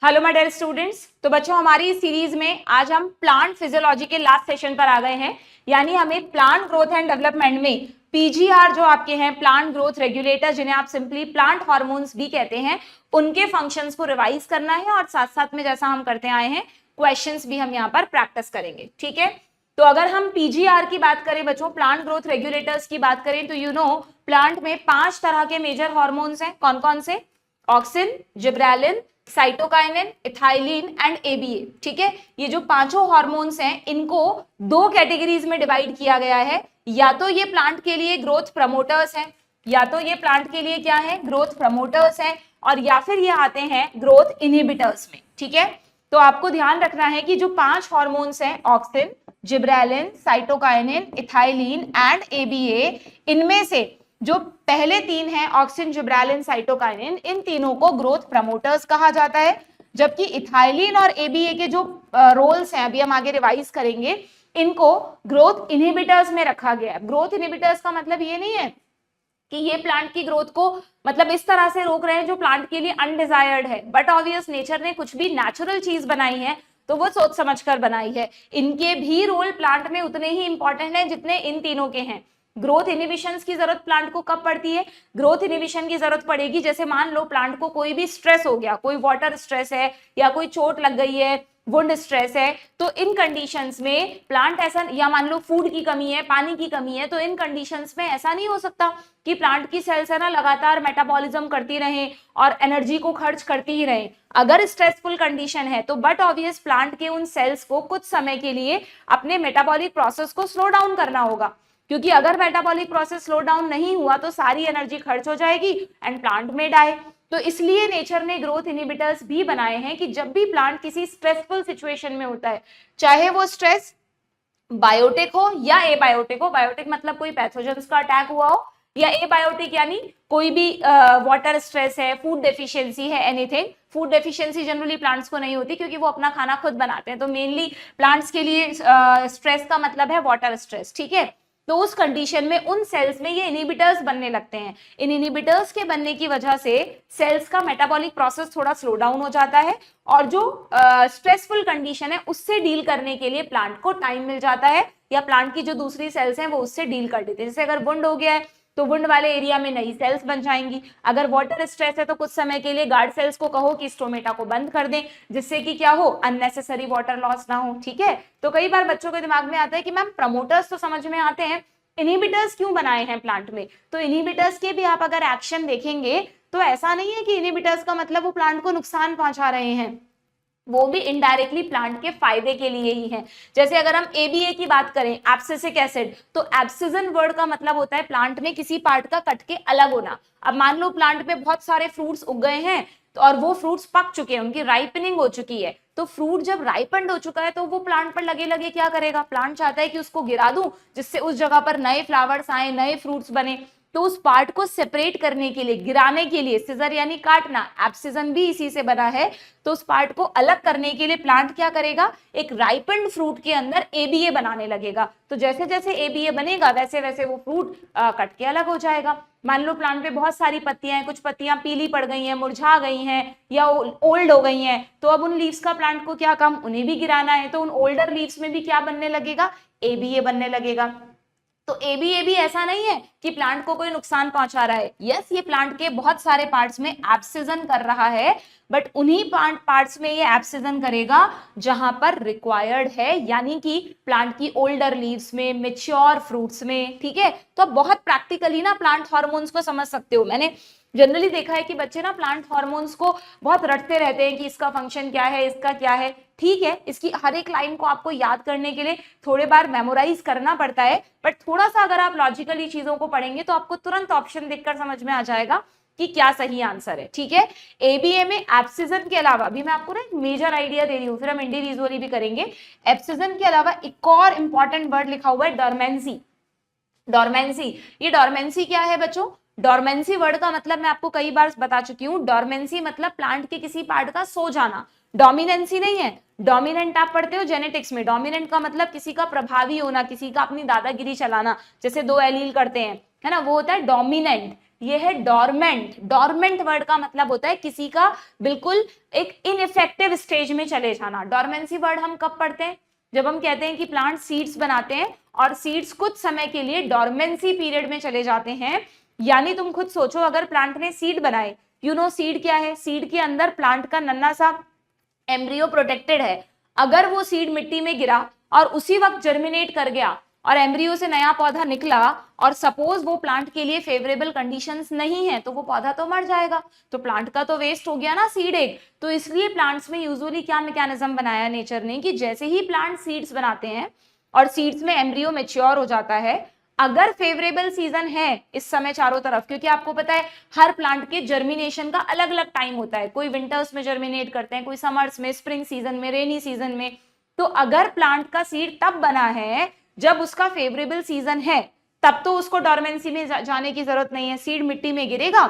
Hello my dear students. तो बच्चों हमारी इस सीरीज में आज हम प्लांट फिजियोलॉजी के लास्ट सेशन पर आ गए हैं। यानी हमें प्लांट ग्रोथ एंड डेवलपमेंट में पीजीआर जो आपके हैं प्लांट ग्रोथ रेगुलेटर, जिन्हें आप सिंपली प्लांट हार्मोन्स भी कहते हैं, उनके फंक्शंस को रिवाइज करना है और साथ साथ में जैसा हम करते आए हैं क्वेश्चंस भी हम यहाँ पर प्रैक्टिस करेंगे। ठीक है, तो अगर हम पीजीआर की बात करें बच्चों, प्लांट ग्रोथ रेगुलेटर्स की बात करें, तो प्लांट में 5 तरह के मेजर हार्मोन्स हैं। कौन कौन से? Auxin, gibberellin, cytokinin, ethylene and ABA. ठीक है, ये जो पांचों हार्मोन्स हैं इनको दो कैटेगरीज में डिवाइड किया गया है। या तो ये प्लांट के लिए ग्रोथ प्रमोटर्स हैं, या तो ये प्लांट के लिए क्या है, ग्रोथ प्रमोटर्स हैं, और या फिर ये आते हैं ग्रोथ इनहिबिटर्स में। ठीक है, तो आपको ध्यान रखना है कि जो 5 हार्मोन्स हैं, auxin, gibberellin, cytokinin, ethylene and ABA, इनमें से जो पहले 3 हैं, ऑक्सिन, जिब्रेलिन, साइटोकाइनिन, इन तीनों को ग्रोथ प्रमोटर्स कहा जाता है। जबकि इथाइलिन और एबीए के जो रोल्स हैं, अभी हम आगे रिवाइज करेंगे, इनको ग्रोथ इनहिबिटर्स में रखा गया है। ग्रोथ इनहिबिटर्स का मतलब ये नहीं है कि ये प्लांट की ग्रोथ को मतलब इस तरह से रोक रहे हैं जो प्लांट के लिए अनडिजायर्ड है, बट ऑब्वियस नेचर ने कुछ भी नेचुरल चीज बनाई है तो वो सोच समझकर बनाई है। इनके भी रोल प्लांट में उतने ही इंपॉर्टेंट हैं जितने इन तीनों के हैं। ग्रोथ इनहिबिशन की जरूरत प्लांट को कब पड़ती है? ग्रोथ इनहिबिशन की जरूरत पड़ेगी जैसे मान लो प्लांट को कोई भी स्ट्रेस हो गया, कोई वाटर स्ट्रेस है या कोई चोट लग गई है, वुंड स्ट्रेस है, तो इन कंडीशंस में प्लांट ऐसा, या मान लो फूड की कमी है, पानी की कमी है, तो इन कंडीशंस में ऐसा नहीं हो सकता कि प्लांट की सेल्स है ना लगातार मेटाबॉलिज्म करती रहें और एनर्जी को खर्च करती ही रहें। अगर स्ट्रेसफुल कंडीशन है तो बट ऑब्वियस प्लांट के उन सेल्स को कुछ समय के लिए अपने मेटाबॉलिक प्रोसेस को स्लो डाउन करना होगा, क्योंकि अगर मेटाबॉलिक प्रोसेस स्लो डाउन नहीं हुआ तो सारी एनर्जी खर्च हो जाएगी एंड प्लांट में डाई। तो इसलिए नेचर ने ग्रोथ इनहिबिटर्स भी बनाए हैं कि जब भी प्लांट किसी स्ट्रेसफुल सिचुएशन में होता है, चाहे वो स्ट्रेस बायोटिक हो या एबायोटिक हो, बायोटिक मतलब कोई पैथोजेंस का अटैक हुआ हो, या एबायोटिक यानी कोई भी वाटर स्ट्रेस है, फूड डेफिशिएंसी है, anything. Food deficiency generally plants को नहीं होती क्योंकि वो अपना खाना खुद बनाते हैं, तो मेनली प्लांट्स के लिए स्ट्रेस का मतलब है वाटर स्ट्रेस। ठीक है, तो उस कंडीशन में उन सेल्स में ये इनहिबिटर्स बनने लगते हैं। इन इनहिबिटर्स के बनने की वजह से सेल्स का मेटाबॉलिक प्रोसेस थोड़ा स्लो डाउन हो जाता है और जो स्ट्रेसफुल कंडीशन है उससे डील करने के लिए प्लांट को टाइम मिल जाता है, या प्लांट की जो दूसरी सेल्स हैं वो उससे डील कर देते हैं। जैसे अगर वुंड हो गया है तो वुंड वाले एरिया में नई सेल्स बन जाएंगी। अगर वाटर स्ट्रेस है तो कुछ समय के लिए गार्ड सेल्स को कहो कि स्टोमेटा को बंद कर दें, जिससे कि क्या हो, अननेसेसरी वाटर लॉस ना हो। ठीक है, तो कई बार बच्चों के दिमाग में आता है कि मैम प्रमोटर्स तो समझ में आते हैं, इनहिबिटर्स क्यों बनाए हैं प्लांट में? तो इनहिबिटर्स के भी आप अगर एक्शन देखेंगे तो ऐसा नहीं है कि इनहिबिटर्स का मतलब वो प्लांट को नुकसान पहुंचा रहे हैं, वो भी इनडायरेक्टली प्लांट के फायदे के लिए ही है। जैसे अगर हम एबीए की बात करें, एब्सिसिक एसिड, तो एब्सिजन वर्ड का मतलब होता है प्लांट में किसी पार्ट का कट के अलग होना। अब मान लो प्लांट पे बहुत सारे फ्रूट्स उग गए हैं तो और वो फ्रूट्स पक चुके हैं, उनकी राइपनिंग हो चुकी है, तो फ्रूट जब राइपन्ड हो चुका है तो वो प्लांट पर लगे लगे क्या करेगा, प्लांट चाहता है कि उसको गिरा दूं जिससे उस जगह पर नए फ्लावर्स आए, नए फ्रूट्स बने। तो उस पार्ट को सेपरेट करने के लिए, गिराने के लिए, सिजर यानी काटना, एब्सिजन भी इसी से बना है, तो उस पार्ट को अलग करने के लिए प्लांट क्या करेगा, एक राइपन्ड फ्रूट के अंदर एबीए बनाने लगेगा। तो जैसे जैसे एबीए बनेगा वैसे वैसे वो फ्रूट कट के अलग हो जाएगा। मान लो प्लांट पे बहुत सारी पत्तियां हैं, कुछ पत्तियां पीली पड़ गई हैं, मुरझा गई हैं या ओल्ड हो गई हैं, तो अब उन लीव्स का प्लांट को क्या काम, उन्हें भी गिराना है, तो उन ओल्डर लीव्स में भी क्या बनने लगेगा, एबीए बनने लगेगा। तो एबीए भी ऐसा नहीं है कि प्लांट को कोई नुकसान पहुंचा रहा है। यस, ये प्लांट के बहुत सारे पार्ट्स में एब्सिजन कर रहा है, बट उन्हीं पार्ट्स में ये एब्सिजन करेगा जहां पर रिक्वायर्ड है, यानी कि प्लांट की ओल्डर लीव्स में, मेच्योर फ्रूट्स में। ठीक है, तो अब बहुत प्रैक्टिकली ना प्लांट हार्मोन्स को समझ सकते हो। मैंने जनरली देखा है कि बच्चे ना प्लांट हार्मोन्स को बहुत रटते रहते हैं कि इसका फंक्शन क्या है, इसका क्या है। ठीक है, इसकी हर एक लाइन को आपको याद करने के लिए थोड़े बार मेमोराइज करना पड़ता है, बट थोड़ा सा अगर आप लॉजिकली चीजों को पढ़ेंगे तो आपको तुरंत ऑप्शन देखकर समझ में आ जाएगा कि क्या सही आंसर है। ठीक है, एबीए में एब्सिजन के अलावा, अभी मैं आपको ना एक मेजर आइडिया दे रही हूँ, फिर हम इंडिविजुअली भी करेंगे। एब्सिजन के अलावा एक और इंपॉर्टेंट वर्ड लिखा हुआ है, डोरमेंसी। डोरमेंसी, ये डोरमेंसी क्या है बच्चों? डोरमेंसी वर्ड का मतलब मैं आपको कई बार बता चुकी हूँ। डोरमेंसी मतलब प्लांट के किसी पार्ट का सो जाना, डोमिनेंसी नहीं है। डोमिनेंट आप पढ़ते हो जेनेटिक्स में, डोमिनेंट का मतलब किसी का प्रभावी होना, किसी का अपनी दादागिरी चलाना, जैसे 2 एलील करते हैं, है ना, वो होता है डोमिनेंट। ये है डॉर्मेंट। डॉर्मेंट वर्ड का मतलब होता है किसी का बिल्कुल एक इनइफेक्टिव स्टेज में चले जाना। डॉर्मेंसी वर्ड हम कब पढ़ते हैं? जब हम कहते हैं कि प्लांट सीड्स बनाते हैं और सीड्स कुछ समय के लिए डॉर्मेंसी पीरियड में चले जाते हैं। यानी तुम खुद सोचो, अगर प्लांट ने सीड बनाए, यू नो सीड क्या है? सीड के अंदर प्लांट का नन्हा सा एम्ब्रियो प्रोटेक्टेड है। अगर वो सीड मिट्टी में गिरा और उसी वक्त जर्मिनेट कर गया और एम्ब्रियो से नया पौधा निकला और सपोज वो प्लांट के लिए फेवरेबल कंडीशंस नहीं है, तो वो पौधा तो मर जाएगा, तो प्लांट का तो वेस्ट हो गया ना सीड एग। तो इसलिए प्लांट्स में यूजुअली क्या मैकेनिज्म बनाया नेचर ने कि जैसे ही प्लांट सीड्स बनाते हैं और सीड्स में एम्ब्रियो मैच्योर हो जाता है, अगर फेवरेबल सीजन है इस समय चारों तरफ, क्योंकि आपको पता है हर प्लांट के जर्मिनेशन का अलग अलग टाइम होता है, कोई विंटर्स में जर्मिनेट करते हैं, कोई समर्स में, स्प्रिंग सीजन में, रेनी सीजन में। तो अगर प्लांट का सीड तब बना है जब उसका फेवरेबल सीजन है, तब तो उसको डॉर्मेंसी में जाने की जरूरत नहीं है। सीड मिट्टी में गिरेगा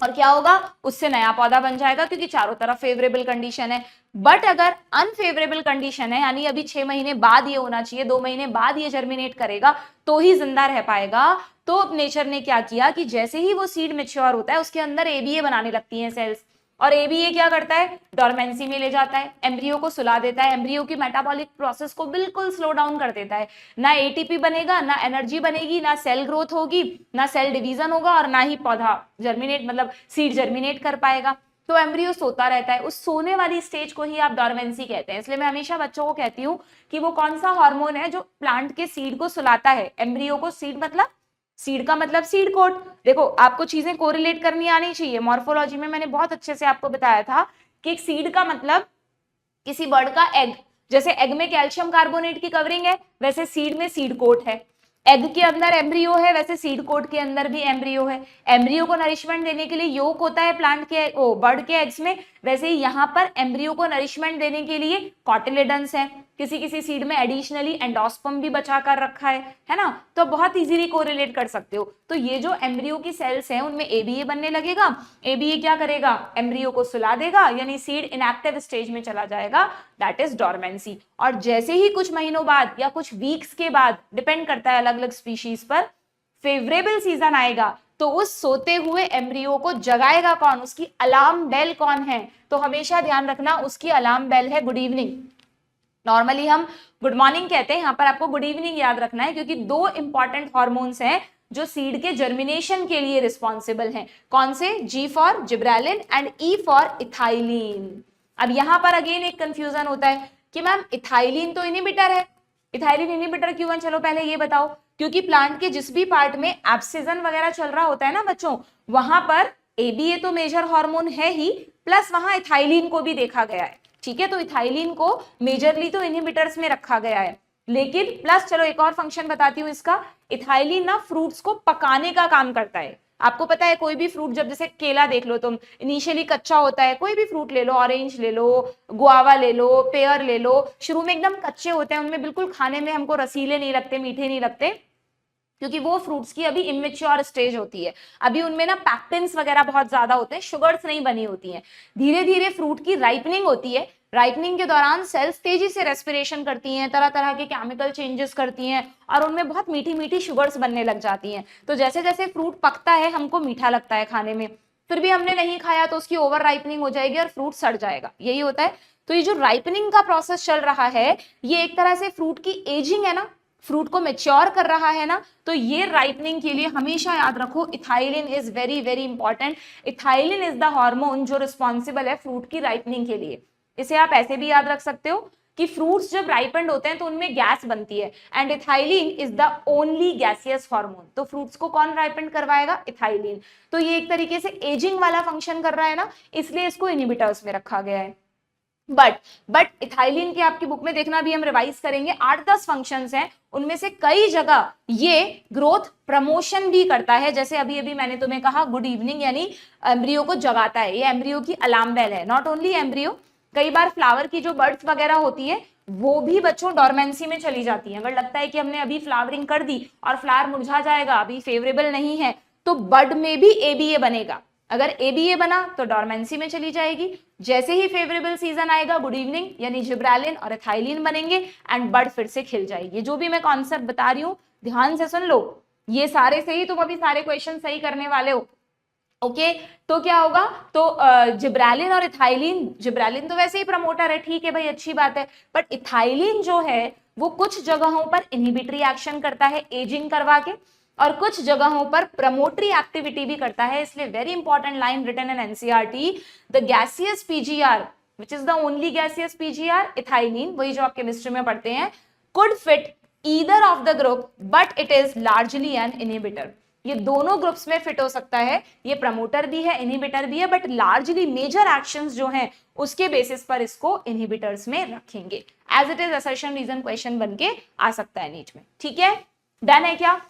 और क्या होगा? उससे नया पौधा बन जाएगा, क्योंकि चारों तरफ फेवरेबल कंडीशन है। बट अगर अनफेवरेबल कंडीशन है, यानी अभी 6 महीने बाद ये होना चाहिए, 2 महीने बाद ये जर्मिनेट करेगा तो ही जिंदा रह पाएगा, तो नेचर ने क्या किया कि जैसे ही वो सीड मैच्योर होता है उसके अंदर एबीए बनाने लगती हैं सेल्स, और एबीए क्या करता है? डॉर्मेंसी में ले जाता है, एम्ब्रियो को सुला देता है, एम्ब्रियो की मेटाबॉलिक प्रोसेस को बिल्कुल स्लो डाउन कर देता है। ना एटीपी बनेगा, ना एनर्जी बनेगी, ना सेल ग्रोथ होगी, ना सेल डिवीजन होगा, और ना ही पौधा जर्मिनेट मतलब सीड जर्मिनेट कर पाएगा। तो एम्ब्रियो सोता रहता है। उस सोने वाली स्टेज को ही आप डॉर्मेंसी कहते हैं। इसलिए मैं हमेशा बच्चों को कहती हूँ कि वो कौन सा हार्मोन है जो प्लांट के सीड को सुलाता है, एम्ब्रियो को। सीड मतलब, सीड का मतलब सीड कोट। देखो, आपको चीजें कोरिलेट करनी आनी चाहिए। मॉर्फोलॉजी में मैंने बहुत अच्छे से आपको बताया था कि एक सीड का मतलब किसी बर्ड का एग, जैसे एग में कैल्शियम कार्बोनेट की कवरिंग है, वैसे सीड में सीड कोट है। एग के अंदर एम्ब्रियो है, वैसे सीड कोट के अंदर भी एम्ब्रियो है। एम्ब्रियो को नरिशमेंट देने के लिए योक होता है प्लांट के बर्ड के एग्स में, वैसे ही यहाँ पर एम्ब्रियो को नरिशमेंट देने के लिए कॉटिलेडन्स है। किसी किसी सीड में एडिशनली एंडोस्पर्म भी बचा कर रखा है ना। तो बहुत इजीली कोरिलेट कर सकते हो। तो ये जो एम्ब्रियो की सेल्स हैं उनमें एबीए बनने लगेगा। एबीए क्या करेगा? एम्ब्रियो को सुला देगा, यानी सीड इनएक्टिव स्टेज में चला जाएगा, दैट इज डॉर्मेंसी। और जैसे ही कुछ महीनों बाद या कुछ वीक्स के बाद, डिपेंड करता है अलग अलग स्पीशीज पर, फेवरेबल सीजन आएगा तो उस सोते हुए एम्ब्रियो को जगाएगा कौन? उसकी अलार्म बेल कौन है? तो हमेशा ध्यान रखना, उसकी अलार्म बेल है गुड इवनिंग। नॉर्मली हम गुड मॉर्निंग कहते हैं, यहाँ पर आपको गुड इवनिंग याद रखना है, क्योंकि 2 इंपॉर्टेंट हॉर्मोन्स हैं जो सीड के जर्मिनेशन के लिए रिस्पॉन्सिबल हैं। कौन से? G for gibberellin and E for ethylene. अब यहाँ पर अगेन एक कंफ्यूजन होता है कि मैम इथाइलिन तो इनिबिटर है, इथाइलिन इनिबिटर क्यों है? चलो पहले ये बताओ। क्योंकि प्लांट के जिस भी पार्ट में एब्सिजन वगैरह चल रहा होता है ना बच्चों, वहां पर एबीए तो मेजर हार्मोन है ही, प्लस वहां इथाइलिन को भी देखा गया है। ठीक है, तो इथाइलिन को मेजरली तो इनहिबिटर्स में रखा गया है, लेकिन प्लस चलो एक और फंक्शन बताती हूँ इसका। इथाइलिन ना फ्रूट्स को पकाने का काम करता है। आपको पता है कोई भी फ्रूट, जब जैसे केला देख लो तुम, इनिशियली कच्चा होता है, कोई भी फ्रूट ले लो, ऑरेंज ले लो, गुआवा ले लो, पेयर ले लो, शुरू में एकदम कच्चे होते हैं, उनमें बिल्कुल खाने में हमको रसीले नहीं लगते, मीठे नहीं लगते, क्योंकि वो फ्रूट्स की अभी इमेच्योर स्टेज होती है। अभी उनमें ना पैक्टिन्स वगैरह बहुत ज्यादा होते हैं, शुगर्स नहीं बनी होती हैं। धीरे धीरे फ्रूट की राइपनिंग होती है, राइपनिंग के दौरान सेल्स तेजी से रेस्पिरेशन करती हैं, तरह तरह के केमिकल चेंजेस करती हैं, और उनमें बहुत मीठी मीठी शुगर्स बनने लग जाती हैं। तो जैसे जैसे फ्रूट पकता है हमको मीठा लगता है खाने में, फिर भी हमने नहीं खाया तो उसकी ओवर राइपनिंग हो जाएगी और फ्रूट सड़ जाएगा, यही होता है। तो ये जो राइपनिंग का प्रोसेस चल रहा है, ये एक तरह से फ्रूट की एजिंग है ना, फ्रूट को मेच्योर कर रहा है ना। तो ये राइपनिंग के लिए हमेशा याद रखो, ethylene is very very important. Ethylene is the hormone जो रिस्पॉन्सिबल है फ्रूट की राइपनिंग के लिए। इसे आप ऐसे भी याद रख सकते हो कि फ्रूट्स जब राइपेंड होते हैं तो उनमें गैस बनती है, and ethylene is the only gaseous hormone. तो फ्रूट्स को कौन राइपेंड करवाएगा? इथाइलिन। तो ये एक तरीके से एजिंग वाला फंक्शन कर रहा है ना, इसलिए इसको इनहिबिटर्स में रखा गया है। बट इथाइलिन की आपकी बुक में देखना, भी हम रिवाइज करेंगे, 8-10 फंक्शंस हैं, उनमें से कई जगह ये ग्रोथ प्रमोशन भी करता है। जैसे अभी अभी मैंने तुम्हें कहा गुड इवनिंग, यानी एम्ब्रियो को जगाता है, ये एम्ब्रियो की अलार्म बेल है। नॉट ओनली एम्ब्रियो, कई बार फ्लावर की जो बर्ड्स वगैरह होती है वो भी बच्चों डॉर्मेंसी में चली जाती है। अगर लगता है कि हमने अभी फ्लावरिंग कर दी और फ्लावर मुरझा जाएगा, अभी फेवरेबल नहीं है, तो बर्ड में भी एबीए बनेगा। अगर एबीए बना तो डॉर्मेंसी में चली जाएगी। जैसे ही फेवरेबल सीजन आएगा, गुड इवनिंग यानी जिब्रेलिन और इथाइलिन बनेंगे एंड बर्ड फिर से खिल जाएगी। जो भी मैं कॉन्सेप्ट बता रही हूँ ध्यान से सुन लो। ये सारे से ही तुम अभी सारे क्वेश्चन सही करने वाले हो। ओके तो क्या होगा, तो जिब्रालिन और इथाइलिन, जिब्रालिन तो वैसे ही प्रमोटर है, ठीक है भाई, अच्छी बात है, बट इथाइलिन जो है वो कुछ जगहों पर इनहिबिटरी एक्शन करता है एजिंग करवा के, और कुछ जगहों पर प्रमोटरी एक्टिविटी भी करता है। इसलिए very important line written in NCERT, the gaseous PGR which is the only gaseous PGR ethylene, वही जो आप केमिस्ट्री में पढ़ते हैं, could fit either of the group but it is largely an inhibitor. ये दोनों ग्रुप्स में फिट हो सकता है, ये प्रमोटर भी है इनहिबिटर भी है, बट लार्जली मेजर एक्शंस जो हैं उसके बेसिस पर इसको इनहिबिटर्स में रखेंगे। As it is assertion reason question बन के आ सकता है नीट में, ठीक है, डन है क्या।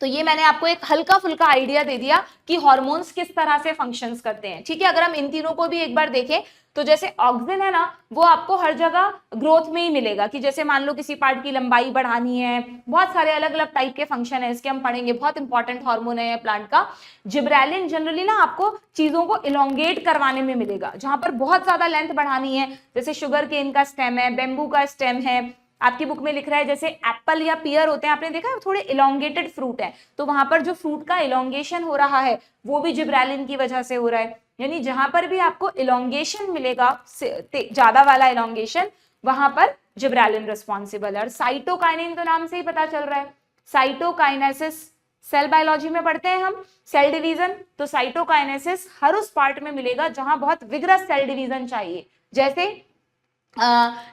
तो ये मैंने आपको एक हल्का फुल्का आइडिया दे दिया कि हार्मोन्स किस तरह से फंक्शंस करते हैं, ठीक है। अगर हम इन तीनों को भी एक बार देखें तो जैसे ऑक्सिन है ना, वो आपको हर जगह ग्रोथ में ही मिलेगा, कि जैसे मान लो किसी पार्ट की लंबाई बढ़ानी है, बहुत सारे अलग अलग टाइप के फंक्शन है इसके, हम पढ़ेंगे, बहुत इंपॉर्टेंट हार्मोन है प्लांट का। जिब्रालिन जनरली ना आपको चीजों को इलोंगेट करवाने में मिलेगा, जहां पर बहुत ज्यादा लेंथ बढ़ानी है, जैसे शुगर केन का स्टेम है, बेम्बू का स्टेम है, आपकी बुक में लिख रहा है जैसे एप्पल या पियर होते हैं, आपने देखा है थोड़े इलोंगेटेड फ्रूट है, तो वहां पर जो फ्रूट का इलोंगेशन हो रहा है वो भी जिब्रालिन की वजह से हो रहा है। यानी जहां पर भी आपको इलोंगेशन मिलेगा, ज्यादा वाला इलोंगेशन, वहां पर जिब्रालिन रिस्पॉन्सिबल है। और साइटोकाइनिन तो नाम से ही पता चल रहा है, साइटोकाइनेसिस सेल बायोलॉजी में पढ़ते हैं हम, सेल डिवीजन, तो साइटोकाइनेसिस हर उस पार्ट में मिलेगा जहां बहुत विग्रस सेल डिवीजन चाहिए।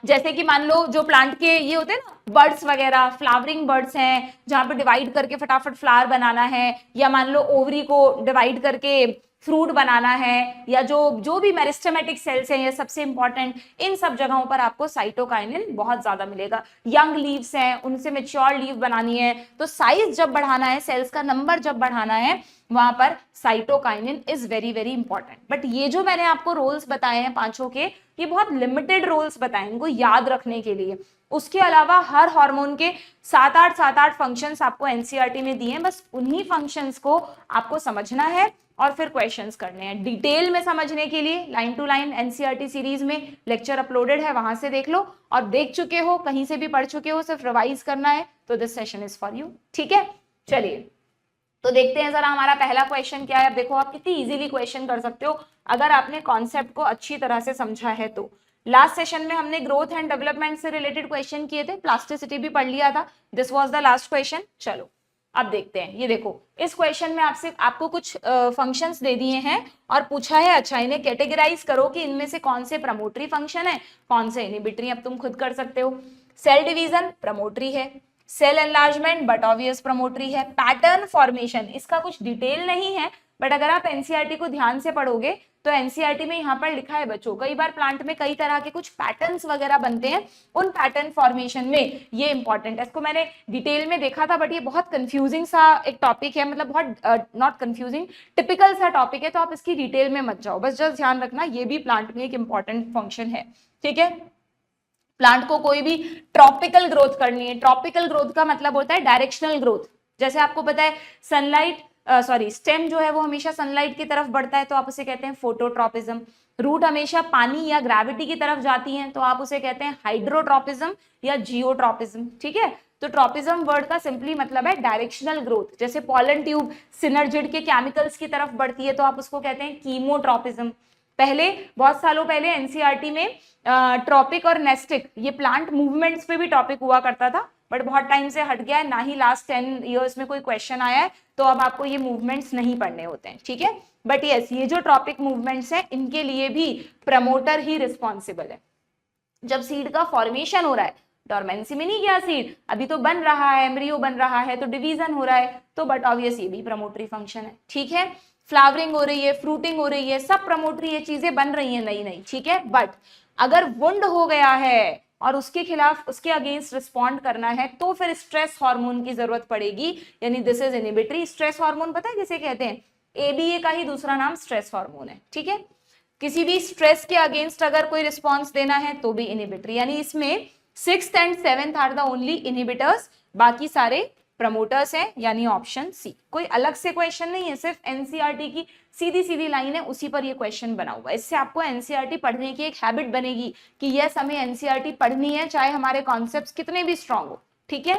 जैसे कि मान लो जो प्लांट के ये होते हैं ना बर्ड्स वगैरह, फ्लावरिंग बर्ड्स हैं, जहां पे डिवाइड करके फटाफट फ्लावर बनाना है, या मान लो ओवरी को डिवाइड करके फ्रूट बनाना है, या जो भी मेरिस्टेमेटिक सेल्स हैं, ये सबसे इंपॉर्टेंट, इन सब जगहों पर आपको साइटोकाइनिन बहुत ज्यादा मिलेगा। यंग लीव्स हैं, उनसे मैच्योर लीव बनानी है, तो साइज जब बढ़ाना है, सेल्स का नंबर जब बढ़ाना है, वहां पर cytokinin is very very important. But ये जो मैंने आपको रोल्स बताए हैं पांचों के, ये बहुत लिमिटेड रोल्स बताए इनको याद रखने के लिए। उसके अलावा हर हार्मोन के 7-8 फंक्शंस आपको एनसीईआरटी में दिए हैं, बस उन्हीं फंक्शंस को आपको समझना है और फिर क्वेश्चंस करने हैं। डिटेल में समझने के लिए line to line NCERT series में लेक्चर अपलोडेड है, वहां से देख लो, और देख चुके हो, कहीं से भी पढ़ चुके हो, सिर्फ रिवाइज करना है, तो this session is for you, ठीक है। चलिए तो देखते हैं जरा हमारा पहला क्वेश्चन क्या है। अब देखो आप कितनी इजीली क्वेश्चन कर सकते हो अगर आपने कॉन्सेप्ट को अच्छी तरह से समझा है तो। लास्ट सेशन में हमने ग्रोथ एंड डेवलपमेंट से रिलेटेड क्वेश्चन किए थे, प्लास्टिसिटी भी पढ़ लिया था, this was the last question. चलो अब देखते हैं, ये देखो इस क्वेश्चन में आपको कुछ फंक्शंस दे दिए हैं और पूछा है, अच्छा इन्हें कैटेगराइज करो कि इनमें से कौन से प्रमोटरी फंक्शन है, कौन से इनहिबिटरी। अब तुम खुद कर सकते हो। सेल डिवीजन प्रमोटरी है, सेल एनलार्जमेंट बट ऑब्वियस प्रमोटरी है, पैटर्न फॉर्मेशन इसका कुछ डिटेल नहीं है, बट अगर आप एनसीईआरटी को ध्यान से पढ़ोगे तो एनसीईआरटी में यहाँ पर लिखा है बच्चों, कई बार प्लांट में कई तरह के कुछ पैटर्न्स वगैरह बनते हैं, उन पैटर्न फॉर्मेशन में ये इंपॉर्टेंट है। इसको मैंने डिटेल में देखा था, बट ये बहुत कंफ्यूजिंग सा एक टॉपिक है, मतलब बहुत नॉट कंफ्यूजिंग, टिपिकल सा टॉपिक है, तो आप इसकी डिटेल में मत जाओ, बस जस्ट ध्यान रखना ये भी प्लांट में एक इंपॉर्टेंट फंक्शन है, ठीक है। प्लांट को कोई भी ट्रॉपिकल ग्रोथ करनी है, ट्रॉपिकल ग्रोथ का मतलब होता है डायरेक्शनल ग्रोथ। जैसे आपको पता है सनलाइट स्टेम जो है वो हमेशा सनलाइट की तरफ बढ़ता है, तो आप उसे कहते हैं फोटोट्रॉपिज्म। रूट हमेशा पानी या ग्रेविटी की तरफ जाती है, तो आप उसे कहते हैं हाइड्रोट्रॉपिज्म या जियोट्रॉपिज्म, ठीक है। तो ट्रॉपिज्म वर्ड का सिंपली मतलब है डायरेक्शनल ग्रोथ। जैसे पॉलन ट्यूब सिनर्जिड के केमिकल्स की तरफ बढ़ती है, तो आप उसको कहते हैं कीमोट्रॉपिज्म। पहले बहुत सालों पहले एनसीईआरटी में ट्रॉपिक और नेस्टिक ये प्लांट मूवमेंट्स पे भी टॉपिक हुआ करता था, बट बहुत टाइम से हट गया है, ना ही लास्ट 10 ईयर्स में कोई क्वेश्चन आया है, तो अब आपको ये मूवमेंट्स नहीं पढ़ने होते हैं, ठीक है। बट यस, ये जो ट्रॉपिक मूवमेंट्स हैं इनके लिए भी प्रमोटर ही रिस्पॉन्सिबल है। जब सीड का फॉर्मेशन हो रहा है, डॉर्मेंसी में नहीं गया सीड, अभी तो बन रहा है, एम्ब्रियो बन रहा है, तो डिवीजन हो रहा है, तो बट ऑब्वियस ये भी प्रमोटरी फंक्शन है, ठीक है। फ्लावरिंग हो रही है, फ्रूटिंग हो रही है, सब प्रमोटरी ये चीजें बन रही है नई नई, ठीक है। बट अगर वुंड हो गया है और उसके खिलाफ, उसके अगेंस्ट रिस्पॉन्ड करना है, तो फिर स्ट्रेस हार्मोन की जरूरत पड़ेगी, यानी this is inhibitory. Stress hormone पता है किसे कहते हैं? एबीए का ही दूसरा नाम स्ट्रेस हार्मोन है, ठीक है। किसी भी स्ट्रेस के अगेंस्ट अगर कोई रिस्पॉन्स देना है तो भी इनहिबिटरी, यानी इसमें 6th and 7th are the only inhibitors, बाकी सारे प्रमोटर्स हैं, यानी ऑप्शन सी। कोई अलग से क्वेश्चन नहीं है, सिर्फ एनसीईआरटी की सीधी सीधी लाइन है, उसी पर ये क्वेश्चन बना हुआ है। इससे आपको एनसीईआरटी पढ़ने की एक हैबिट बनेगी कि यस हमें एनसीईआरटी पढ़नी है, चाहे हमारे कॉन्सेप्ट्स कितने भी स्ट्रांग हो, ठीक है।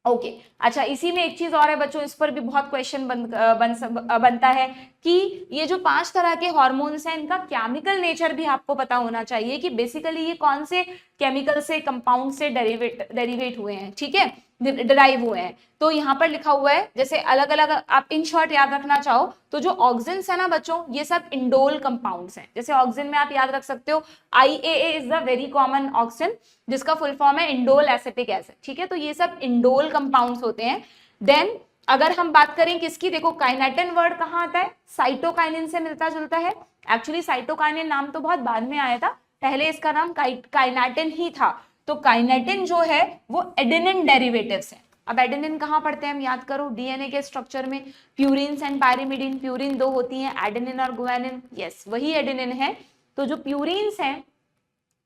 ओके अच्छा, इसी में एक चीज और है बच्चों, इस पर भी बहुत क्वेश्चन बनता है कि ये जो 5 तरह के हॉर्मोन्स हैं, इनका केमिकल नेचर भी आपको पता होना चाहिए कि बेसिकली ये कौन से केमिकल से, कंपाउंड से डेरिवेट हुए हैं, ठीक है, डिराइव हुए हैं। तो यहाँ पर लिखा हुआ है, जैसे अलग अलग आप इन शॉर्ट याद रखना चाहो तो जो ऑक्सिन्स है ना बच्चों, ये सब इंडोल कंपाउंड्स हैं। जैसे ऑक्सिन में आप याद रख सकते हो IAA is the very common auxin, जिसका फुल फॉर्म है इंडोल एसिटिक एसिड, ठीक है। तो ये सब इंडोल कंपाउंड्स होते हैं। देन अगर हम बात करें किसकी, देखो काइनेटिन वर्ड कहाँ आता है, साइटोकाइनिन से मिलता जुलता है। एक्चुअली साइटोकाइनिन नाम तो बहुत बाद में आया था, पहले इसका नाम काइनेटिन ही था। तो काइनेटिन जो है वो एडेनिन डेरिवेटिव्स है। अब एडेनिन कहाँ पढ़ते हैं हम, याद करो डीएनए के स्ट्रक्चर में, प्यूरिन्स एंड पायरिमिडिन, प्यूरिन 2 होती हैं, एडेनिन और गुआनिन, यस वही एडेनिन है। तो जो प्यूरिन्स हैं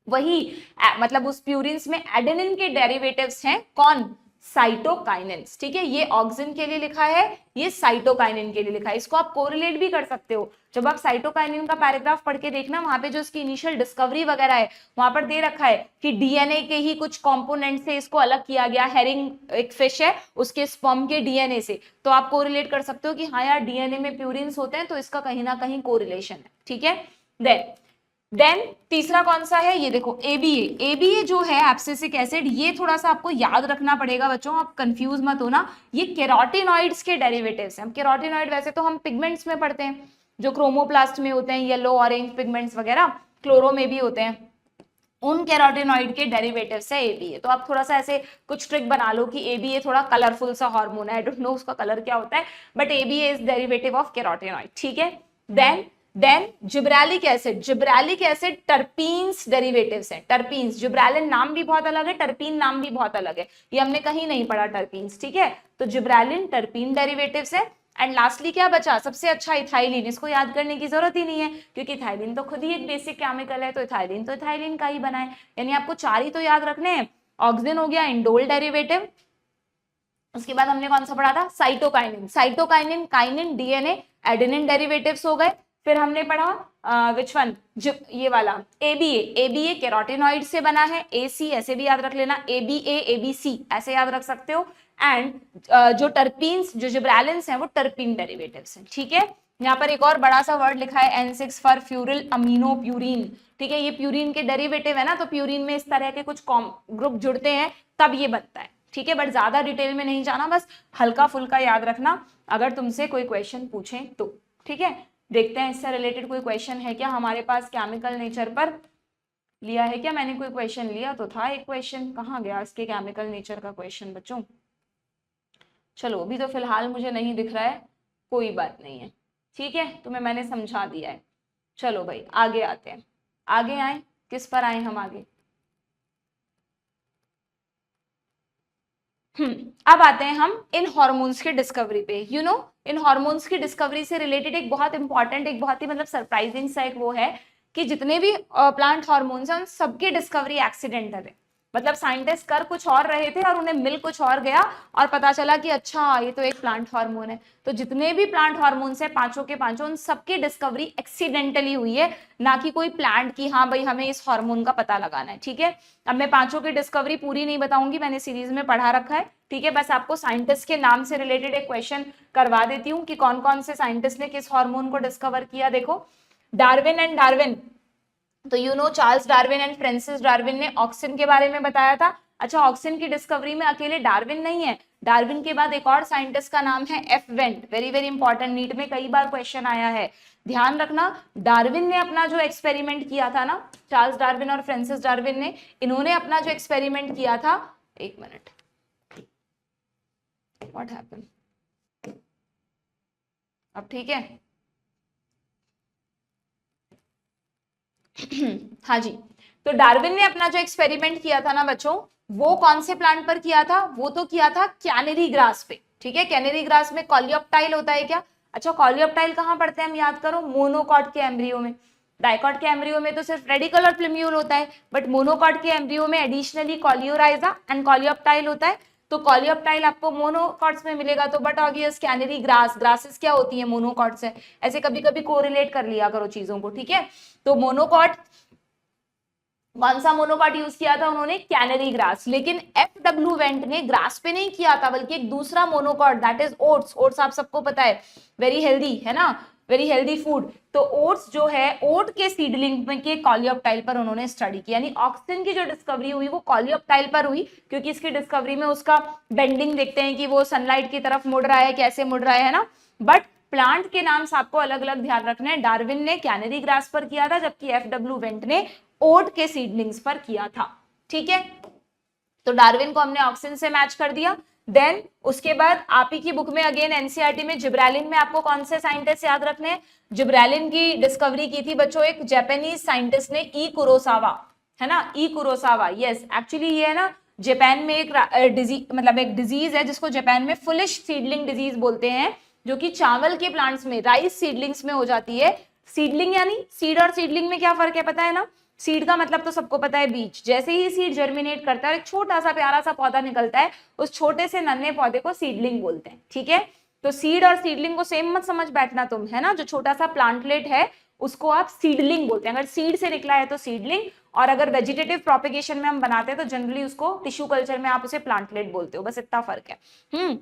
वही मतलब उस प्यूरिन्स में एडेनिन के डेरिवेटिव्स हैं, कौन, साइटोकाइनिन्स, ठीक है। ये ऑक्सिन के लिए लिखा है, ये साइटोकाइनिन के लिए लिखा है। इसको आप कोरिलेट भी कर सकते हो, जब आप साइटोकाइनिन का पैराग्राफ पढ़ के देखना, वहां पे जो इसकी इनिशियल डिस्कवरी वगैरह है वहां पर दे रखा है कि डीएनए के ही कुछ कंपोनेंट से इसको अलग किया गया। हेरिंग एक फिश है, उसके स्पर्म के डीएनए से, तो आप कोरिलेट कर सकते हो कि हाँ यार डीएनए में प्यूरिन्स होते हैं, तो इसका कहीं ना कहीं कोरिलेशन है, ठीक है। देन तीसरा कौन सा है, ये देखो एबीए जो है एब्सिसिक एसिड, ये थोड़ा सा आपको याद रखना पड़ेगा बच्चों, आप कंफ्यूज मत होना, ये केरोटिनॉइड्स के डेरिवेटिव्स हैं। केरोटिनॉइड वैसे तो हम पिगमेंट्स में पढ़ते हैं, जो क्रोमोप्लास्ट में होते हैं, येलो ऑरेंज पिगमेंट्स वगैरह, क्लोरो में भी होते हैं, उन केरोटिनॉइड के डेरिवेटिव्स है एबीए। तो आप थोड़ा सा ऐसे कुछ ट्रिक बना लो कि एबीए थोड़ा कलरफुल सा हार्मोन है, आई डोंट नो उसका कलर क्या होता है, but ABA is derivative of carotenoid, ठीक है। Then gibberellic acid terpenes derivatives है। टर्पीन्स, जिब्रालिन नाम भी बहुत अलग है, टर्पीन नाम भी बहुत अलग है, ये हमने कहीं नहीं पढ़ा टर्पीन्स, ठीक है। तो जिब्रालिन टर्पीन डेरिवेटिव्स है। एंड लास्टली क्या बचा, सबसे अच्छा इथाइलिन, इसको याद करने की जरूरत ही नहीं है क्योंकि इथाइलिन तो खुद ही एक बेसिक केमिकल है, तो इथाइलिन का ही बना है। यानी आपको 4 ही तो याद रखने हैं, ऑक्सिन हो गया इंडोल डेरिवेटिव, उसके बाद हमने कौन सा पढ़ा था, cytokinin, kinin DNA adenine derivatives हो गए। फिर हमने पढ़ा विच वन, ये वाला एबीए केरोटिनॉइड से बना है, एसी ऐसे भी याद रख लेना, एबीए एबीसी ऐसे याद रख सकते हो। एंड जो टर्पीन्स, जो जिब्रालिन्स हैं वो टर्पीन डेरिवेटिव्स हैं, ठीक है। यहाँ पर एक और बड़ा सा वर्ड लिखा है N6 फॉर फ्यूरिल अमीनो प्यूरिन, ठीक है। ये प्यूरिन के डेरिवेटिव है ना, तो प्यूरिन में इस तरह के कुछ ग्रुप जुड़ते हैं तब ये बनता है, ठीक है। बट ज्यादा डिटेल में नहीं जाना, बस हल्का फुल्का याद रखना अगर तुमसे कोई क्वेश्चन पूछे तो, ठीक है। देखते हैं इससे रिलेटेड कोई क्वेश्चन है क्या हमारे पास, केमिकल नेचर पर लिया है क्या, मैंने कोई क्वेश्चन लिया तो था एक क्वेश्चन, कहाँ गया इसके केमिकल नेचर का क्वेश्चन बच्चों। चलो अभी तो फिलहाल मुझे नहीं दिख रहा है, कोई बात नहीं है, ठीक है, तुम्हें मैंने समझा दिया है। चलो भाई आगे आते हैं, आगे आए, किस पर आए हम आगे, अब आते हैं हम इन हॉर्मोन्स की डिस्कवरी पे। इन हॉर्मोन्स की डिस्कवरी से रिलेटेड एक बहुत इंपॉर्टेंट, एक बहुत ही मतलब सरप्राइजिंग सा एक वो है कि जितने भी प्लांट हॉर्मोन्स हैं उन सबकी डिस्कवरी एक्सीडेंटल है। मतलब साइंटिस्ट कर कुछ और रहे थे और उन्हें मिल कुछ और गया और पता चला कि अच्छा ये तो एक प्लांट हार्मोन है। तो जितने भी प्लांट हार्मोन्स हैं पांचों के पांचों, उन सबकी डिस्कवरी एक्सीडेंटली हुई है, ना कि कोई प्लांट की हाँ भाई हमें इस हार्मोन का पता लगाना है, ठीक है। अब मैं पांचों की डिस्कवरी पूरी नहीं बताऊंगी, मैंने सीरीज में पढ़ा रखा है, ठीक है। बस आपको साइंटिस्ट के नाम से रिलेटेड एक क्वेश्चन करवा देती हूँ कि कौन कौन से साइंटिस्ट ने किस हार्मोन को डिस्कवर किया। देखो डार्विन एंड डार्विन, तो Charles Darwin and Francis Darwin ने ऑक्सिन के बारे में बताया था। अच्छा ऑक्सिन की डिस्कवरी में अकेले डार्विन नहीं है, डार्विन के बाद एक और साइंटिस्ट का नाम है F Went, very very important, NEET में कई बार क्वेश्चन आया है, ध्यान रखना। डार्विन ने अपना जो एक्सपेरिमेंट किया था ना, चार्ल्स डार्विन और फ्रांसिस डार्विन ने, इन्होंने अपना जो एक्सपेरिमेंट किया था, एक मिनट, व्हाट हैपेंड, अब ठीक है हाँ जी। तो डार्विन ने अपना जो एक्सपेरिमेंट किया था ना बच्चों, वो कौन से प्लांट पर किया था, वो तो किया था कैनरी ग्रास पे, ठीक है। कैनरी ग्रास में कॉलियोप्टाइल होता है क्या, अच्छा कॉलियोप्टाइल कहाँ पढ़ते हैं हम, याद करो मोनोकॉट के एम्ब्रियो में। डाइकॉट के एम्ब्रियो में तो सिर्फ रेडिकल और प्लूम्यूल होता है, बट मोनोकॉट के एम्ब्रियो में एडिशनली कॉलियोराइजा एंड कॉलियोप्टाइल होता है। तो कॉलियोप्टाइल आपको मोनोकॉट्स में मिलेगा, तो बट ऑब्वियस कैनरी ग्रासेस क्या होती है, मोनोकॉट्स है। ऐसे कभी कभी कोरिलेट कर लिया करो चीजों को, ठीक है। तो मोनोकॉट कौन सा मोनोकॉट यूज किया था उन्होंने? Canary grass. लेकिन एफडब्ल्यू वेंट ने ग्रास पे नहीं किया था, बल्कि एक दूसरा monocot, that is oats. Oats आप सबको पता है, वेरी हेल्दी है ना, वेरी हेल्दी फूड। तो ओट्स जो है, ओट के सीडलिंग में के कॉलियोप्टाइल पर उन्होंने स्टडी की, यानी ऑक्सीजन की जो डिस्कवरी हुई वो कॉलियोप्टाइल पर हुई, क्योंकि इसकी डिस्कवरी में उसका बेंडिंग देखते हैं कि वो सनलाइट की तरफ मुड़ रहा है, कैसे मुड़ रहा है ना। बट प्लांट के नाम आपको अलग अलग ध्यान रखना है। डार्विन ने कैनरी ग्रास पर किया था, जबकि एफडब्ल्यू वेंट ने ओट के सीडलिंग्स पर किया था। ठीक है, तो डार्विन को हमने ऑक्सीजन से मैच कर दिया। देन उसके बाद आप ही की बुक में अगेन एनसीईआरटी में जिब्रालिन में आपको कौन से साइंटिस्ट याद रखने हैं? जिब्रालिन की डिस्कवरी की थी बच्चों एक जापानीज साइंटिस्ट ने, ई कुरोसावा, है ना, ई कुरोसावा। यस, एक्चुअली ये है ना, जापान में एक डिजीज, मतलब एक डिजीज है जिसको जापान में फुलिश सीडलिंग डिजीज बोलते हैं, जो कि चावल के प्लांट्स में, राइस सीडलिंग्स में हो जाती है। सीडलिंग यानी सीड और सीडलिंग में क्या फर्क है पता है ना? सीड का मतलब तो सबको पता है, बीज। जैसे ही सीड जर्मिनेट करता है और एक छोटा सा प्यारा सा पौधा निकलता है, उस छोटे से नन्हे पौधे को सीडलिंग बोलते हैं। ठीक है, तो सीड और सीडलिंग को सेम मत समझ बैठना तुम, है ना। जो छोटा सा प्लांटलेट है उसको आप सीडलिंग बोलते हैं, अगर सीड से निकला है तो सीडलिंग, और अगर वेजिटेटिव प्रोपेगेशन में हम बनाते हैं तो जनरली उसको टिश्यू कल्चर में आप उसे प्लांटलेट बोलते हो, बस इतना फर्क है।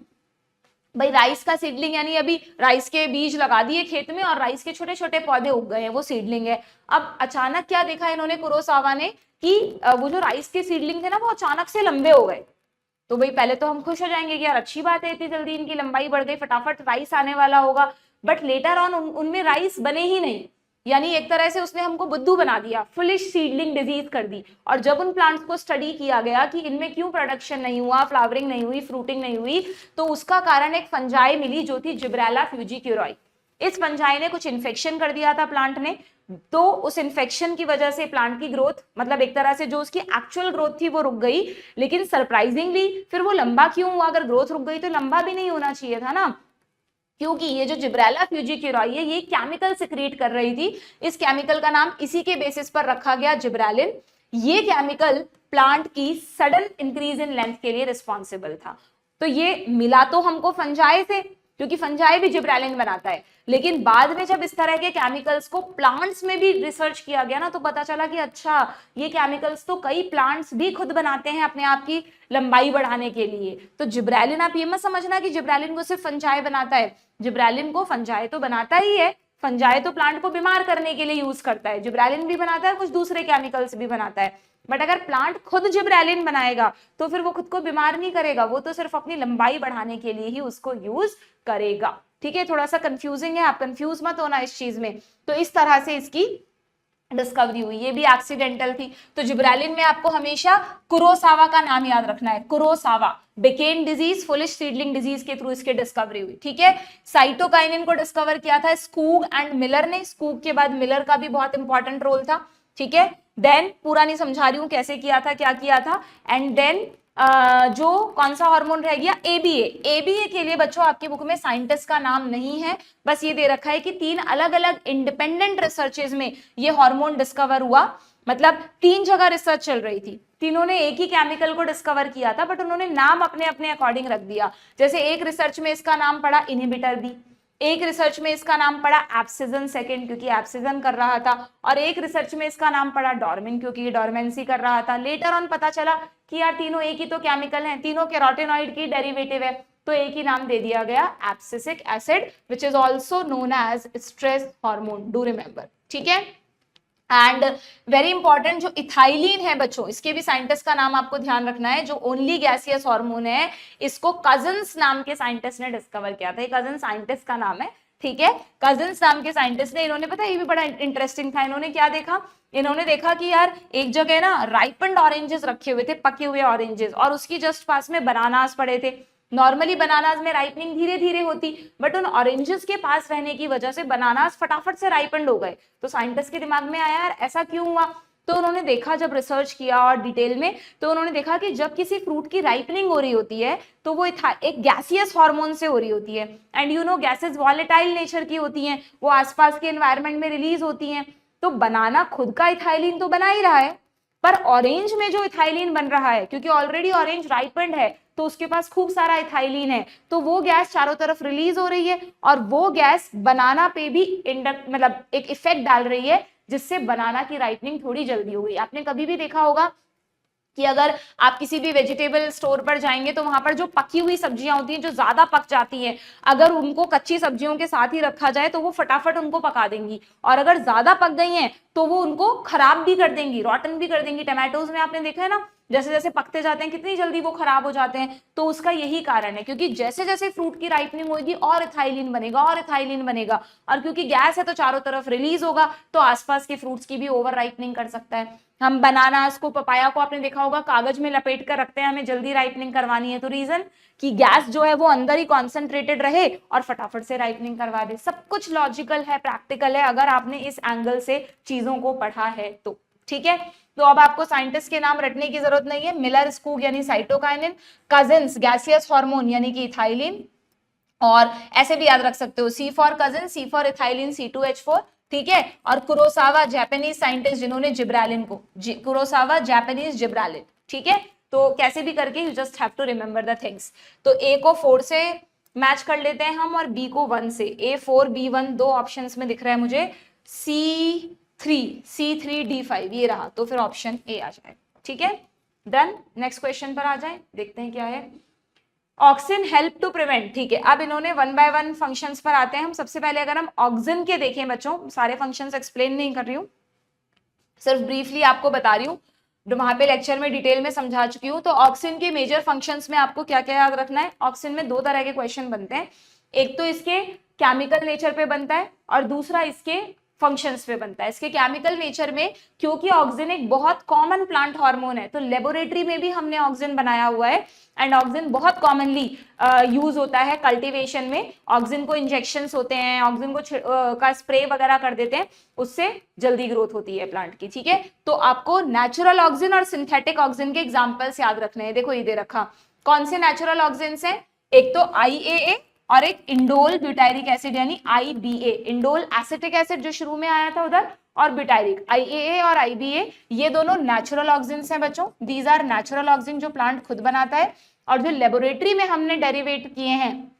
भाई राइस का सीडलिंग यानी अभी राइस के बीज लगा दिए खेत में और राइस के छोटे छोटे पौधे उग गए हैं, वो सीडलिंग है। अब अचानक क्या देखा इन्होंने, कुरोसावा ने, कि वो जो राइस के सीडलिंग थे ना वो अचानक से लंबे हो गए। तो भाई पहले तो हम खुश हो जाएंगे कि यार अच्छी बात है, इतनी जल्दी इनकी लंबाई बढ़ गई, फटाफट राइस आने वाला होगा। बट लेटर ऑन उनमें राइस बने ही नहीं, यानी एक तरह से उसने हमको बुद्धू बना दिया, फुलिश सीडलिंग डिजीज कर दी। और जब उन प्लांट्स को स्टडी किया गया कि इनमें क्यों प्रोडक्शन नहीं हुआ, फ्लावरिंग नहीं हुई, फ्रूटिंग नहीं हुई, तो उसका कारण एक फंजाई मिली जो थी जिब्रेला फ्यूजिक्यूराई। इस फंजाई ने कुछ इन्फेक्शन कर दिया था प्लांट ने, तो उस इन्फेक्शन की वजह से प्लांट की ग्रोथ, मतलब एक तरह से जो उसकी एक्चुअल ग्रोथ थी वो रुक गई। लेकिन सरप्राइजिंगली फिर वो लंबा क्यों हुआ? अगर ग्रोथ रुक गई तो लंबा भी नहीं होना चाहिए था ना, क्योंकि ये जो जिब्रेला फ्यूजिक्यूराई है ये केमिकल सिक्रीट कर रही थी। इस केमिकल का नाम इसी के बेसिस पर रखा गया जिब्रालिन। ये केमिकल प्लांट की सडन इंक्रीज इन लेंथ के लिए रिस्पॉन्सिबल था। तो ये मिला तो हमको फंजाई से, क्योंकि फंजाई भी जिब्रालिन बनाता है, लेकिन बाद में जब इस तरह के केमिकल्स को प्लांट्स में भी रिसर्च किया गया ना, तो पता चला कि अच्छा ये केमिकल्स तो कई प्लांट्स भी खुद बनाते हैं अपने आप की लंबाई बढ़ाने के लिए। तो जिब्रालिन, आप ये मत समझना कि जिब्रालिन को सिर्फ फंजाई बनाता है, जिब्रालिन को फंजाई तो बनाता ही है, फंजाई तो प्लांट को बीमार करने के लिए यूज करता है, जिब्रालिन भी बनाता है, कुछ दूसरे केमिकल्स भी बनाता है। बट अगर प्लांट खुद जिब्रालिन बनाएगा तो फिर वो खुद को बीमार नहीं करेगा, वो तो सिर्फ अपनी लंबाई बढ़ाने के लिए ही उसको यूज करेगा। ठीक है, थोड़ा सा कंफ्यूजिंग है, आप कंफ्यूज मत होना इस चीज में। तो इस तरह से इसकी डिस्कवरी हुई, ये भी एक्सीडेंटल थी। तो जिब्रालिन में आपको हमेशा कुरोसावा का नाम याद रखना है, Kurosawa. Bakanae disease, foolish seedling disease के थ्रू इसकी डिस्कवरी हुई। ठीक है, साइटोकाइनिन को डिस्कवर किया था स्कूग एंड मिलर ने, स्कूग के बाद मिलर का भी बहुत इंपॉर्टेंट रोल था। ठीक है, देन पूरा नहीं समझा रही हूं कैसे किया था, क्या किया था। एंड देन जो कौन सा हार्मोन रह गया, एबीए। एबीए के लिए बच्चों आपकी बुक में साइंटिस्ट का नाम नहीं है, बस ये दे रखा है कि 3 अलग अलग इंडिपेंडेंट रिसर्चेज में ये हार्मोन डिस्कवर हुआ। मतलब 3 जगह रिसर्च चल रही थी, तीनों ने एक ही केमिकल को डिस्कवर किया था, बट उन्होंने नाम अपने अपने अकॉर्डिंग रख दिया। जैसे एक रिसर्च में इसका नाम पड़ा इनहिबिटर बी, एक रिसर्च में इसका नाम पड़ा एप्सिजन सेकंड क्योंकि एप्सिजन कर रहा था, और एक रिसर्च में इसका नाम पड़ा डॉर्मिन क्योंकि ये डॉर्मेंसी कर रहा था। लेटर ऑन पता चला कि यार तीनों एक ही तो केमिकल हैं, तीनों कैरोटीनॉइड की डेरिवेटिव है, तो एक ही नाम दे दिया गया abscisic acid, which is also known as stress hormone, do remember. ठीक है, एंड वेरी इंपॉर्टेंट जो इथाइलिन है बच्चों, इसके भी साइंटिस्ट का नाम आपको ध्यान रखना है। जो ओनली गैसियस हार्मोन है, इसको कजन्स नाम के साइंटिस्ट ने डिस्कवर किया था, कजन साइंटिस्ट का नाम है। ठीक है, कजन्स नाम के साइंटिस्ट ने, इन्होंने पता है ये भी बड़ा इंटरेस्टिंग था, इन्होंने क्या देखा, इन्होंने देखा कि यार एक जगह ना राइपेंड ऑरेंजेस रखे हुए थे, पके हुए ऑरेंजेस, और उसकी जस्ट पास में बनानास पड़े थे। नॉर्मली बनानास में राइपनिंग धीरे धीरे होती, बट उन ऑरेंजेस के पास रहने की वजह से बनानास फटाफट से राइपेंड हो गए। तो साइंटिस्ट के दिमाग में आया यार ऐसा क्यों हुआ, तो उन्होंने देखा, जब रिसर्च किया और डिटेल में, तो उन्होंने देखा कि जब किसी फ्रूट की राइपनिंग हो रही होती है तो वो एक गैसियस हार्मोन से हो रही होती है, and you know gases volatile nature की होती हैं, वो आसपास के एनवायरनमेंट में रिलीज होती हैं। तो बनाना खुद का इथाइलिन तो बना ही रहा है, पर ऑरेंज में जो इथाइलिन बन रहा है, क्योंकि ऑलरेडी ऑरेंज राइपेंड है तो उसके पास खूब सारा इथाइलिन है, तो वो गैस चारों तरफ रिलीज हो रही है, और वो गैस बनाना पे भी मतलब एक इफेक्ट डाल रही है, जिससे बनाना की राइपनिंग थोड़ी जल्दी हो गई। आपने कभी भी देखा होगा कि अगर आप किसी भी वेजिटेबल स्टोर पर जाएंगे तो वहां पर जो पकी हुई सब्जियां होती हैं, जो ज्यादा पक जाती हैं, अगर उनको कच्ची सब्जियों के साथ ही रखा जाए तो वो फटाफट उनको पका देंगी, और अगर ज्यादा पक गई हैं तो वो उनको खराब भी कर देंगी, रॉटन भी कर देंगी। टमाटोज में आपने देखा है ना, जैसे जैसे पकते जाते हैं कितनी जल्दी वो खराब हो जाते हैं। तो उसका यही कारण है, क्योंकि जैसे जैसे फ्रूट की राइपनिंग होगी और इथाइलिन बनेगा और इथाइलिन बनेगा, और क्योंकि गैस है तो चारों तरफ रिलीज होगा, तो आसपास के फ्रूट्स की भी ओवर राइपनिंग कर सकता है। हम बनानास को, पपाया को आपने देखा होगा कागज में लपेट कर रखते हैं, हमें जल्दी राइपनिंग करवानी है, तो रीजन कि गैस जो है वो अंदर ही कॉन्सेंट्रेटेड रहे और फटाफट से राइपनिंग करवा दे। सब कुछ लॉजिकल है, प्रैक्टिकल है, अगर आपने इस एंगल से चीजों को पढ़ा है तो। ठीक है, तो अब आपको साइंटिस्ट के नाम रटने की जरूरत नहीं है। मिलर स्कूग यानी साइटोकाइनिन, कजिन्स गैसियस हार्मोन यानी कि इथाइलिन, और ऐसे भी याद रख सकते हो C for cousin, C for ethylene, C2H4। ठीक है, और कुरोसावा जापानीज साइंटिस्ट जिन्होंने जिब्रालिन को, कुरोसावा जापानीज जिब्रालिन। ठीक है, तो कैसे भी करके you just have to remember the things. तो ए को 4 से मैच कर लेते हैं हम और बी को 1 से। A4 B1 दो ऑप्शंस में दिख रहा है मुझे, C3 D5 ये रहा, तो फिर ऑप्शन ए आ जाए। ठीक है, डन। नेक्स्ट क्वेश्चन पर आ जाए, देखते हैं क्या है। Auxin help to prevent. ठीक है, अब इन्होंने 1 बाय 1 फंक्शंस पर आते हैं हम। सबसे पहले अगर हम ऑक्सिन के देखें बच्चों, सारे फंक्शंस एक्सप्लेन नहीं कर रही हूँ, सिर्फ ब्रीफली आपको बता रही हूँ, वहां पे लेक्चर में डिटेल में समझा चुकी हूँ। तो ऑक्सिन के मेजर फंक्शंस में आपको क्या क्या याद रखना है। ऑक्सिन में 2 तरह के क्वेश्चन बनते हैं, एक तो इसके केमिकल नेचर पे बनता है और दूसरा इसके फंक्शंस पे बनता है। इसके केमिकल नेचर में, क्योंकि ऑक्सिन एक बहुत कॉमन प्लांट हार्मोन है, तो लेबोरेटरी में भी हमने ऑक्सिन बनाया हुआ है, एंड ऑक्सिन बहुत कॉमनली यूज होता है कल्टीवेशन में। ऑक्सिन को इंजेक्शंस होते हैं, ऑक्सिन को का स्प्रे वगैरह कर देते हैं, उससे जल्दी ग्रोथ होती है प्लांट की। ठीक है, तो आपको नेचुरल ऑक्सिन और सिंथेटिक ऑक्सिन के एग्जांपल्स याद रखने हैं। देखो ये दे रखा, कौन से नेचुरल ऑक्सिन्स हैं, एक तो IAA और एक इंडोल ब्यूटायरिक एसिड यानी IBA। इंडोल एसिटिक एसिड जो शुरू में आया था उधर, और ब्यूटायरिक IAA और IBA, ये दोनों नेचुरल ऑक्सिन्स हैं बच्चों। दीज आर नेचुरल ऑक्सिन जो प्लांट खुद बनाता है, और जो लेबोरेटरी में हमने डेरिवेट किए हैं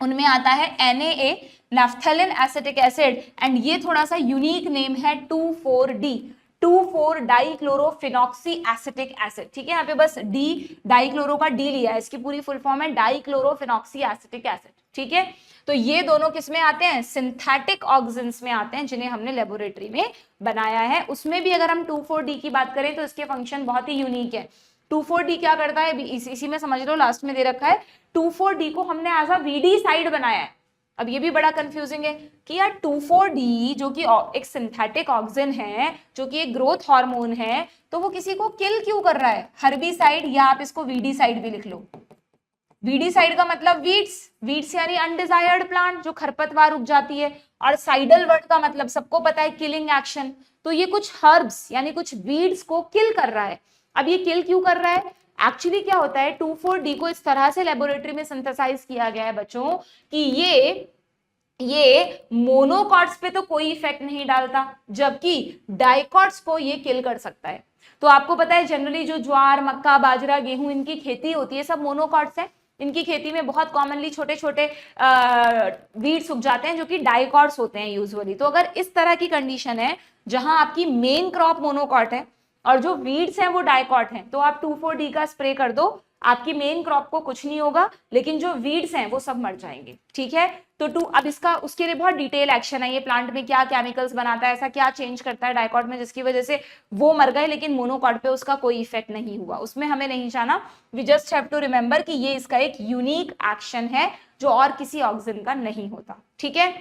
उनमें आता है NaA नैफ्थेलिन एसिटिक एसिड, एंड ये थोड़ा सा यूनिक नेम है 2,4-D 2,4-डाइक्लोरोफिनॉक्सी एसिटिक एसिड। ठीक है, यहाँ पे बस डी डाइक्लोरो का डी लिया है, इसकी पूरी फुल फॉर्म है डाइक्लोरोफिनॉक्सी एसिटिक एसिड। ठीक है, तो ये दोनों किस में आते हैं, सिंथेटिक ऑक्सिन्स में आते हैं, जिन्हें हमने लेबोरेटरी में बनाया है। उसमें भी अगर हम 2,4-D की बात करें तो इसके फंक्शन बहुत ही यूनिक है। 2,4-D क्या करता है, इसी में समझ लो, लास्ट में दे रखा है। 2,4-D को हमने एज अ VD साइड बनाया है। अब ये भी बड़ा कंफ्यूजिंग है कि यार 2,4-D जो कि एक सिंथेटिक ऑक्सिन है, जो कि एक ग्रोथ हार्मोन है, तो वो किसी को किल क्यों कर रहा है, हर्बिसाइड, या आप इसको VD साइड भी लिख लो। VD साइड का मतलब वीड्स, वीड्स यानी अनडिजायर्ड प्लांट, जो खरपतवार उग जाती है, और साइडल वर्ड का मतलब सबको पता है किलिंग एक्शन, तो ये कुछ हर्ब्स यानी कुछ वीड्स को किल कर रहा है। अब ये किल क्यों कर रहा है, एक्चुअली क्या होता है, 2,4-D को इस तरह से लेबोरेटरी में सिंथेसाइज किया गया है बच्चों कि ये मोनोकॉट्स पे तो कोई इफेक्ट नहीं डालता, जबकि डाइकॉट्स को ये किल कर सकता है। तो आपको पता है जनरली जो ज्वार, मक्का, बाजरा, गेहूं इनकी खेती होती है, सब मोनोकॉट्स है। इनकी खेती में बहुत कॉमनली छोटे छोटे वीड्स उग जाते हैं जो कि डाइकॉट्स होते हैं यूजुअली। तो अगर इस तरह की कंडीशन है जहां आपकी मेन क्रॉप मोनोकॉट है और जो वीड्स हैं वो डाइकॉट हैं, तो आप 2,4-D का स्प्रे कर दो, आपकी मेन क्रॉप को कुछ नहीं होगा, लेकिन जो वीड्स हैं वो सब मर जाएंगे। ठीक है, तो अब इसका उसके लिए बहुत डिटेल एक्शन है, ये प्लांट में क्या केमिकल्स बनाता है, ऐसा क्या चेंज करता है डाइकॉट में जिसकी वजह से वो मर गए, लेकिन मोनोकॉट पे उसका कोई इफेक्ट नहीं हुआ। उसमें हमें नहीं जाना, we just have to remember कि ये इसका एक यूनिक एक्शन है जो और किसी ऑक्सिन का नहीं होता। ठीक है,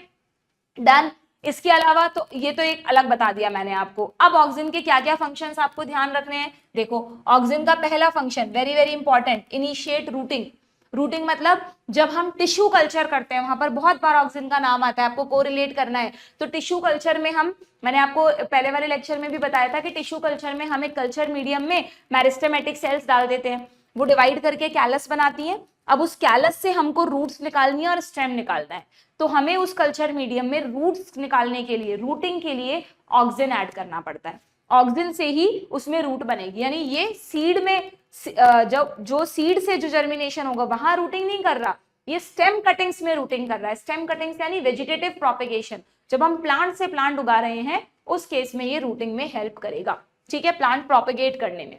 डन। इसके अलावा तो ये तो एक अलग बता दिया मैंने आपको। अब ऑक्सिन के क्या क्या फंक्शंस आपको ध्यान रखने हैं। देखो, ऑक्सिन का पहला function very very important, initiate routing. Routing मतलब जब हम टिश्यू कल्चर करते हैं, वहां पर बहुत बार ऑक्सिन का नाम आता है, आपको कोरिलेट करना है। तो टिश्यू कल्चर में मैंने आपको पहले वाले लेक्चर में भी बताया था कि टिश्यू कल्चर में हम एक कल्चर मीडियम में मेरिस्टेमेटिक सेल्स डाल देते हैं, वो डिवाइड करके कैलस बनाती हैं। अब उस कैलस से हमको रूट्स निकालनी है और स्टेम निकालना है, तो हमें उस कल्चर मीडियम में रूट्स निकालने के लिए, रूटिंग के लिए ऑक्सिन ऐड करना पड़ता है। ऑक्सिन से ही उसमें रूट बनेगी, यानी ये सीड में जो सीड से जो जर्मिनेशन होगा वहां रूटिंग नहीं कर रहा, ये स्टेम कटिंग्स में रूटिंग कर रहा है। स्टेम कटिंग्स यानी वेजिटेटिव प्रोपेगेशन, जब हम प्लांट से प्लांट उगा रहे हैं उस केस में ये रूटिंग में हेल्प करेगा, ठीक है, प्लांट प्रोपेगेट करने में।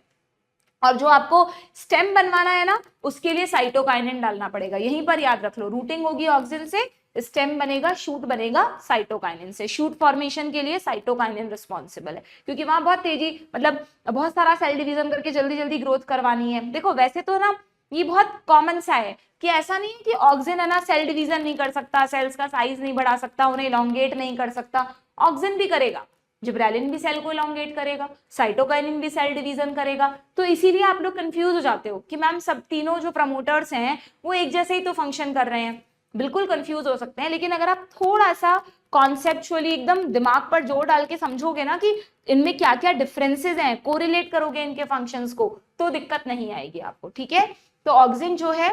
और जो आपको स्टेम बनवाना है ना, उसके लिए साइटोकाइनिन डालना पड़ेगा, यहीं पर याद रख लो, रूटिंग होगी ऑक्सिन से, स्टेम बनेगा, शूट बनेगा साइटोकाइनिन से। शूट फॉर्मेशन के लिए साइटोकाइनिन रिस्पॉन्सिबल है, क्योंकि वहां बहुत तेजी, मतलब बहुत सारा सेल डिवीजन करके जल्दी जल्दी ग्रोथ करवानी है। देखो वैसे तो ना ये बहुत कॉमन सा है कि ऐसा नहीं है कि ऑक्सिन है ना सेल डिवीजन नहीं कर सकता, सेल्स का साइज नहीं बढ़ा सकता, उन्हें इलोंगेट नहीं कर सकता, ऑक्सिन भी करेगा, जिब्रेलिन भी सेल को इलोंगेट करेगा, साइटोकाइनिन भी सेल डिवीजन करेगा। तो इसीलिए आप लोग कंफ्यूज हो जाते हो कि मैम सब तीनों जो प्रमोटर्स हैं वो एक जैसे ही तो फंक्शन कर रहे हैं, बिल्कुल कंफ्यूज हो सकते हैं। लेकिन अगर आप थोड़ा सा कॉन्सेप्चुअली एकदम दिमाग पर जोर डाल के समझोगे ना कि इनमें क्या क्या डिफरेंसेस हैं, कोरिलेट करोगे इनके फंक्शंस को, तो दिक्कत नहीं आएगी आपको, ठीक है। तो ऑक्सिन जो है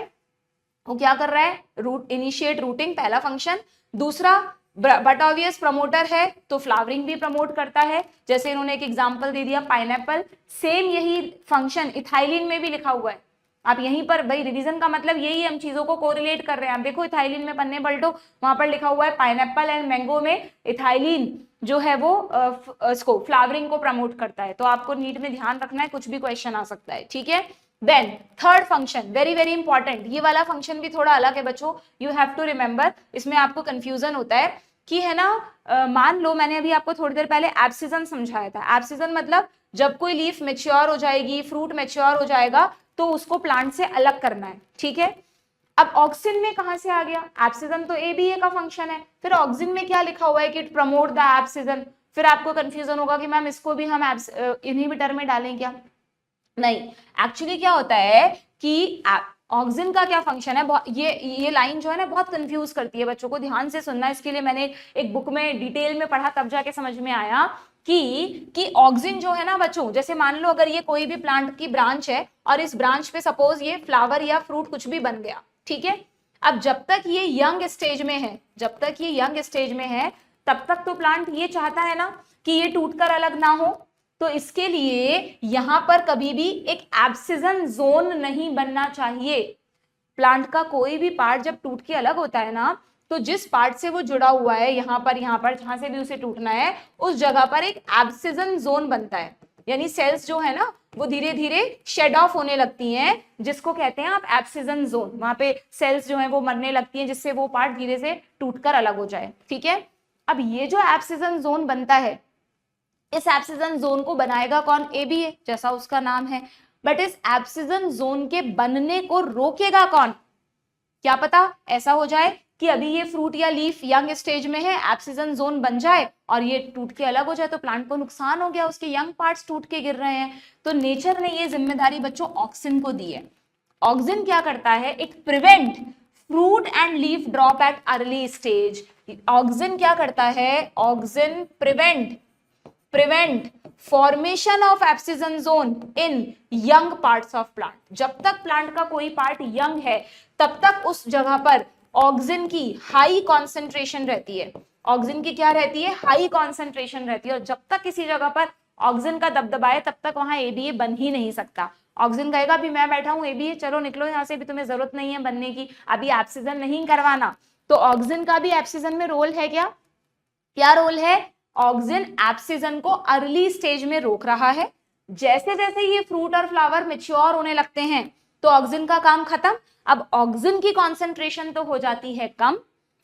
वो क्या कर रहा है, रूट इनिशिएट रूटिंग, पहला फंक्शन। दूसरा बट ऑब्वियस प्रमोटर है तो फ्लावरिंग भी प्रमोट करता है, जैसे इन्होंने एक एग्जांपल दे दिया पाइनएप्पल, सेम यही फंक्शन इथाइलिन में भी लिखा हुआ है। आप यहीं पर भाई रिवीजन का मतलब यही, हम चीजों को कोरिलेट कर रहे हैं। आप देखो इथाइलिन में पन्ने पलटो, वहां पर लिखा हुआ है पाइनएप्पल एंड मैंगो में इथाइलिन जो है वो इसको फ्लावरिंग को प्रमोट करता है। तो आपको नीट में ध्यान रखना है, कुछ भी क्वेश्चन आ सकता है, ठीक है। Then third function very very important, ये वाला फंक्शन भी थोड़ा अलग है बच्चों, यू हैव टू रिमेंबर। इसमें आपको कंफ्यूजन होता है कि है ना, मान लो मैंने अभी आपको थोड़ी देर पहले एब्सिजन समझाया था। एब्सिजन मतलब जब कोई लीफ मेच्योर हो जाएगी, फ्रूट मेच्योर हो जाएगा तो उसको प्लांट से अलग करना है, ठीक है। अब ऑक्सिन में कहां से आ गया, एब्सिजन तो एबीए का फंक्शन है, फिर ऑक्सिन में क्या लिखा हुआ है कि इट प्रमोट द एब्सिजन। फिर आपको कंफ्यूजन होगा कि मैम इसको भी हम इनहिबिटर में डालें क्या, नहीं। एक्चुअली क्या होता है कि ऑक्सिन का क्या फंक्शन है, ये लाइन जो है ना बहुत कंफ्यूज करती है बच्चों को, ध्यान से सुनना। इसके लिए मैंने एक बुक में डिटेल में पढ़ा, तब जाके समझ में आया कि ऑक्सिन जो है ना बच्चों, जैसे मान लो अगर ये कोई भी प्लांट की ब्रांच है और इस ब्रांच पे सपोज ये फ्लावर या फ्रूट कुछ भी बन गया, ठीक है। अब जब तक ये यंग स्टेज में है, जब तक ये यंग स्टेज में है तब तक तो प्लांट ये चाहता है ना कि ये टूटकर अलग ना हो। तो इसके लिए यहां पर कभी भी एक एब्सिजन जोन नहीं बनना चाहिए। प्लांट का कोई भी पार्ट जब टूट के अलग होता है ना, तो जिस पार्ट से वो जुड़ा हुआ है, यहां पर जहां से भी उसे टूटना है, उस जगह पर एक एब्सिजन जोन बनता है। यानी सेल्स जो है ना वो धीरे धीरे शेड ऑफ होने लगती हैं, जिसको कहते हैं आप एब्सिजन जोन। वहां पे सेल्स जो है वो मरने लगती हैं, जिससे वो पार्ट धीरे से टूटकर अलग हो जाए, ठीक है। अब ये जो एब्सिजन जोन बनता है, इस एब्सिजन जोन को बनाएगा कौन, एबीए, जैसा उसका नाम है। बट इस एब्सिजन जोन के बनने को रोकेगा कौन, क्या पता ऐसा हो जाए कि अभी ये फ्रूट या लीफ यंग स्टेज में है, एब्सिजन जोन बन जाए और ये टूट के अलग हो जाए, तो प्लांट को नुकसान हो गया, उसके यंग पार्ट्स टूट के गिर रहे हैं। तो नेचर ने ये जिम्मेदारी बच्चों ऑक्सिन को दी है। ऑक्सिन क्या करता है, it prevent fruit and leaf drop at early stage. Auxin क्या करता है, auxin prevent formation of abscission zone in young parts of plant. जब तक प्लांट का कोई पार्ट यंग है तब तक उस जगह पर ऑक्सिन की हाई कॉन्सेंट्रेशन रहती है। ऑक्सिन की क्या रहती है, हाई कॉन्सेंट्रेशन रहती है। और जब तक किसी जगह पर ऑक्सिन का दबदबा है तब तक वहां एबीए बन ही नहीं सकता। ऑक्सिन कहेगा अभी मैं बैठा हूं एबीए, चलो निकलो यहाँ से, भी तुम्हें जरूरत नहीं है बनने की, अभी एब्सिजन नहीं करवाना। तो ऑक्सिन का भी एब्सिजन में रोल है क्या, क्या रोल है, ऑक्सिन एब्सिजन को अर्ली स्टेज में रोक रहा है। जैसे जैसे ये फ्रूट और फ्लावर मैच्योर होने लगते हैं तो ऑक्सिन का काम खत्म। अब ऑक्सिन की कॉन्सेंट्रेशन तो हो जाती है कम,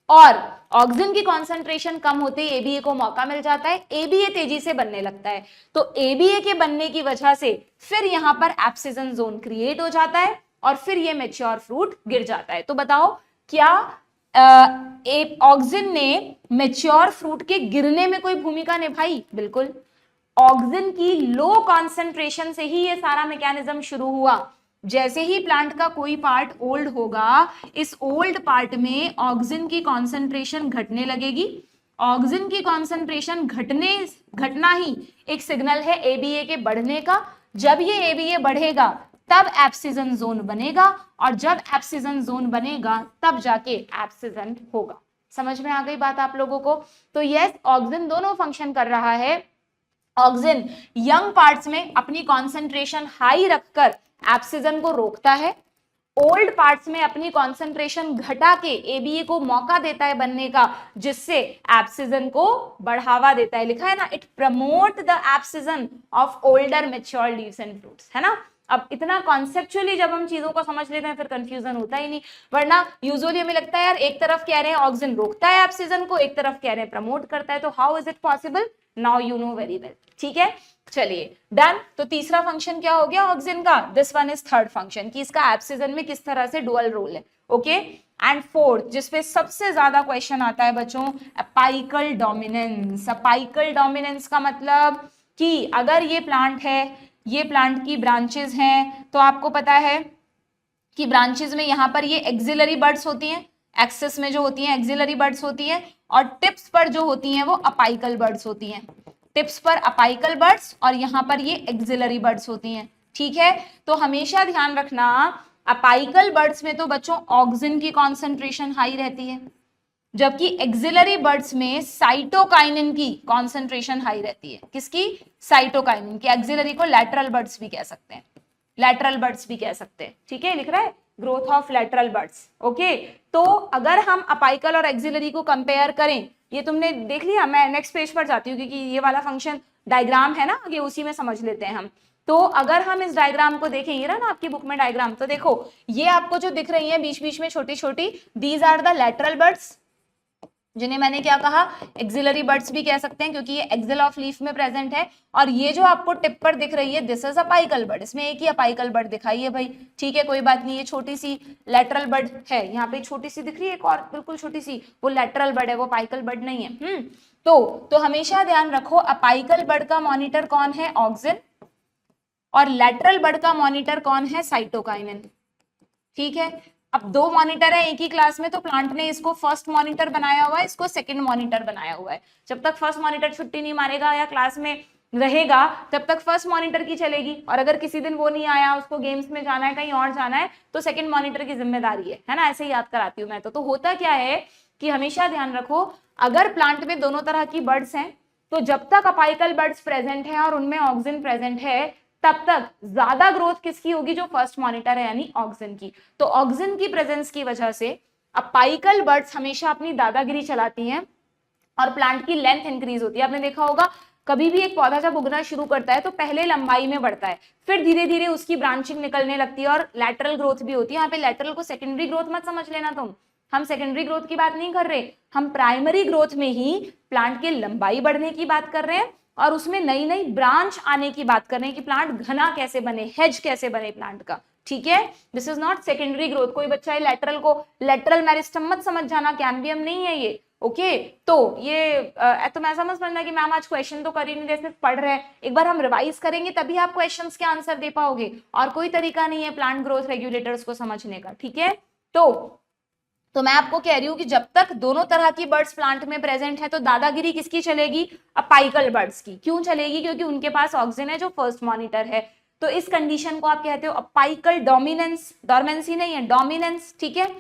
और ऑक्सिन की कॉन्सेंट्रेशन कम होते ही एबीए को मौका मिल जाता है, एबीए तेजी से बनने लगता है। तो एबीए के बनने की वजह से फिर यहां पर एब्सिजन जोन क्रिएट हो जाता है और फिर ये मैच्योर फ्रूट गिर जाता है। तो बताओ क्या ऑक्सिन ने मैच्योर फ्रूट के गिरने में कोई भूमिका निभाई, बिल्कुल। ऑक्सिन की लो कॉन्सेंट्रेशन से ही ये सारा मैकेनिज्म शुरू हुआ। जैसे ही प्लांट का कोई पार्ट ओल्ड होगा, इस ओल्ड पार्ट में ऑक्सिन की कॉन्सेंट्रेशन घटने लगेगी। ऑक्सिन की कॉन्सेंट्रेशन घटना ही एक सिग्नल है एबीए के बढ़ने का। जब ये एबीए बढ़ेगा तब एब्सिजन जोन बनेगा, और जब एब्सिजन जोन बनेगा तब जाके एब्सिजन होगा। समझ में आ गई बात आप लोगों को। तो यस, ऑक्सिन दोनों फंक्शन कर रहा है। ऑक्सिन यंग पार्ट्स में अपनी कॉन्सेंट्रेशन हाई रखकर एब्सिजन को रोकता है, ओल्ड पार्ट्स में अपनी कॉन्सेंट्रेशन घटा के एबीए को मौका देता है बनने का, जिससे एब्सिजन को बढ़ावा देता है। लिखा है ना, it promote the abscission of older mature leaves and fruits, है ना। अब इतना कॉन्सेप्चुअली जब हम चीजों को समझ लेते हैं फिर कंफ्यूजन होता ही नहीं, वरना यूजुअली हमें लगता है यार एक तरफ कह रहे हैं ऑक्सीजन रोकता है एब्सिजन को, एक तरफ कह रहे हैं प्रमोट करता है, तो how is it possible? Now you know very well. ठीक है, चलिए डन। तो तीसरा फंक्शन क्या हो गया ऑक्सीजन का? This one is third function, कि इसका एब्सिजन में किस तरह से डुअल रोल है। ओके, एंड फोर्थ जिसपे सबसे ज्यादा क्वेश्चन आता है बच्चों, अपाइकल डोमिनेंस। अपाइकल डोमिनेंस का मतलब कि अगर ये प्लांट है, ये प्लांट की ब्रांचेस हैं, तो आपको पता है कि ब्रांचेस में यहाँ पर ये एक्सिलरी बड्स होती हैं, एक्सेस में जो होती हैं एक्सिलरी बड्स होती हैं, और टिप्स पर जो होती हैं वो अपाइकल बड्स होती हैं। टिप्स पर अपाइकल बड्स और यहाँ पर ये एक्सिलरी बड्स होती हैं। ठीक है, तो हमेशा ध्यान रखना अपाइकल बड्स में तो बच्चों ऑक्सीजन की कॉन्सेंट्रेशन हाई रहती है, जबकि एक्सिलरी बड्स में साइटोकाइनिन की कॉन्सेंट्रेशन हाई रहती है। किसकी? साइटोकाइनिन की। एक्सिलरी को लैटरल बड्स भी कह सकते हैं, लैटरल बड्स भी कह सकते हैं। ठीक है, लिख रहा है growth of lateral buds. Okay, तो अगर हम अपाइकल और एक्सिलरी को कंपेयर करें, ये तुमने देख लिया, मैं नेक्स्ट पेज पर जाती हूँ क्योंकि ये वाला फंक्शन डायग्राम है ना, आगे उसी में समझ लेते हैं हम। तो अगर हम इस डायग्राम को देखें, ये ना आपकी बुक में डायग्राम, तो देखो ये आपको जो दिख रही है बीच बीच में छोटी छोटी, these are the lateral buds, जिन्हें मैंने क्या कहा, एक्सिलरी बड्स भी कह सकते हैं क्योंकि ये एक्सिल ऑफ लीफ में प्रेजेंट है। और ये जो आपको टिप पर दिख रही है, दिस इज अपाइकल बड, इसमें एक ही अपाइकल बड दिखाई है भाई। ठीक है, कोई बात नहीं, ये छोटी सी लैटरल बड है, यहाँ पे छोटी सी दिख रही है एक और बिल्कुल छोटी सी, वो लैटरल बड है, वो अपाइकल बड नहीं है। तो हमेशा ध्यान रखो अपाइकल बड का मॉनिटर कौन है? ऑक्सीजन, और लैटरल बड का मॉनिटर कौन है? साइटोकाइनिन। ठीक है, अब दो मॉनिटर है एक ही क्लास में, तो प्लांट ने इसको फर्स्ट मॉनिटर बनाया हुआ है, इसको सेकंड मॉनिटर बनाया हुआ है। जब तक फर्स्ट मॉनिटर छुट्टी नहीं मारेगा या क्लास में रहेगा तब तक फर्स्ट मॉनिटर की चलेगी, और अगर किसी दिन वो नहीं आया, उसको गेम्स में जाना है, कहीं और जाना है, तो सेकंड मॉनिटर की जिम्मेदारी है ना। ऐसे ही याद कराती हूँ मैं तो होता क्या है कि हमेशा ध्यान रखो, अगर प्लांट में दोनों तरह की बर्ड्स हैं, तो जब तक अपाइकल बर्ड्स प्रेजेंट है और उनमें ऑक्सीजन प्रेजेंट है, तब तक ज्यादा ग्रोथ किसकी होगी? जो फर्स्ट मॉनिटर है यानी ऑक्सीजन की। तो ऑक्सीजन की प्रेजेंस की वजह से अपाइकल बर्ड्स हमेशा अपनी दादागिरी चलाती हैं और प्लांट की लेंथ इंक्रीज होती है। आपने देखा होगा कभी भी एक पौधा जब उगना शुरू करता है तो पहले लंबाई में बढ़ता है, फिर धीरे धीरे उसकी ब्रांचिंग निकलने लगती है और लैटरल ग्रोथ भी होती है। यहाँ पे लैटरल को सेकेंडरी ग्रोथ मत समझ लेना तुम, हम सेकेंडरी ग्रोथ की बात नहीं कर रहे, हम प्राइमरी ग्रोथ में ही प्लांट की लंबाई बढ़ने की बात कर रहे हैं और उसमें नई नई ब्रांच आने की बात कर रहे हैं कि प्लांट घना कैसे बने, हेज कैसे बने प्लांट का। ठीक है, this is not secondary growth. कोई बच्चा ये लैटरल को लैटरल मेरिस्टम मत समझ जाना, कैम्बियम नहीं है ये। ओके, तो ये तो मैं समझ पाना कि मैम आज क्वेश्चन तो कर ही नहीं रहे, सिर्फ पढ़ रहे हैं। एक बार हम रिवाइज करेंगे तभी आप क्वेश्चंस के आंसर दे पाओगे, और कोई तरीका नहीं है प्लांट ग्रोथ रेगुलेटर्स को समझने का। ठीक है, तो मैं आपको कह रही हूं कि जब तक दोनों तरह की बर्ड्स प्लांट में प्रेजेंट है तो दादागिरी किसकी चलेगी? अपाइकल बर्ड्स की। क्यों चलेगी? क्योंकि उनके पास ऑक्सीजन है जो फर्स्ट मॉनिटर है। तो इस कंडीशन को आप कहते हो अपाइकल डोमिनेंस, डोर्मेंसी नहीं है, डोमिनेंस। ठीक है,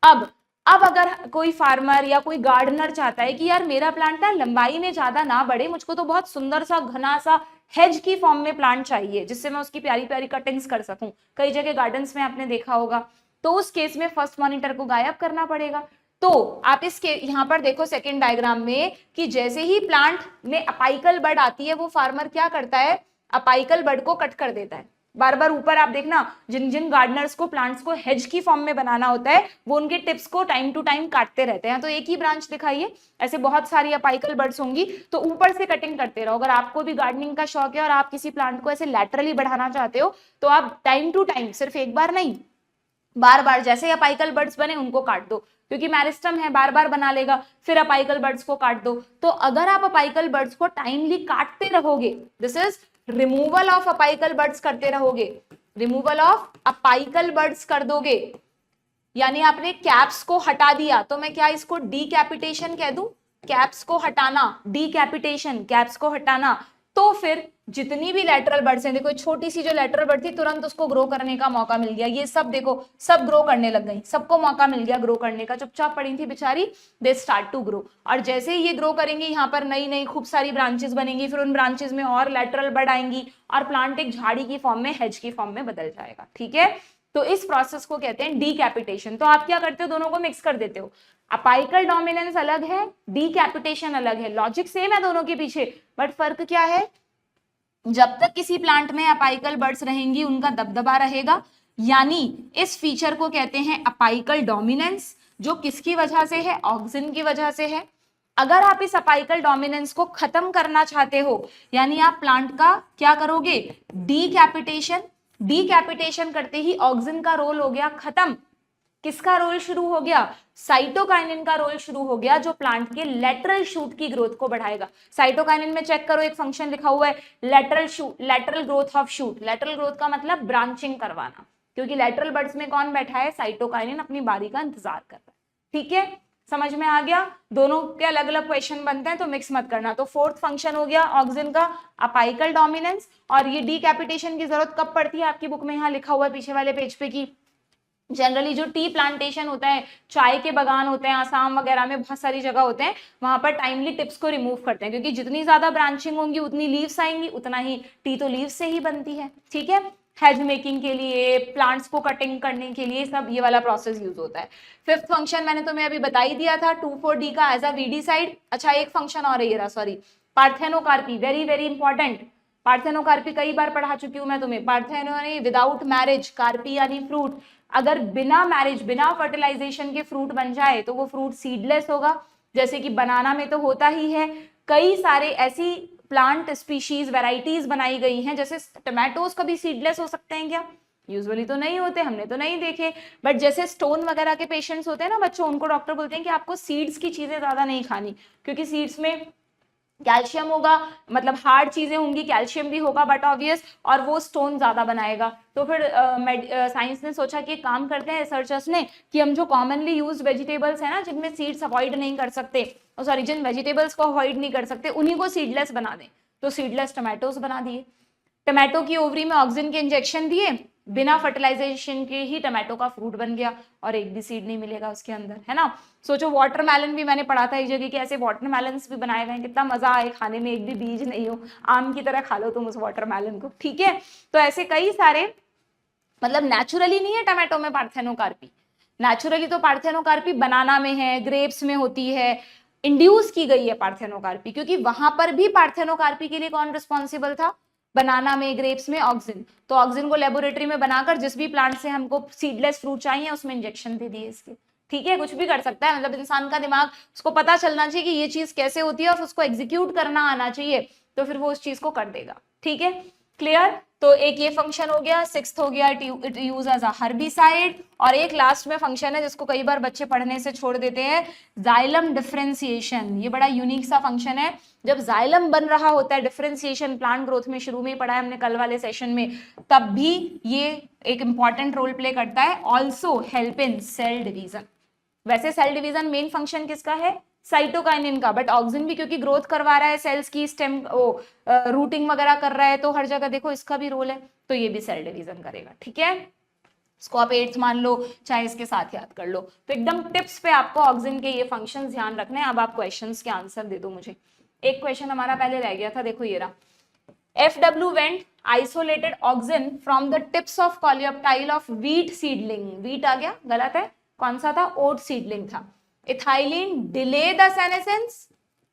अब अगर कोई फार्मर या कोई गार्डनर चाहता है कि यार मेरा प्लांट ना लंबाई में ज्यादा ना बढ़े, मुझको तो बहुत सुंदर सा घना सा हेज की फॉर्म में प्लांट चाहिए जिससे मैं उसकी प्यारी प्यारी कटिंग्स कर सकूं, कई जगह गार्डन्स में आपने देखा होगा, तो उस केस में फर्स्ट मॉनिटर को गायब करना पड़ेगा। तो आप इसके यहाँ पर देखो सेकेंड डायग्राम में कि जैसे ही प्लांट में अपाइकल बड आती है वो फार्मर क्या करता है? अपाइकल बड को कट कर देता है। बार बार ऊपर आप देखना, जिन जिन गार्डनर्स को प्लांट्स को हेज की फॉर्म में बनाना होता है वो उनके टिप्स को टाइम टू टाइम काटते रहते हैं। तो एक ही ब्रांच दिखाइए, ऐसे बहुत सारी अपाइकल बर्ड्स होंगी, तो ऊपर से कटिंग करते रहो। अगर आपको भी गार्डनिंग का शौक है और आप किसी प्लांट को ऐसे लैटरली बढ़ाना चाहते हो तो आप टाइम टू टाइम, सिर्फ एक बार नहीं, बार बार जैसे अपाइकल बर्ड्स बने उनको काट दो, क्योंकि मैरिस्टम है बार बार बना लेगा, फिर अपाइकल बर्ड्स को काट दो। तो अगर आप अपाइकल बर्ड्स को टाइमली काटते रहोगे, this is removal of apical birds करते रहोगे, रिमूवल ऑफ अपाइकल बर्ड्स कर दोगे, यानी आपने कैप्स को हटा दिया, तो मैं क्या इसको डीकैपिटेशन कह दूं? कैप्स को हटाना, डीकैपिटेशन, कैप्स को हटाना। तो फिर जितनी भी लैटरल बर्ड्स हैं, देखो छोटी सी जो लैटरल बर्ड थी तुरंत उसको ग्रो करने का मौका मिल गया, ये सब देखो सब ग्रो करने लग गई, सबको मौका मिल गया ग्रो करने का। चुपचाप पड़ी थी बेचारी, दे स्टार्ट टू ग्रो, और जैसे ही ये ग्रो करेंगे यहाँ पर नई नई खूब सारी ब्रांचेस बनेंगी, फिर उन ब्रांचेस में और लैटरल बर्ड आएंगी और प्लांट एक झाड़ी की फॉर्म में, हेज की फॉर्म में बदल जाएगा। ठीक है, तो इस प्रोसेस को कहते हैं डीकैपिटेशन। तो आप क्या करते हो, दोनों को मिक्स कर देते हो। अपाइकल डोमिनेंस अलग है, डीकैपिटेशन अलग है, लॉजिक सेम है दोनों के पीछे, बट फर्क क्या है, जब तक किसी प्लांट में अपाइकल बर्ड्स रहेंगी उनका दबदबा रहेगा, यानी इस फीचर को कहते हैं अपाइकल डोमिनेंस, जो किसकी वजह से है, ऑक्सिन की वजह से है। अगर आप इस अपाइकल डोमिनेंस को खत्म करना चाहते हो, यानी आप प्लांट का क्या करोगे, डीकैपिटेशन। डीकैपिटेशन करते ही ऑक्सिन का रोल हो गया खत्म, किसका रोल शुरू हो गया, साइटोकाइनिन का रोल शुरू हो गया, जो प्लांट के लेटरल शूट की ग्रोथ को बढ़ाएगा। साइटोकाइनिन में चेक करो, एक फंक्शन लिखा हुआ है lateral shoot, lateral growth of shoot. Lateral growth का मतलब ब्रांचिंग करवाना, क्योंकि लेटरल बर्ड्स में कौन बैठा है, साइटोकाइनिन अपनी बारी का इंतजार कर रहा है। ठीक है, समझ में आ गया। दोनों के अलग अलग क्वेश्चन बनते हैं तो मिक्स मत करना। तो फोर्थ फंक्शन हो गया ऑक्सिन का अपाइकल डोमिनेंस। और ये डीकैपिटेशन की जरूरत कब पड़ती है, आपकी बुक में यहाँ लिखा हुआ है पीछे वाले पेज पे की जनरली जो टी प्लांटेशन होता है, चाय के बागान होते हैं आसाम वगैरह में, बहुत सारी जगह होते हैं, वहां पर टाइमली टिप्स को रिमूव करते हैं, क्योंकि जितनी ज्यादा ब्रांचिंग होंगी उतनी लीव्स आएंगी, उतना ही टी तो लीव्स से ही बनती है। ठीक है, हेज मेकिंग के लिए, प्लांट्स को कटिंग करने के लिए सब ये वाला प्रोसेस यूज होता है। फिफ्थ फंक्शन मैंने तुम्हें अभी बता ही दिया था 2,4-D का एज अ वीडीसाइड। अच्छा, एक फंक्शन और है, sorry, parthenocarpy, very very important. Parthenocarpy कई बार पढ़ा चुकी हूं मैं तुम्हें। पार्थेनो विदाउट मैरिज, कार्पी यानी फ्रूट, अगर बिना मैरिज, बिना फर्टिलाइजेशन के फ्रूट बन जाए तो वो फ्रूट सीडलेस होगा, जैसे कि बनाना में तो होता ही है। कई सारे ऐसी प्लांट स्पीशीज, वेराइटीज बनाई गई हैं, जैसे टमाटोज कभी सीडलेस हो सकते हैं क्या, यूजुअली तो नहीं होते, हमने तो नहीं देखे। बट जैसे स्टोन वगैरह के पेशेंट्स होते हैं ना बच्चों, उनको डॉक्टर बोलते हैं कि आपको सीड्स की चीजें ज्यादा नहीं खानी, क्योंकि सीड्स में कैल्शियम होगा, मतलब हार्ड चीजें होंगी, कैल्शियम भी होगा बट ऑब्वियस, और वो स्टोन ज्यादा बनाएगा। तो फिर साइंस ने सोचा कि एक काम करते हैं रिसर्चर्स ने, कि हम जो कॉमनली यूज्ड वेजिटेबल्स है ना, जिनमें सीड्स अवॉइड नहीं कर सकते, सॉरी जिन वेजिटेबल्स को अवॉइड नहीं कर सकते, उन्हीं को सीडलेस बना दें। तो सीडलेस टमाटोज बना दिए। टमाटो की ओवरी में ऑक्सिन के इंजेक्शन दिए, बिना फर्टिलाइजेशन के ही टमाटो का फ्रूट बन गया, और एक भी सीड नहीं मिलेगा उसके अंदर, है ना। सोचो, वाटरमेलन भी मैंने पढ़ा था एक जगह कि ऐसे वाटरमेलन भी बनाए गए, कितना मजा आए खाने में, एक भी बीज नहीं हो, आम की तरह खा लो तुम उस वाटरमेलन को। ठीक है, तो ऐसे कई सारे, मतलब नेचुरली नहीं है टमाटो में पार्थेनोकार्पी, नेचुरली तो पार्थेनोकार्पी बनाना में है, ग्रेप्स में होती है, इंड्यूस की गई है पार्थेनोकार्पी, क्योंकि वहां पर भी पार्थेनोकार्पी के लिए कौन रिस्पॉन्सिबल था, बनाना में, ग्रेप्स में ऑक्सिन। तो ऑक्सिन को लेबोरेटरी में बनाकर जिस भी प्लांट से हमको सीडलेस फ्रूट चाहिए उसमें इंजेक्शन दे दिए इसके। ठीक है, कुछ भी कर सकता है, मतलब इंसान का दिमाग, उसको पता चलना चाहिए कि ये चीज कैसे होती है और उसको एग्जीक्यूट करना आना चाहिए, तो फिर वो उस चीज को कर देगा। ठीक है, क्लियर। तो एक ये फंक्शन हो गया, सिक्स्थ हो गया it use as a herbicide, और एक लास्ट में फंक्शन है जिसको कई बार बच्चे पढ़ने से छोड़ देते हैं, जाइलम डिफरेंशिएशन। ये बड़ा यूनिक सा फंक्शन है, जब जाइलम बन रहा होता है, डिफरेंशिएशन प्लांट ग्रोथ में शुरू में ही पढ़ा है हमने कल वाले सेशन में, तब भी ये एक इंपॉर्टेंट रोल प्ले करता है। Also help in cell division. वैसे सेल डिवीजन मेन फंक्शन किसका है, साइटोकाइनिन का, बट ऑक्सिन भी क्योंकि ग्रोथ करवा रहा है सेल्स की, स्टेम रूटिंग वगैरह कर रहा है, तो हर जगह देखो इसका भी रोल है, तो ये भी सेल डिवीजन करेगा। ठीक है, इसको आप 8th मान लो, चाहे इसके साथ याद कर लो। तो एकदम टिप्स पे आपको ऑक्सिन के ये फंक्शंस ध्यान रखने हैं। अब आप क्वेश्चंस के आंसर दे दो मुझे। एक क्वेश्चन हमारा पहले रह गया था, देखो ये रहा, FW went isolated auxin from the tips of coleoptile of wheat seedling। wheat आ गया, गलत है, कौन सा था, oat seedling था। Ethylene delay the senescence,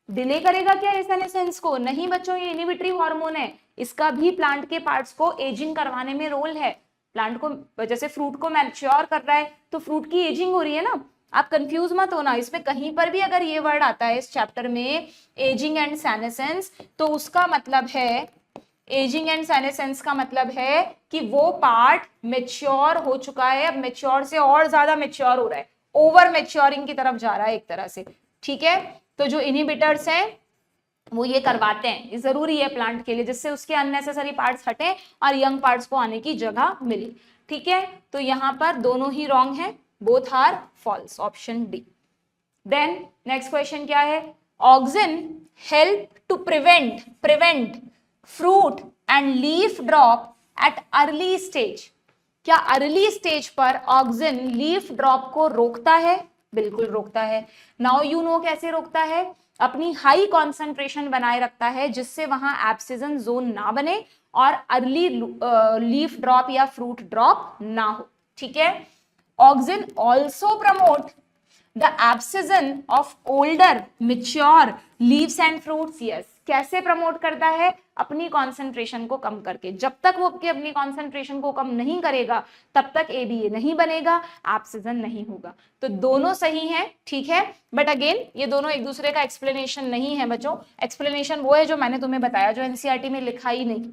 delay करेगा क्या ये सेनेसेंस को, नहीं बच्चों, ये इनहिबिटरी हार्मोन है, इसका भी प्लांट के पार्ट्स को एजिंग करवाने में रोल है। प्लांट को, जैसे फ्रूट को मैच्योर कर रहा है तो फ्रूट की एजिंग हो रही है ना, आप कंफ्यूज मत होना, इसमें कहीं पर भी अगर ये वर्ड आता है इस चैप्टर में एजिंग एंड सेनेसेंस, तो उसका मतलब है, एजिंग एंड सेनेसेंस का मतलब है कि वो पार्ट मेच्योर हो चुका है, अब मेच्योर से और ज्यादा मेच्योर हो रहा है, ओवर मेच्योरिंग की तरफ जा रहा है एक तरह से। ठीक है, तो जो इनहिबिटर्स हैं वो ये करवाते हैं, ये जरूरी है प्लांट के लिए, जिससे उसके अननेसेसरी पार्ट्स हटे और यंग पार्ट्स को आने की जगह मिले। ठीक है, तो यहां पर दोनों ही रॉन्ग है, both are false, option D. Then next question क्या है, auxin help to prevent fruit and leaf drop at early stage. क्या अर्ली स्टेज पर ऑक्सिन लीफ ड्रॉप को रोकता है, बिल्कुल रोकता है। नाउ यू नो कैसे रोकता है, अपनी हाई कॉन्सेंट्रेशन बनाए रखता है, जिससे वहां एब्सिजन जोन ना बने और अर्ली लीफ ड्रॉप या फ्रूट ड्रॉप ना हो। ठीक है। Auxin also promote the abscission of older mature leaves and fruits. Yes, कैसे प्रमोट करता है? अपनी कॉन्सेंट्रेशन को कम करके। जब तक वो अपनी कॉन्सेंट्रेशन को कम नहीं करेगा तब तक ABA नहीं बनेगा, एब्सिजन नहीं होगा। तो दोनों सही है, ठीक है। बट अगेन ये दोनों एक दूसरे का एक्सप्लेनेशन नहीं है बच्चों। एक्सप्लेनेशन वो है जो मैंने तुम्हें बताया, जो NCERT में लिखा ही नहीं।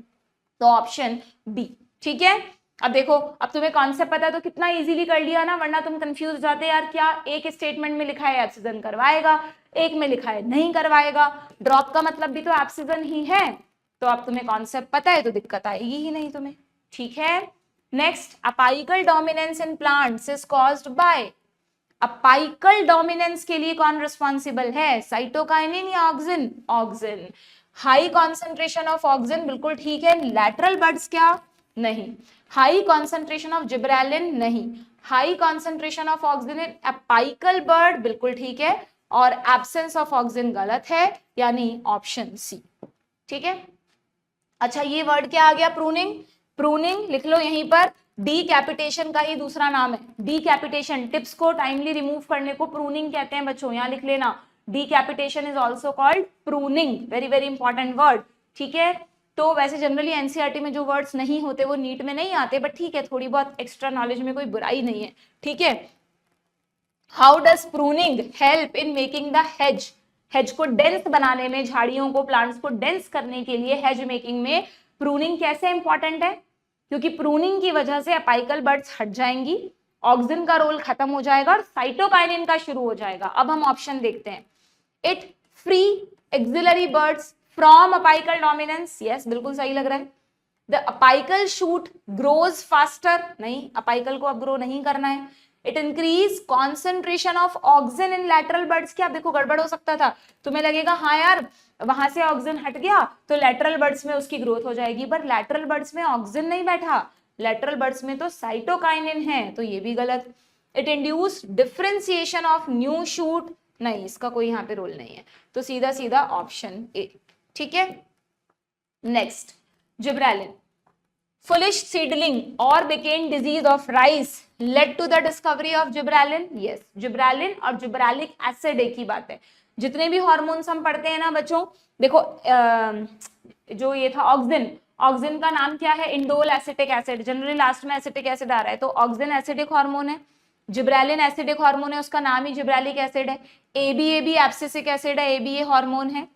तो ऑप्शन बी, ठीक है। अब देखो, अब तुम्हें कॉन्सेप्ट पता है तो कितना इजीली कर लिया ना, वरना तुम कंफ्यूज हो जाते यार, क्या एक स्टेटमेंट में लिखा है एब्सिजन करवाएगा, एक में लिखा है नहीं करवाएगा। ड्रॉप का मतलब भी तो एब्सिजन ही है। तो अब तुम्हें कॉन्सेप्ट पता है तो दिक्कत आएगी ही नहीं तुम्हें, ठीक है। Next, apical dominance in plants is caused by. Apical dominance के लिए कौन रिस्पॉन्सिबल है? साइटोकाइनिन या auxin? Auxin. High concentration of auxin, बिल्कुल ठीक है। लैटरल बड्स क्या? नहीं। हाई कॉन्सेंट्रेशन ऑफ जिब्रेलिन, नहीं। High concentration of auxin in apical bird, बिल्कुल ठीक है। और एब्सेंस ऑफ ऑक्सिन गलत है, यानी ऑप्शन सी, ठीक है। अच्छा, ये वर्ड क्या आ गया? प्रूनिंग। प्रूनिंग लिख लो यहीं पर, डीकैपिटेशन का ही दूसरा नाम है। डीकैपिटेशन, टिप्स को टाइमली रिमूव करने को प्रूनिंग कहते हैं बच्चों, यहां लिख लेना। Decapitation is also called pruning, very very important word, ठीक है। तो वैसे जनरली NCERT में जो वर्ड्स नहीं होते वो नीट में नहीं आते, बट ठीक है, थोड़ी बहुत एक्स्ट्रा नॉलेज में कोई बुराई नहीं है, ठीक है। How does pruning help in making the hedge? Hedge को डेंस बनाने में, झाड़ियों को, प्लांट्स को डेंस करने के लिए हेज मेकिंग में प्रूनिंग कैसे इंपॉर्टेंट है? क्योंकि प्रूनिंग की वजह से अपाइकल बर्ड्स हट जाएंगी, ऑक्सिन का रोल खत्म हो जाएगा और साइटोकाइनिन का शुरू हो जाएगा। अब हम ऑप्शन देखते हैं। It free axillary birds from apical dominance, yes बिल्कुल सही लग रहा है। The apical shoot grows faster, नहीं, अपाइकल को अब ग्रो नहीं करना है। It increase concentration of auxin in lateral birds, क्या देखो गड़बड़ हो सकता था, तुम्हें लगेगा हाँ यार वहां से ऑक्सिन हट गया तो लैटरल बर्ड्स में उसकी ग्रोथ हो जाएगी, पर लैटरल बर्ड्स में ऑक्सिन नहीं बैठा, लैटरल बर्ड्स में तो साइटोकाइनिन है, तो ये भी गलत। It induce differentiation of new shoot, नहीं, इसका कोई यहाँ पे रोल नहीं है, तो सीधा सीधा ऑप्शन ए, ठीक है। Next, gibberellin. Foolish seedling or became disease of rice led to the discovery of gibberellin. Yes, gibberellin और जिब्रेलिक एसिड एक ही बात है। जितने भी हार्मोन्स हम पढ़ते हैं ना बच्चों, देखो जो ये था ऑक्सिन, ऑक्सिन का नाम क्या है? Indole acetic acid, generally last में एसिटिक एसिड आ रहा है, तो ऑक्सिन एसिडिक हार्मोन है। जिब्रेलिन एसिडिक हार्मोन है, उसका नाम ही जिब्रेलिक एसिड है। ABA भी एब्सिसिक एसिड है, ABA हार्मोन है।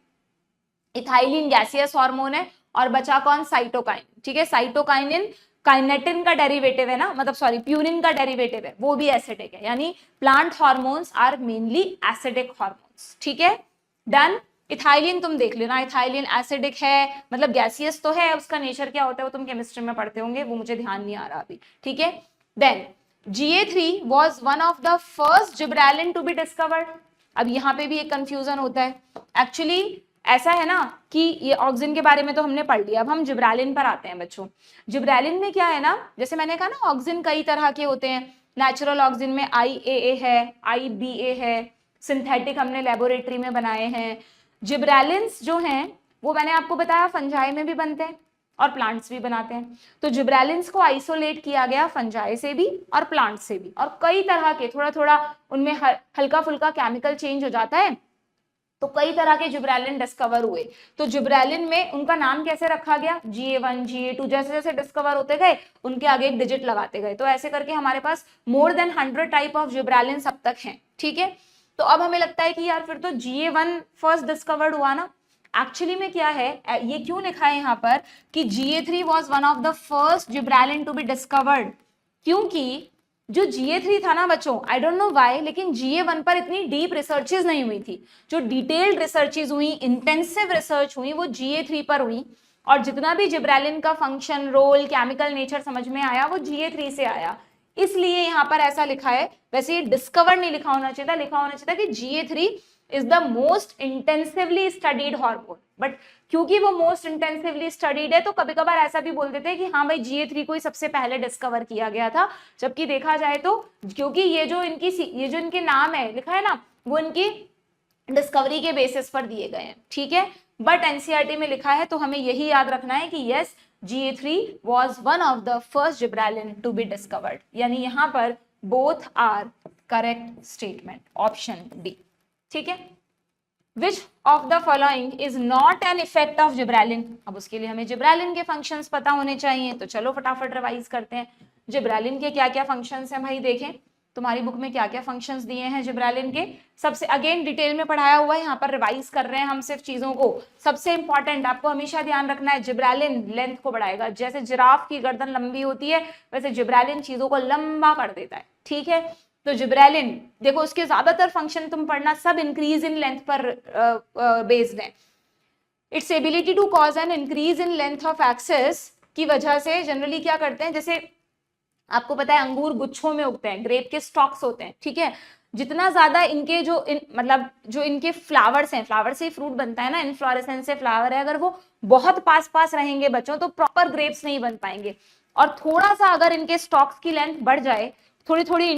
इथाइलिन गैसियस हार्मोन है, और बचा कौन? साइटोकाइनिन, ठीक है। साइटोकाइनिन काइनेटिन का डेरिवेटिव है ना, मतलब सॉरी प्यूरिन का डेरिवेटिव है, वो भी एसिडिक है, यानी plant hormones are mainly acidic hormones, ठीक है। डन। इथाइलिन तुम देख लेना, इथाइलिन एसिडिक है, मतलब गैसियस तो है, उसका नेचर क्या होता है वो तुम केमिस्ट्री में पढ़ते होंगे, वो मुझे ध्यान नहीं आ रहा अभी, ठीक है। Then GA3 was one of the first gibberellin to be discovered। अब यहाँ पे भी एक कंफ्यूजन होता है, एक्चुअली ऐसा है ना कि ये ऑक्सिन के बारे में तो हमने पढ़ लिया, अब हम जिब्रेलिन पर आते हैं बच्चों। जिब्रेलिन में क्या है ना, जैसे मैंने कहा ना ऑक्सिन कई तरह के होते हैं, नेचुरल ऑक्सिन में IAA है, IBA है, सिंथेटिक हमने लेबोरेटरी में बनाए हैं। जिब्रेलिन्स जो हैं वो मैंने आपको बताया फंजाई में भी बनते हैं और प्लांट्स भी बनाते हैं, तो जिब्रेलिन्स को आइसोलेट किया गया फंजाई से भी और प्लांट से भी, और कई तरह के थोड़ा थोड़ा उनमें हल्का फुल्का केमिकल चेंज हो जाता है, तो कई तरह के जिब्रेलिन डिस्कवर हुए। तो जिब्रेलिन में उनका नाम कैसे रखा गया? GA1 GA2, जैसे जैसे डिस्कवर होते गए उनके आगे एक डिजिट लगाते गए, तो ऐसे करके हमारे पास more than 100 type of gibberellin अब तक हैं, ठीक है। तो अब हमें लगता है कि यार फिर तो GA1 फर्स्ट डिस्कवर्ड हुआ ना, एक्चुअली में क्या है, ये क्यों लिखा है यहाँ पर कि GA3 was one of the first gibberellin to be discovered, क्योंकि जो GA3 था ना बच्चों, आई डोंट नो व्हाई, लेकिन GA1 पर इतनी डीप रिसर्चेज नहीं हुई थी। जो डिटेल्ड रिसर्चेज हुई, इंटेंसिव रिसर्च हुई, वो GA3 पर हुई, और जितना भी जिब्रेलिन का फंक्शन, रोल, केमिकल नेचर समझ में आया वो GA3 से आया, इसलिए यहाँ पर ऐसा लिखा है। वैसे ये डिस्कवर नहीं लिखा होना चाहिए था, लिखा होना चाहिए था कि GA3 is the most intensively studied hormone, but क्योंकि वो मोस्ट इंटेंसिवली स्टडीड है तो कभी कभार ऐसा भी बोल देते हैं कि हाँ भाई GA3 को ही सबसे पहले डिस्कवर किया गया था, जबकि देखा जाए तो क्योंकि ये जो इनके नाम है लिखा है ना, वो इनकी डिस्कवरी के बेसिस पर दिए गए हैं, ठीक है। बट NCERT में लिखा है तो हमें यही याद रखना है कि yes GA3 was one of the first gibberellin to be discovered. यानी यहाँ पर both are correct statement, option D. ठीक है. Which of the following is not an effect of gibberellin? अब उसके लिए हमें gibberellin के functions पता होने चाहिए, तो चलो फटाफट रिवाइज करते हैं. gibberellin के क्या क्या functions हैं भाई, देखें तुम्हारी बुक में क्या क्या फंक्शंस दिए हैं जिब्रालिन के. सबसे अगेन डिटेल में पढ़ाया हुआ है, यहाँ पर रिवाइज कर रहे हैं हम सिर्फ चीजों को. सबसे इंपॉर्टेंट आपको हमेशा ध्यान रखना है, जिब्रालिन लेंथ को बढ़ाएगा. जैसे जिराफ की गर्दन लंबी होती है वैसे जिब्रालिन चीजों को लंबा कर देता है. ठीक है, तो जिब्रालिन देखो उसके ज्यादातर फंक्शन तुम पढ़ना सब इंक्रीज इन लेंथ पर बेस्ड है. Its ability to cause an increase in length of axis की वजह से जनरली क्या करते हैं, जैसे आपको पता है अंगूर गुच्छों में उगते हैं, ग्रेप के स्टॉक्स होते हैं. ठीक है, जितना ज्यादा इनके जो मतलब जो इनके फ्लावर्स हैं, फ्लावर से ही फ्रूट बनता है ना, इनफ्लोरेसेंस से फ्लावर है, अगर वो बहुत पास पास रहेंगे बच्चों तो प्रॉपर ग्रेप्स नहीं बन पाएंगे. और थोड़ा सा अगर इनके स्टॉक्स की लेंथ बढ़ जाए, थोड़ी थोड़ी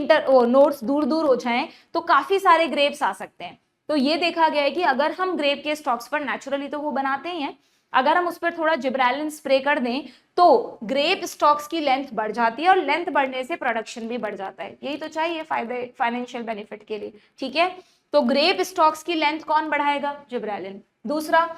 नोड्स दूर दूर हो जाएं, तो काफी सारे ग्रेप्स आ सकते हैं. तो ये देखा गया है कि अगर हम ग्रेप के स्टॉक्स पर नेचुरली तो वो बनाते ही हैं, अगर हम उस पर थोड़ा जिब्रालिन स्प्रे कर दें तो ग्रेप स्टॉक्स की लेंथ बढ़ जाती है और लेंथ बढ़ने से प्रोडक्शन भी बढ़ जाता है. यही तो चाहिए फायदे फाइनेंशियल बेनिफिट के लिए. ठीक है, तो ग्रेप स्टॉक्स की लेंथ कौन बढ़ाएगा, जिब्रालिन. दूसरा,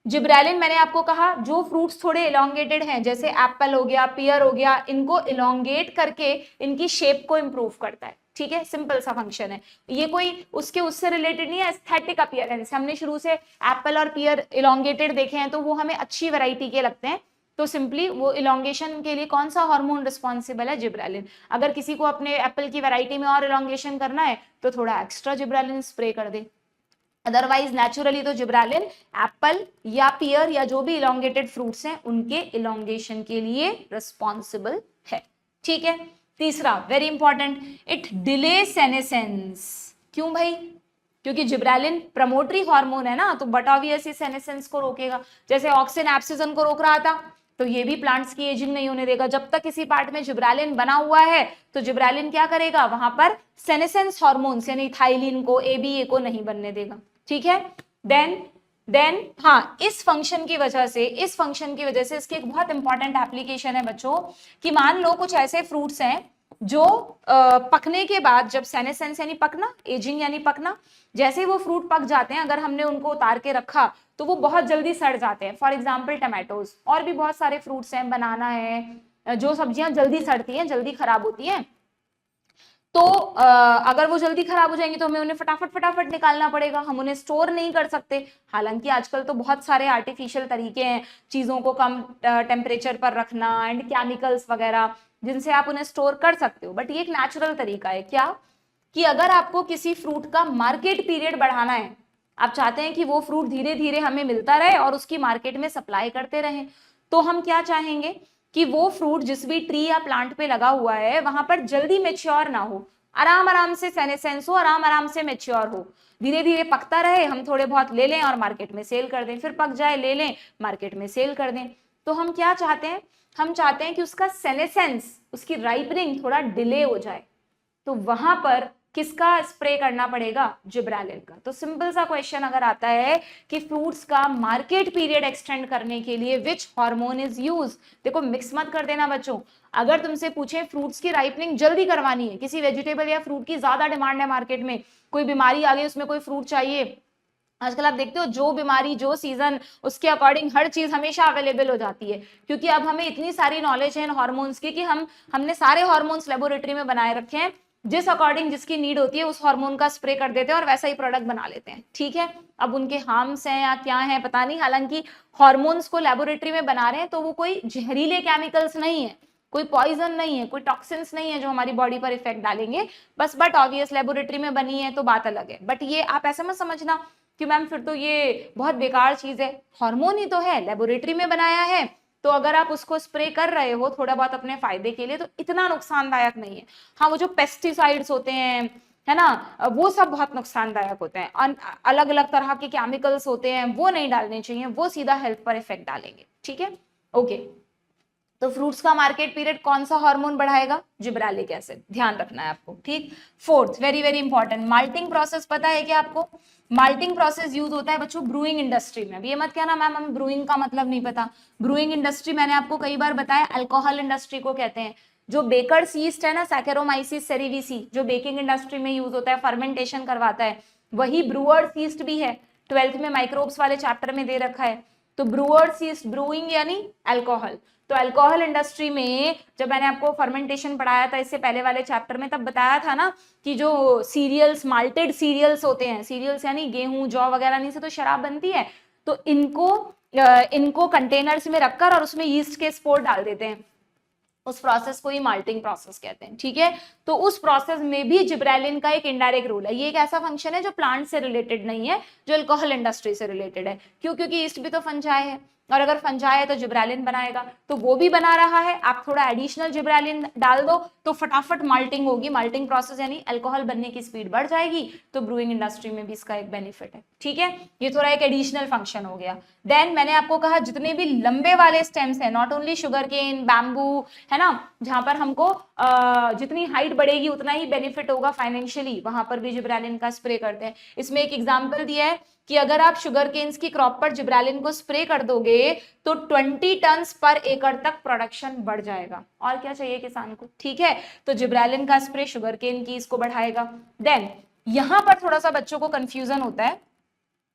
जिब्रालिन मैंने आपको कहा जो फ्रूट्स थोड़े इलोंगेटेड हैं, जैसे एप्पल हो गया, पियर हो गया, इनको इलोंगेट करके इनकी शेप को इंप्रूव करता है. ठीक है, सिंपल सा फंक्शन है ये, कोई उससे रिलेटेड नहीं है. एस्थेटिक अपीयरेंस, हमने शुरू से एप्पल और पियर इलोंगेटेड देखे हैं तो वो हमें अच्छी वैरायटी के लगते हैं, तो सिंपली वो इलोंगेशन के लिए कौन सा हार्मोन रिस्पॉन्सिबल है, जिब्रालिन. अगर किसी को अपने एप्पल की वैरायटी में और इलोंगेशन करना है तो थोड़ा एक्स्ट्रा जिब्रालिन स्प्रे कर दे. अदरवाइज नेचुरली तो जिब्रालिन एप्पल या पियर या जो भी इलोंगेटेड फ्रूट्स हैं उनके इलोंगेशन के लिए रिस्पॉन्सिबल है. ठीक है, तीसरा very important, it delay senescence. क्यों भाई, क्योंकि जिब्रालिन प्रमोटरी हार्मोन है ना, तो बट ऑब्वियसली सेनेसेंस को रोकेगा. जैसे ऑक्सिन एब्सिसन को रोक रहा था, तो ये भी प्लांट्स की एजिंग नहीं होने देगा. जब तक किसी पार्ट में जिब्रालिन बना हुआ है तो जिब्रालिन क्या करेगा, वहां पर सेनेसेंस हार्मोन्स यानी थाइलिन को, एबीए को नहीं बनने देगा. ठीक है, देन हाँ, इस फंक्शन की वजह से इसकी एक बहुत इंपॉर्टेंट एप्लीकेशन है बच्चों, कि मान लो कुछ ऐसे फ्रूट्स हैं जो पकने के बाद, जब सेनेसेंस यानी पकना, एजिंग यानी पकना, जैसे वो फ्रूट पक जाते हैं, अगर हमने उनको उतार के रखा तो वो बहुत जल्दी सड़ जाते हैं. फॉर एग्जाम्पल टमाटोज, और भी बहुत सारे फ्रूट्स हैं, बनाना है, जो सब्जियां जल्दी सड़ती हैं, जल्दी खराब होती हैं. तो अगर वो जल्दी खराब हो जाएंगी तो हमें उन्हें फटाफट निकालना पड़ेगा, हम उन्हें स्टोर नहीं कर सकते. हालांकि आजकल तो बहुत सारे आर्टिफिशियल तरीके हैं चीजों को कम टेम्परेचर पर रखना एंड केमिकल्स वगैरह, जिनसे आप उन्हें स्टोर कर सकते हो. बट ये एक नेचुरल तरीका है. क्या कि अगर आपको किसी फ्रूट का मार्केट पीरियड बढ़ाना है, आप चाहते हैं कि वो फ्रूट धीरे धीरे हमें मिलता रहे और उसकी मार्केट में सप्लाई करते रहें, तो हम क्या चाहेंगे कि वो फ्रूट जिस भी ट्री या प्लांट पे लगा हुआ है वहां पर जल्दी मेच्योर ना हो, आराम से सेनेसेंस हो, आराम से मेच्योर हो, धीरे धीरे पकता रहे, हम थोड़े बहुत ले लें और मार्केट में सेल कर दें, फिर पक जाए ले लें, मार्केट में सेल कर दें. तो हम क्या चाहते हैं, हम चाहते हैं कि उसका सेनेसेंस, उसकी राइपनिंग थोड़ा डिले हो जाए. तो वहां पर किसका स्प्रे करना पड़ेगा, जिब्रालिन का. तो सिंपल सा क्वेश्चन अगर आता है कि फ्रूट्स का मार्केट पीरियड एक्सटेंड करने के लिए विच हार्मोन इज यूज, देखो मिक्स मत कर देना बच्चों. अगर तुमसे पूछे फ्रूट्स की राइपनिंग जल्दी करवानी है, किसी वेजिटेबल या फ्रूट की ज्यादा डिमांड है मार्केट में, कोई बीमारी आ गई, उसमें कोई फ्रूट चाहिए, आजकल आप देखते हो जो बीमारी जो सीजन उसके अकॉर्डिंग हर चीज हमेशा अवेलेबल हो जाती है, क्योंकि अब हमें इतनी सारी नॉलेज है इन हार्मोन्स की कि हमने सारे हार्मोन्स लेबोरेटरी में बनाए रखे हैं, जिस अकॉर्डिंग जिसकी नीड होती है उस हार्मोन का स्प्रे कर देते हैं और वैसा ही प्रोडक्ट बना लेते हैं. ठीक है, अब उनके हार्म्स हैं या क्या है पता नहीं, हालांकि हार्मोन्स को लेबोरेटरी में बना रहे हैं तो वो कोई जहरीले केमिकल्स नहीं है, कोई पॉइजन नहीं है, कोई टॉक्सिन्स नहीं है जो हमारी बॉडी पर इफेक्ट डालेंगे, बट ऑब्वियस लेबोरेटरी में बनी है तो बात अलग है. बट ये आप ऐसा मत समझना कि मैम फिर तो ये बहुत बेकार चीज है, हार्मोन ही तो है, लेबोरेटरी में बनाया है, तो अगर आप उसको स्प्रे कर रहे हो थोड़ा बहुत अपने फायदे के लिए तो इतना नुकसानदायक नहीं है. हाँ, वो जो पेस्टिसाइड्स होते हैं है ना, वो सब बहुत नुकसानदायक होते हैं, अलग अलग तरह के केमिकल्स होते हैं, वो नहीं डालने चाहिए, वो सीधा हेल्थ पर इफेक्ट डालेंगे. ठीक है, ओके. तो फ्रूट्स का मार्केट पीरियड कौन सा हार्मोन बढ़ाएगा? जिब्रेलिक एसिड, ध्यान रखना है आपको, ठीक। Fourth, very very important, malting process पता है क्या आपको? माल्टिंग प्रोसेस यूज होता है बच्चों ब्रूइंग इंडस्ट्री में। अब ये मत कहना मैम हमें ब्रूइंग का मतलब नहीं पता। ब्रूइंग इंडस्ट्री मैंने आपको कई बार बताया, अल्कोहल इंडस्ट्री को कहते हैं। जो बेकर्स यीस्ट है ना, सैकेरोमाइसिस सेरेविसी, जो बेकिंग इंडस्ट्री में यूज होता है, फर्मेंटेशन करवाता है, वही ब्रूअर्स यीस्ट भी है। 12th में माइक्रोब्स वाले चैप्टर में दे रखा है। तो ब्रूअर्स यीस्ट, ब्रूइंग यानी अल्कोहल। तो अल्कोहल इंडस्ट्री में जब मैंने आपको फर्मेंटेशन पढ़ाया था इससे पहले वाले चैप्टर में, तब बताया था ना कि जो सीरियल्स, माल्टेड सीरियल्स होते हैं, सीरियल्स यानी गेहूं जौ वगैरह, नहीं से तो शराब बनती है, तो इनको कंटेनर्स में रखकर और उसमें यीस्ट के स्पोर डाल देते हैं, उस प्रोसेस को ही माल्टिंग प्रोसेस कहते हैं, ठीक है। तो उस प्रोसेस में भी जिब्रेलिन का एक इनडायरेक्ट रोल है। ये एक ऐसा फंक्शन है जो प्लांट से रिलेटेड नहीं है, जो अल्कोहल इंडस्ट्री से रिलेटेड है। क्यों? क्योंकि ईस्ट भी तो फंजाई है, और अगर फंजाई है तो जिब्रेलिन बनाएगा, तो वो भी बना रहा है। आप थोड़ा एडिशनल जिब्रेलिन डाल दो तो फटाफट माल्टिंग होगी, माल्टिंग प्रोसेस यानी अल्कोहल बनने की स्पीड बढ़ जाएगी। तो ब्रूइंग इंडस्ट्री में भी इसका एक बेनिफिट है, ठीक है। ये थोड़ा एक एडिशनल फंक्शन हो गया। देन मैंने आपको कहा जितने भी लंबे वाले स्टेम्स हैं, not only sugar cane, bamboo, है ना, जहां पर हमको जितनी हाइट बढ़ेगी उतना ही बेनिफिट होगा फाइनेंशियली, वहां पर भी जिब्रेलिन का स्प्रे करते हैं। इसमें एक एग्जांपल दिया है कि अगर आप शुगर केन्स की क्रॉप पर जिब्रेलिन को स्प्रे कर दोगे तो 20 टन पर एकड़ तक प्रोडक्शन बढ़ जाएगा। और क्या चाहिए किसान को, ठीक है। तो जिब्रेलिन का स्प्रे शुगर केन की इसको बढ़ाएगा। देन यहां पर थोड़ा सा बच्चों को कंफ्यूजन होता है।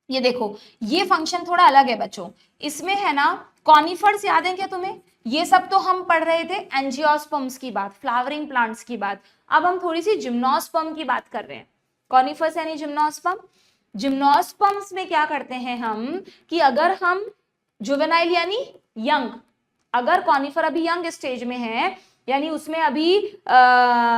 ये देखो, ये फंक्शन थोड़ा अलग है बच्चों। इसमें है ना कॉनिफर्स, याद है क्या तुम्हें? ये सब तो हम पढ़ रहे थे एंजियोस्पर्म्स की बात, फ्लावरिंग प्लांट्स की बात। अब हम थोड़ी सी जिम्नोस्पर्म की बात कर रहे हैं। कॉनिफर्स यानी जिम्नोस्पर्म। जिम्नोस्पर्म्स में क्या करते हैं हम कि अगर हम जुवेनाइल यानी यंग, अगर कॉनिफर अभी यंग स्टेज में है, यानी उसमें अभी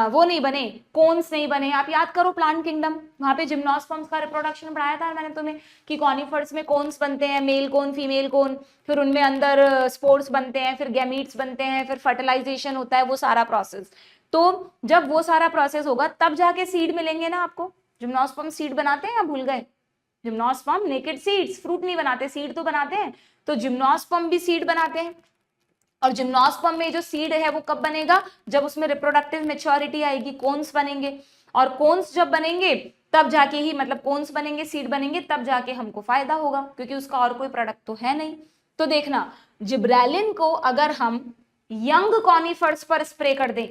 वो नहीं बने, कोन्स नहीं बने। आप याद करो प्लांट किंगडम, वहां पे जिम्नोस्पर्म्स का रिप्रोडक्शन बढ़ाया था मैंने तुम्हें कि कॉनिफर्स में कोन्स बनते हैं, मेल कोन, फीमेल कोन, फिर उनमें अंदर स्पोर्स बनते हैं, फिर गैमीट्स बनते हैं, फिर फर्टिलाइजेशन होता है, वो सारा प्रोसेस। तो जब वो सारा प्रोसेस होगा तब जाके सीड मिलेंगे ना आपको। जिम्नोस्पर्म सीड बनाते हैं या भूल गए? जिम्नोस्पर्म नेकेड सीड्स, फ्रूट नहीं बनाते, सीड तो बनाते हैं। तो जिम्नोस्पर्म भी सीड बनाते हैं। और जिम्नोस्पर्म में जो सीड है वो कब बनेगा? जब उसमें रिप्रोडक्टिव मैच्योरिटी आएगी, कोन्स बनेंगे। और कोन्स जब बनेंगे तब जाके ही, मतलब कोन्स बनेंगे, सीड बनेंगे, तब जाके हमको फायदा होगा, क्योंकि उसका और कोई प्रोडक्ट तो है नहीं। तो देखना, जिब्रेलिन को अगर हम यंग कॉनिफर्स पर स्प्रे कर दें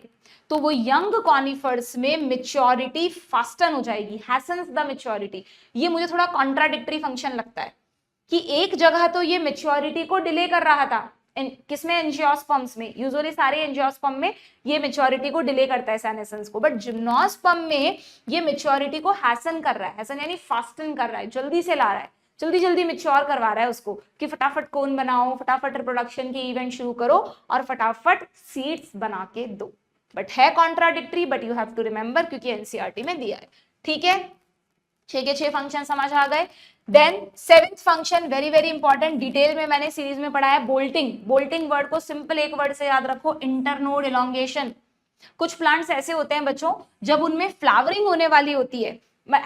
तो वो यंग कॉनिफर्स में मैच्योरिटी फास्टन हो जाएगी, हैसन्स द मैच्योरिटी। ये मुझे थोड़ा कॉन्ट्राडिक्टरी फंक्शन लगता है कि एक जगह तो ये मैच्योरिटी को डिले कर रहा था, किसमें? एंजियोस्पर्म्स में। यूजुअली सारे एंजियोस्पर्म में ये मैच्योरिटी को डिले करता है, सेनेसेंस को, बट जिम्नोस्पर्म में ये मैच्योरिटी को हैसन कर रहा है, हैसन यानी फास्टन कर रहा है, जल्दी से ला रहा है, जल्दी जल्दी मैच्योर करवा रहा है उसको कि फटाफट कोन बनाओ, फटाफट रिप्रोडक्शन के इवेंट शुरू करो और फटाफट सीड्स बना के दो। बट है contradictory, but you have to remember, क्योंकि एनसीईआरटी में दिया है, ठीक है। 6 के 6 फंक्शन समझ आ गए। Then 7th function very very important, detail में मैंने सीरीज में पढ़ाया, बोल्टिंग। बोल्टिंग वर्ड को सिंपल एक वर्ड से याद रखो, इंटरनोड इलॉन्गेशन। कुछ प्लांट्स ऐसे होते हैं बच्चों, जब उनमें फ्लावरिंग होने वाली होती है, मैं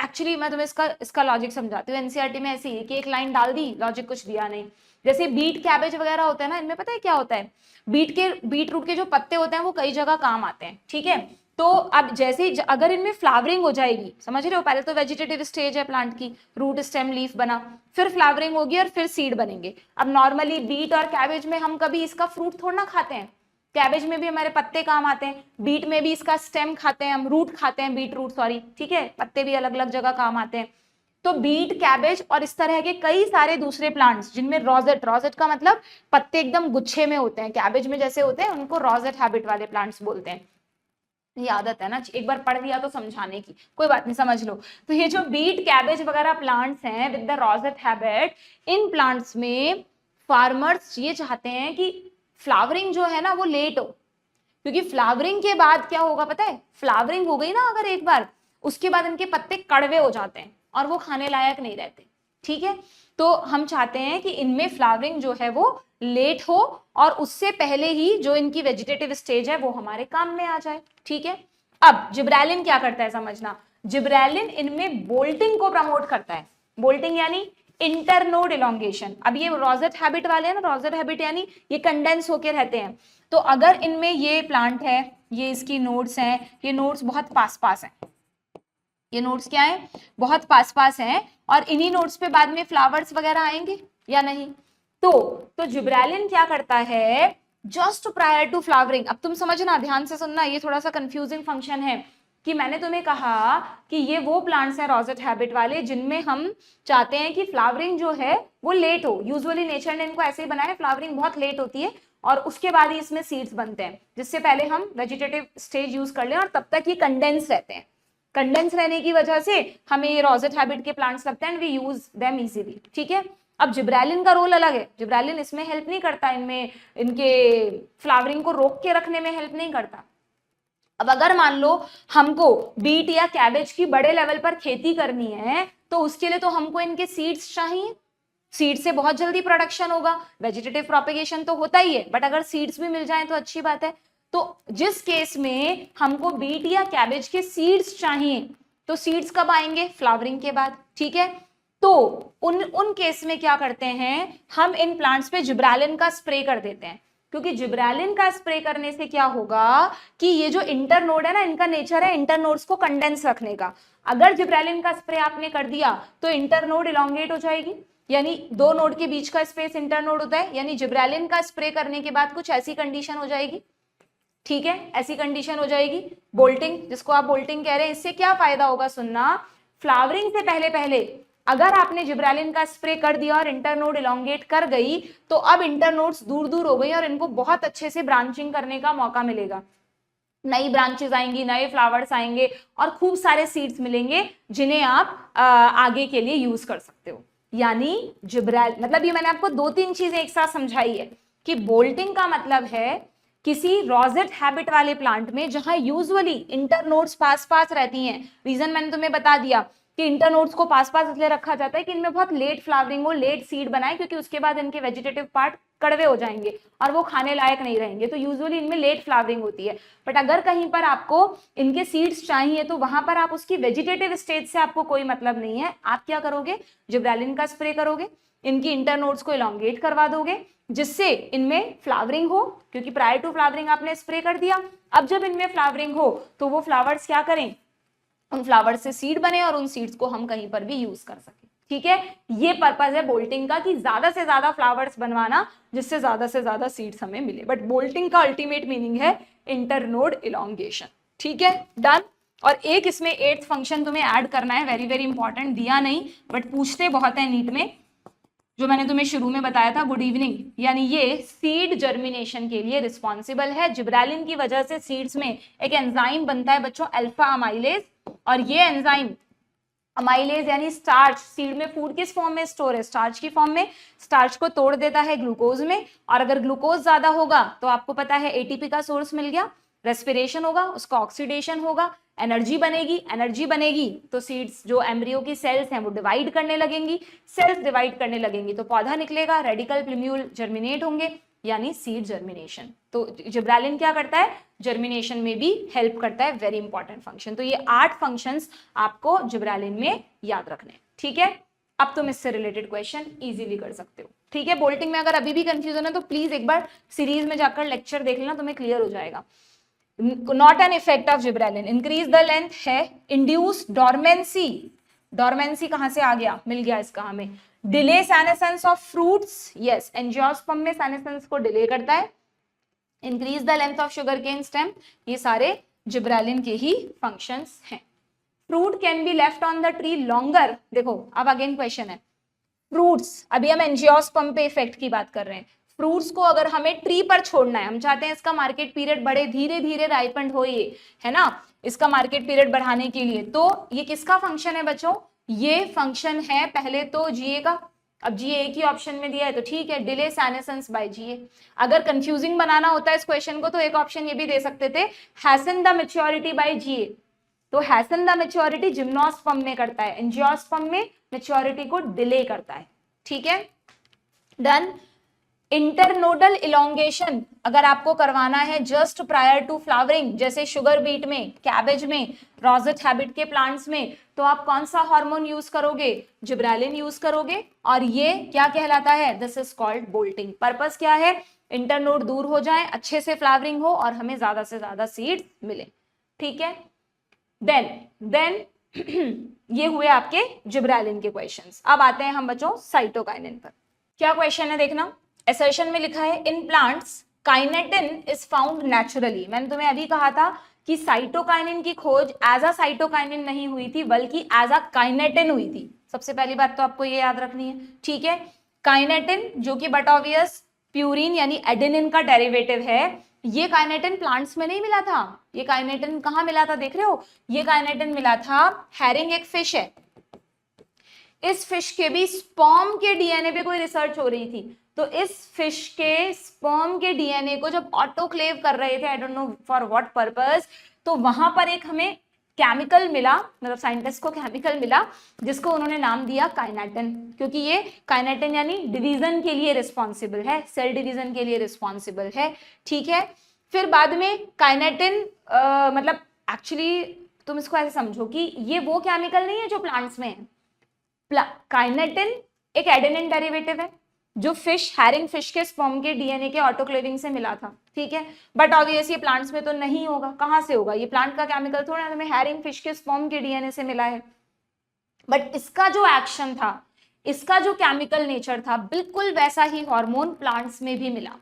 तुम्हें इसका लॉजिक समझाती हूँ। एनसीईआरटी में ऐसी है कि एक लाइन डाल दी, लॉजिक कुछ दिया नहीं। जैसे बीट, कैबेज वगैरह होते हैं ना, इनमें पता है क्या होता है? बीट रूट के जो पत्ते होते हैं वो कई जगह काम आते हैं, ठीक है। तो अब जैसे अगर इनमें फ्लावरिंग हो जाएगी, समझ रहे हो, पहले तो वेजिटेटिव स्टेज है प्लांट की, रूट स्टेम लीफ बना, फिर फ्लावरिंग होगी और फिर सीड बनेंगे। अब नॉर्मली बीट और कैबेज में हम कभी इसका फ्रूट थोड़ा ना खाते हैं, कैबेज में भी हमारे पत्ते काम आते हैं, बीट में भी इसका स्टेम खाते हैं हम, रूट खाते हैं, बीट रूट सॉरी, ठीक है, पत्ते भी अलग अलग जगह काम आते हैं। तो बीट, कैबेज और इस तरह के कई सारे दूसरे प्लांट्स जिनमें रोजेट, रोजेट का मतलब पत्ते एकदम गुच्छे में होते हैं, कैबेज में जैसे होते हैं, उनको रोजेट हैबिट वाले प्लांट्स बोलते हैं। ये आदत है ना, एक बार पढ़ लिया तो समझाने की, कोई बात नहीं, समझ लो। तो ये जो बीट, कैबेज वगैरह प्लांट्स हैं with the rosette habit, in plants में फार्मर्स ये चाहते हैं कि फ्लावरिंग जो है ना वो लेट हो, क्योंकि फ्लावरिंग के बाद क्या होगा पता है? फ्लावरिंग हो गई ना अगर एक बार, उसके बाद इनके पत्ते कड़वे हो जाते हैं और वो खाने लायक नहीं रहते, ठीक है। तो हम चाहते हैं कि इनमें फ्लावरिंग जो है वो लेट हो और उससे पहले ही जो इनकी वेजिटेटिव स्टेज है वो हमारे काम में आ जाए, ठीक है। अब जिब्रेलिन क्या करता है समझना, जिब्रेलिन इनमें बोल्टिंग को प्रमोट करता है। बोल्टिंग यानी इंटरनोड इलॉन्गेशन। अब ये रोजेट हैबिट वाले हैं ना, रोजेट हैबिट यानी ये कंडेंस होके रहते हैं, तो अगर इनमें ये प्लांट है, ये इसकी नोड्स हैं, ये नोड्स बहुत पास पास हैं, ये नोड्स क्या है, बहुत पास पास हैं, और इन्हीं नोड्स पे बाद में फ्लावर्स वगैरह आएंगे या नहीं। तो जिब्रेलिन क्या करता है, जस्ट प्रायर टू फ्लावरिंग, अब तुम समझना, ध्यान से सुनना, ये थोड़ा सा कंफ्यूजिंग फंक्शन है कि मैंने तुम्हें कहा कि ये वो प्लांट्स हैं रोजेट हैबिट वाले जिनमें हम चाहते हैं कि फ्लावरिंग जो है वो लेट हो। यूजुअली नेचर ने इनको ऐसे ही बनाया, फ्लावरिंग बहुत लेट होती है और उसके बाद ही इसमें सीड्स बनते हैं, जिससे पहले हम वेजिटेटिव स्टेज यूज कर लें और तब तक ये कंडेंस रहते हैं। कंडेंस रहने की वजह से हमें ये रोजेट हैबिट के प्लांट्स लगते हैं and we use them easily, ठीक है। अब जिब्रेलिन का रोल अलग है, जिब्रेलिन इसमें हेल्प नहीं करता, इनमें इनके फ्लावरिंग को रोक के रखने में हेल्प नहीं करता। अब अगर मान लो हमको बीट या कैबेज की बड़े लेवल पर खेती करनी है तो उसके लिए तो हमको इनके सीड्स चाहिए, सीड से बहुत जल्दी प्रोडक्शन होगा, वेजिटेटिव प्रोपेगेशन तो होता ही है, बट अगर सीड्स भी मिल जाए तो अच्छी बात है। तो जिस केस में हमको बीट या कैबेज के सीड्स चाहिए तो सीड्स कब आएंगे, फ्लावरिंग के बाद, ठीक है। तो उन केस में क्या करते हैं, हम इन प्लांट्स पे जिब्रेलिन का स्प्रे कर देते हैं, क्योंकि जिब्रेलिन का स्प्रे करने से क्या होगा कि ये जो इंटरनोड है ना, इनका नेचर है इंटरनोड्स को कंडेंस रखने का। अगर जिब्रेलिन का स्प्रे आपने कर दिया तो इंटरनोड इलोंगेट हो जाएगी, यानी दो नोड के बीच का स्पेस इंटरनोड होता है, यानी जिब्रेलिन का स्प्रे करने के बाद कुछ ऐसी कंडीशन हो जाएगी, ठीक है, ऐसी कंडीशन हो जाएगी बोल्टिंग, जिसको आप बोल्टिंग कह रहे हैं। इससे क्या फायदा होगा, सुनना, फ्लावरिंग से पहले पहले अगर आपने जिब्रेलिन का स्प्रे कर दिया और इंटरनोड इलोंगेट कर गई तो अब इंटरनोड्स दूर दूर हो गई और इनको बहुत अच्छे से ब्रांचिंग करने का मौका मिलेगा, नई ब्रांचेस आएंगी, नए फ्लावर्स आएंगे और खूब सारे सीड्स मिलेंगे जिन्हें आप आगे के लिए यूज कर सकते हो। यानी जिब्रेल मतलब ये मैंने आपको दो तीन चीजें एक साथ समझाई है कि बोल्टिंग का मतलब है किसी रोजेट हैबिट वाले प्लांट में जहां यूजुअली इंटरनोड्स पास पास रहती हैं। रीजन मैंने तुम्हें बता दिया कि इंटरनोड्स को पास पास इसलिए रखा जाता है कि इनमें बहुत लेट फ्लावरिंग हो, लेट सीड बनाए, क्योंकि उसके बाद इनके वेजिटेटिव पार्ट कड़वे हो जाएंगे और वो खाने लायक नहीं रहेंगे, तो यूजुअली इनमें लेट फ्लावरिंग होती है। बट अगर कहीं पर आपको इनके सीड्स चाहिए तो वहां पर आप उसकी वेजिटेटिव स्टेज से आपको कोई मतलब नहीं है, आप क्या करोगे, जिब्रेलिन का स्प्रे करोगे, इनकी इंटरनोड्स को इलोंगेट करवा दोगे जिससे इनमें फ्लावरिंग हो, क्योंकि प्रायर टू फ्लावरिंग आपने स्प्रे कर दिया। अब जब इनमें फ्लावरिंग हो तो वो फ्लावर्स क्या करें, उन फ्लावर्स से सीड बने और उन सीड्स को हम कहीं पर भी यूज कर सके, ठीक है। ये पर्पज है बोल्टिंग का कि ज्यादा से ज्यादा फ्लावर्स बनवाना जिससे ज्यादा से ज्यादा सीड्स हमें मिले, बट बोल्टिंग का अल्टीमेट मीनिंग है इंटरनोड इलोंगेशन, ठीक है, डन। और एक इसमें 8th फंक्शन तुम्हें ऐड करना है, वेरी वेरी इंपॉर्टेंट, दिया नहीं बट पूछते बहुत है नीट में, जो मैंने तुम्हें शुरू में बताया था, गुड इवनिंग, यानी ये सीड जर्मिनेशन के लिए रिस्पॉन्सिबल है। जिब्रेलिन की वजह से सीड्स में एक एंजाइम बनता है बच्चों, अल्फा अमाइलेज, और ये एंजाइम अमाइलेज यानी स्टार्च, सीड में फूड किस फॉर्म में स्टोर है, स्टार्च की फॉर्म में, स्टार्च को तोड़ देता है ग्लूकोज में, और अगर ग्लूकोज ज्यादा होगा तो आपको पता है एटीपी का सोर्स मिल गया, रेस्पिरेशन होगा, उसका ऑक्सीडेशन होगा, एनर्जी बनेगी, एनर्जी बनेगी तो सीड्स जो एम्ब्रियो की सेल्स हैं वो डिवाइड करने लगेंगी, सेल्स डिवाइड करने लगेंगी तो पौधा निकलेगा, रेडिकल प्लिम्यूल जर्मिनेट होंगे, यानी सीड जर्मिनेशन। तो जिब्रेलिन क्या करता है, जर्मिनेशन में भी हेल्प करता है, वेरी इंपॉर्टेंट फंक्शन। तो ये 8 फंक्शंस आपको जिब्रेलिन में याद रखने, ठीक है। अब तुम इससे रिलेटेड क्वेश्चन इजीली कर सकते हो, ठीक है। बोल्टिंग में अगर अभी भी कंफ्यूजन है तो प्लीज एक बार सीरीज में जाकर लेक्चर देख लेना, तुम्हें क्लियर हो जाएगा। Not an effect of gibberellin, increase the length है, इंड्यूस डॉर्मेंसी, डॉर्मेंसी कहां से आ गया, मिल गया इसका हमें, delay senescence of fruits, yes, angiosperm में सेनेसेंस को डिले करता है, increase the length of sugar cane stem, ये सारे जिब्रेलिन के ही फंक्शंस हैं। Fruit can be left on the tree longer, देखो अब अगेन क्वेश्चन है, फ्रूट्स, अभी हम एंजियोस्पर्म पे इफेक्ट की बात कर रहे हैं, फ्रूट्स को अगर हमें ट्री पर छोड़ना है, हम चाहते हैं इसका मार्केट पीरियड बढ़े, धीरे धीरे राइपेंड हो, ये है ना, इसका मार्केट पीरियड बढ़ाने के लिए, तो ये किसका फंक्शन है बच्चों, ये फंक्शन है पहले तो जीए का। अब जीए एक ही ऑप्शन में दिया है तो ठीक है, डिले सेनेसेंस बाय जीए। अगर कंफ्यूजिंग बनाना होता है इस क्वेश्चन को तो एक ऑप्शन ये भी दे सकते थे, हैसन द मैच्योरिटी बाय जीए, तो हैसन द मैच्योरिटी जिम्नोस्पर्म में करता है, एंजियोस्पर्म में मैच्योरिटी को डिले करता है, ठीक है, डन। इंटरनोडल इलोंगेशन अगर आपको करवाना है जस्ट प्रायर टू फ्लावरिंग, जैसे शुगर बीट में, कैबेज में, रोजेट हैबिट के प्लांट्स में, तो आप कौन सा हार्मोन यूज करोगे, जिब्रेलिन यूज करोगे, और ये क्या कहलाता है, this is called bolting. Purpose क्या है इंटरनोड दूर हो जाए, अच्छे से फ्लावरिंग हो और हमें ज्यादा से ज्यादा सीड्स मिले। ठीक है, देन ये हुए आपके जिब्रेलिन के क्वेश्चंस। अब आते हैं हम बच्चों साइटोकाइनिन पर। क्या क्वेश्चन है देखना, एसर्शन में लिखा है in plants kinetin is found naturally. मैंने तुम्हें अभी कहा था कि साइटोकाइनिन की खोज एज अ साइटोकाइनिन नहीं हुई थी बल्कि एज अ काइनेटिन हुई थी। सबसे पहली बात तो आपको ये याद रखनी है। ठीक है, काइनेटिन जो कि बट ऑब्वियस प्यूरिन यानी एडेनिन का डेरिवेटिव है, ये काइनेटिन प्लांट्स में नहीं मिला था। ये काइनेटिन कहाँ मिला था देख रहे हो, ये काइनेटिन मिला था, हैरिंग एक फिश है, इस फिश के भी स्पर्म के डीएनए पे कोई रिसर्च हो रही थी, तो इस फिश के स्पर्म के डीएनए को जब ऑटोक्लेव कर रहे थे, आई don't know for what purpose, तो वहां पर एक हमें केमिकल मिला, मतलब साइंटिस्ट को केमिकल मिला जिसको उन्होंने नाम दिया काइनेटिन, क्योंकि ये काइनेटिन यानी डिवीजन के लिए रिस्पॉन्सिबल है, सेल डिवीजन के लिए रिस्पॉन्सिबल है। ठीक है, फिर बाद में काइनेटिन मतलब एक्चुअली तुम इसको ऐसे समझो कि ये वो केमिकल नहीं है जो प्लांट्स में है। काइनेटिन एक एडेनिन डेरिवेटिव है जो फिश, हैरिंग फिश के स्पर्म के डीएनए के ऑटोक्लेविंग से मिला था। ठीक है, बट ऑब्वियसली ये प्लांट्स में तो नहीं होगा, कहां से होगा, ये प्लांट का केमिकल थोड़ा ना, हमें हैरिंग फिश के स्पर्म के डीएनए से मिला है। बट इसका जो एक्शन था, इसका जो केमिकल नेचर था, बिल्कुल वैसा ही हार्मोन प्लांट्स में भी मिला।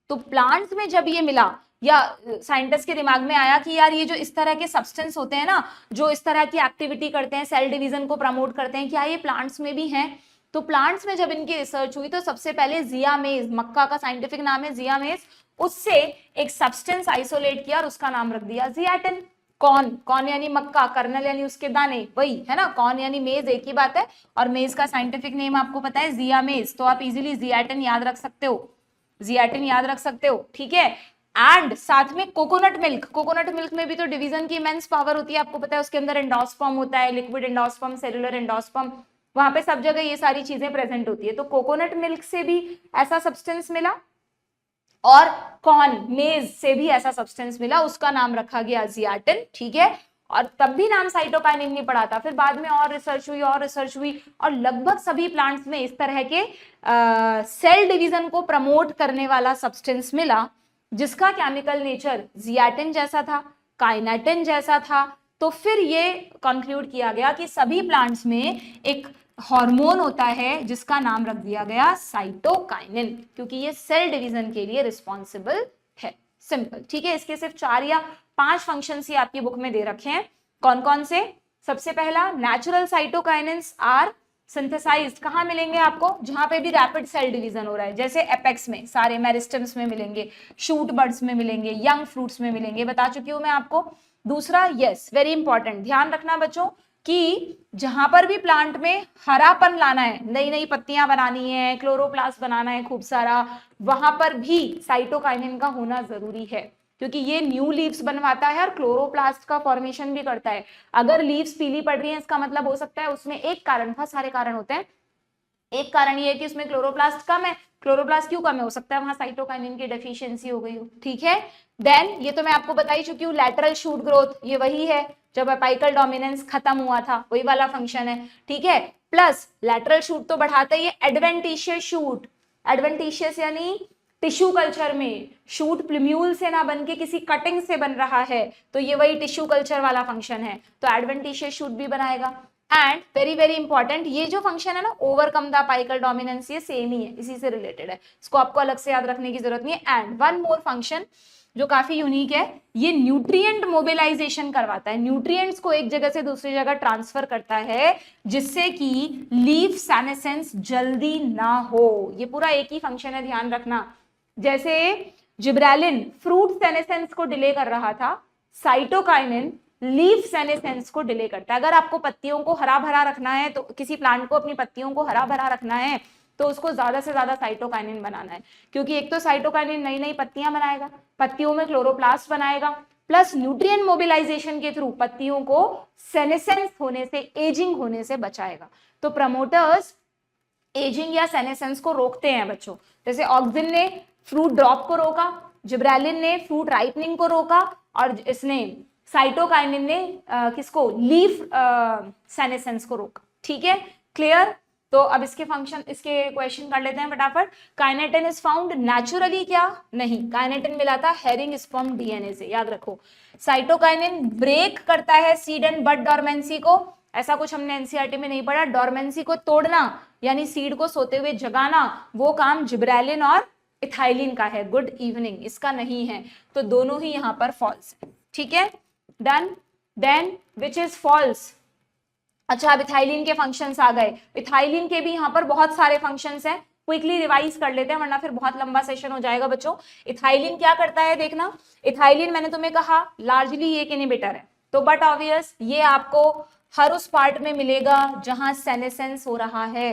तो प्लांट्स में जब ये मिला, या साइंटिस्ट के दिमाग में आया कि यार ये जो इस तरह के सब्सटेंस होते हैं ना, जो इस तरह की एक्टिविटी करते हैं, सेल डिवीजन को प्रमोट करते हैं, क्या ये प्लांट्स में भी हैं? तो प्लांट्स में जब इनकी रिसर्च हुई तो सबसे पहले जियामेज, मक्का का साइंटिफिक नाम है जियामेज, उससे एक सब्सटेंस आइसोलेट किया और उसका नाम रख दिया जियाटिन। कॉर्न, कॉर्न यानी मक्का, कर्नल यानी उसके दाने, वही है ना, कॉर्न यानी मेज, एक ही बात है। और मेज का साइंटिफिक नेम आपको पता है जियामेज, तो आप इजीली जियाटिन याद रख सकते हो, जियाटिन याद रख सकते हो। ठीक है, एंड साथ में कोकोनट मिल्क, कोकोनट मिल्क में भी तो डिवीजन की इमेंस पावर होती है, आपको पता है, उसके अंदर एंडोस्पर्म होता है, लिक्विड एंडोस्पर्म, सेलुलर एंडोस्पर्म, वहां पे सब जगह ये सारी चीजें प्रेजेंट होती है। तो कोकोनट मिल्क से भी ऐसा सब्सटेंस मिला और कॉर्न, मेज से भी ऐसा सब्सटेंस मिला, उसका नाम रखा गया जियाटिन। ठीक है, और तब भी नाम साइटोकाइनिन नहीं पड़ा था, फिर बाद में और रिसर्च हुई और रिसर्च हुई, और लगभग सभी प्लांट्स में इस तरह के सेल डिवीजन को प्रमोट करने वाला सब्सटेंस मिला जिसका केमिकल नेचर जियाटिन जैसा था, काइनेटिन जैसा था। तो फिर ये कंक्लूड किया गया कि सभी प्लांट्स में एक हार्मोन होता है जिसका नाम रख दिया गया साइटोकाइनिन, क्योंकि ये सेल डिवीजन के लिए रिस्पॉन्सिबल है। सिंपल। ठीक है, इसके सिर्फ 4 या 5 फंक्शंस ही आपकी बुक में दे रखे हैं। कौन कौन से? सबसे पहला, नेचुरल साइटोकाइनिन्स आर सिंथेसाइज्ड, कहां मिलेंगे आपको? जहां पे भी रैपिड सेल डिवीजन हो रहा है, जैसे एपेक्स में, सारे मेरिस्टम्स में मिलेंगे, शूट बर्ड्स में मिलेंगे, यंग फ्रूट्स में मिलेंगे, बता चुकी हूं मैं आपको। दूसरा, यस वेरी इंपॉर्टेंट, ध्यान रखना बच्चों कि जहां पर भी प्लांट में हरापन लाना है, नई नई पत्तियां बनानी है, क्लोरोप्लास्ट बनाना है खूब सारा, वहां पर भी साइटोकाइनिन का होना जरूरी है, क्योंकि ये न्यू लीव्स बनवाता है और क्लोरोप्लास्ट का फॉर्मेशन भी करता है। अगर लीव्स पीली पड़ रही हैं, इसका मतलब हो सकता है उसमें एक कारण, बहुत सारे कारण होते हैं, एक कारण ये है कि उसमें क्लोरोप्लास्ट कम है। क्लोरोप्लास्ट क्यों कम है? हो सकता है वहां साइटोकाइनिन की डेफिशिएंसी हो गई हो। ठीक है, देन ये तो मैं आपको बता ही चुकी हूँ, लैटरल शूट ग्रोथ, ये वही है जब अपाइकल डोमिनेंस खत्म हुआ था, वही वाला फंक्शन है। ठीक है, प्लस लैटरल शूट तो बढ़ाता ही है, एडवेंटिशियस शूट, एडवेंटिशियस यानी टिश्यू कल्चर में शूट प्लूम्यूल से ना बन के किसी कटिंग से बन रहा है, तो ये वही टिश्यू कल्चर वाला फंक्शन है, तो एडवेंटिशियस शूट भी बनाएगा। एंड वेरी वेरी इंपॉर्टेंट, ये जो फंक्शन है ना, ओवरकम द अपाइकल डोमिनेंस, ये सेम ही है, इसी से रिलेटेड है, इसको आपको अलग से याद रखने की जरूरत नहीं है। एंड वन मोर फंक्शन जो काफी यूनिक है, ये न्यूट्रिएंट मोबिलाइजेशन करवाता है, न्यूट्रिएंट्स को एक जगह से दूसरी जगह ट्रांसफर करता है, जिससे कि लीफ सेनेसेंस जल्दी ना हो। ये पूरा एक ही फंक्शन है, ध्यान रखना। जैसे जिब्रेलिन फ्रूट सेनेसेंस को डिले कर रहा था, साइटोकाइनिन लीफ सेनेसेंस को डिले करता है। अगर आपको पत्तियों को हरा भरा रखना है, तो किसी प्लांट को अपनी पत्तियों को हरा भरा रखना है, तो उसको ज्यादा से ज्यादा साइटोकाइनिन बनाना है, क्योंकि एक तो साइटोकाइनिन नई नई पत्तियां बनाएगा, पत्तियों में क्लोरोप्लास्ट बनाएगा, प्लस न्यूट्रिएंट मोबिलाइजेशन के थ्रू पत्तियों को सेनेसेंस होने से, एजिंग होने से बचाएगा। तो प्रमोटर्स एजिंग या सेनेसेंस को रोकते हैं बच्चों। जैसे ऑक्सिन ने फ्रूट ड्रॉप को रोका, जिब्रेलिन ने फ्रूट राइपनिंग को रोका, और इसने साइटोकाइनिन ने किसको? लीफ सेनेसेंस को रोका। ठीक है, क्लियर? तो अब इसके फंक्शन, इसके क्वेश्चन कर लेते हैं फटाफट। काइनेटिन इज फाउंड नेचुरली, क्या नहीं, काइनेटिन मिला था हेरिंग स्पर्म डीएनए से, याद रखो। साइटोकाइनिन ब्रेक करता है सीड एंड बड डोरमेंसी को, ऐसा कुछ हमने एनसीईआरटी में नहीं पढ़ा। डोरमेंसी को तोड़ना यानी सीड को सोते हुए जगाना, वो काम जिब्रेलिन और इथाइलिन का है। गुड इवनिंग, इसका नहीं है, तो दोनों ही यहां पर फॉल्स है, ठीक है, done. Then which is false? अच्छा, अब इथाइलिन के फंक्शंस आ गए। इथाइलिन के भी यहाँ पर बहुत सारे फंक्शंस हैं, क्विकली रिवाइज कर लेते हैं वरना फिर बहुत लंबा सेशन हो जाएगा बच्चों। इथाइलिन क्या करता है देखना। इथाइलिन मैंने तुम्हें कहा लार्जली एक इनहिबिटर है, तो बट ऑब्वियस ये आपको हर उस पार्ट में मिलेगा जहां सेनेसेंस हो रहा है।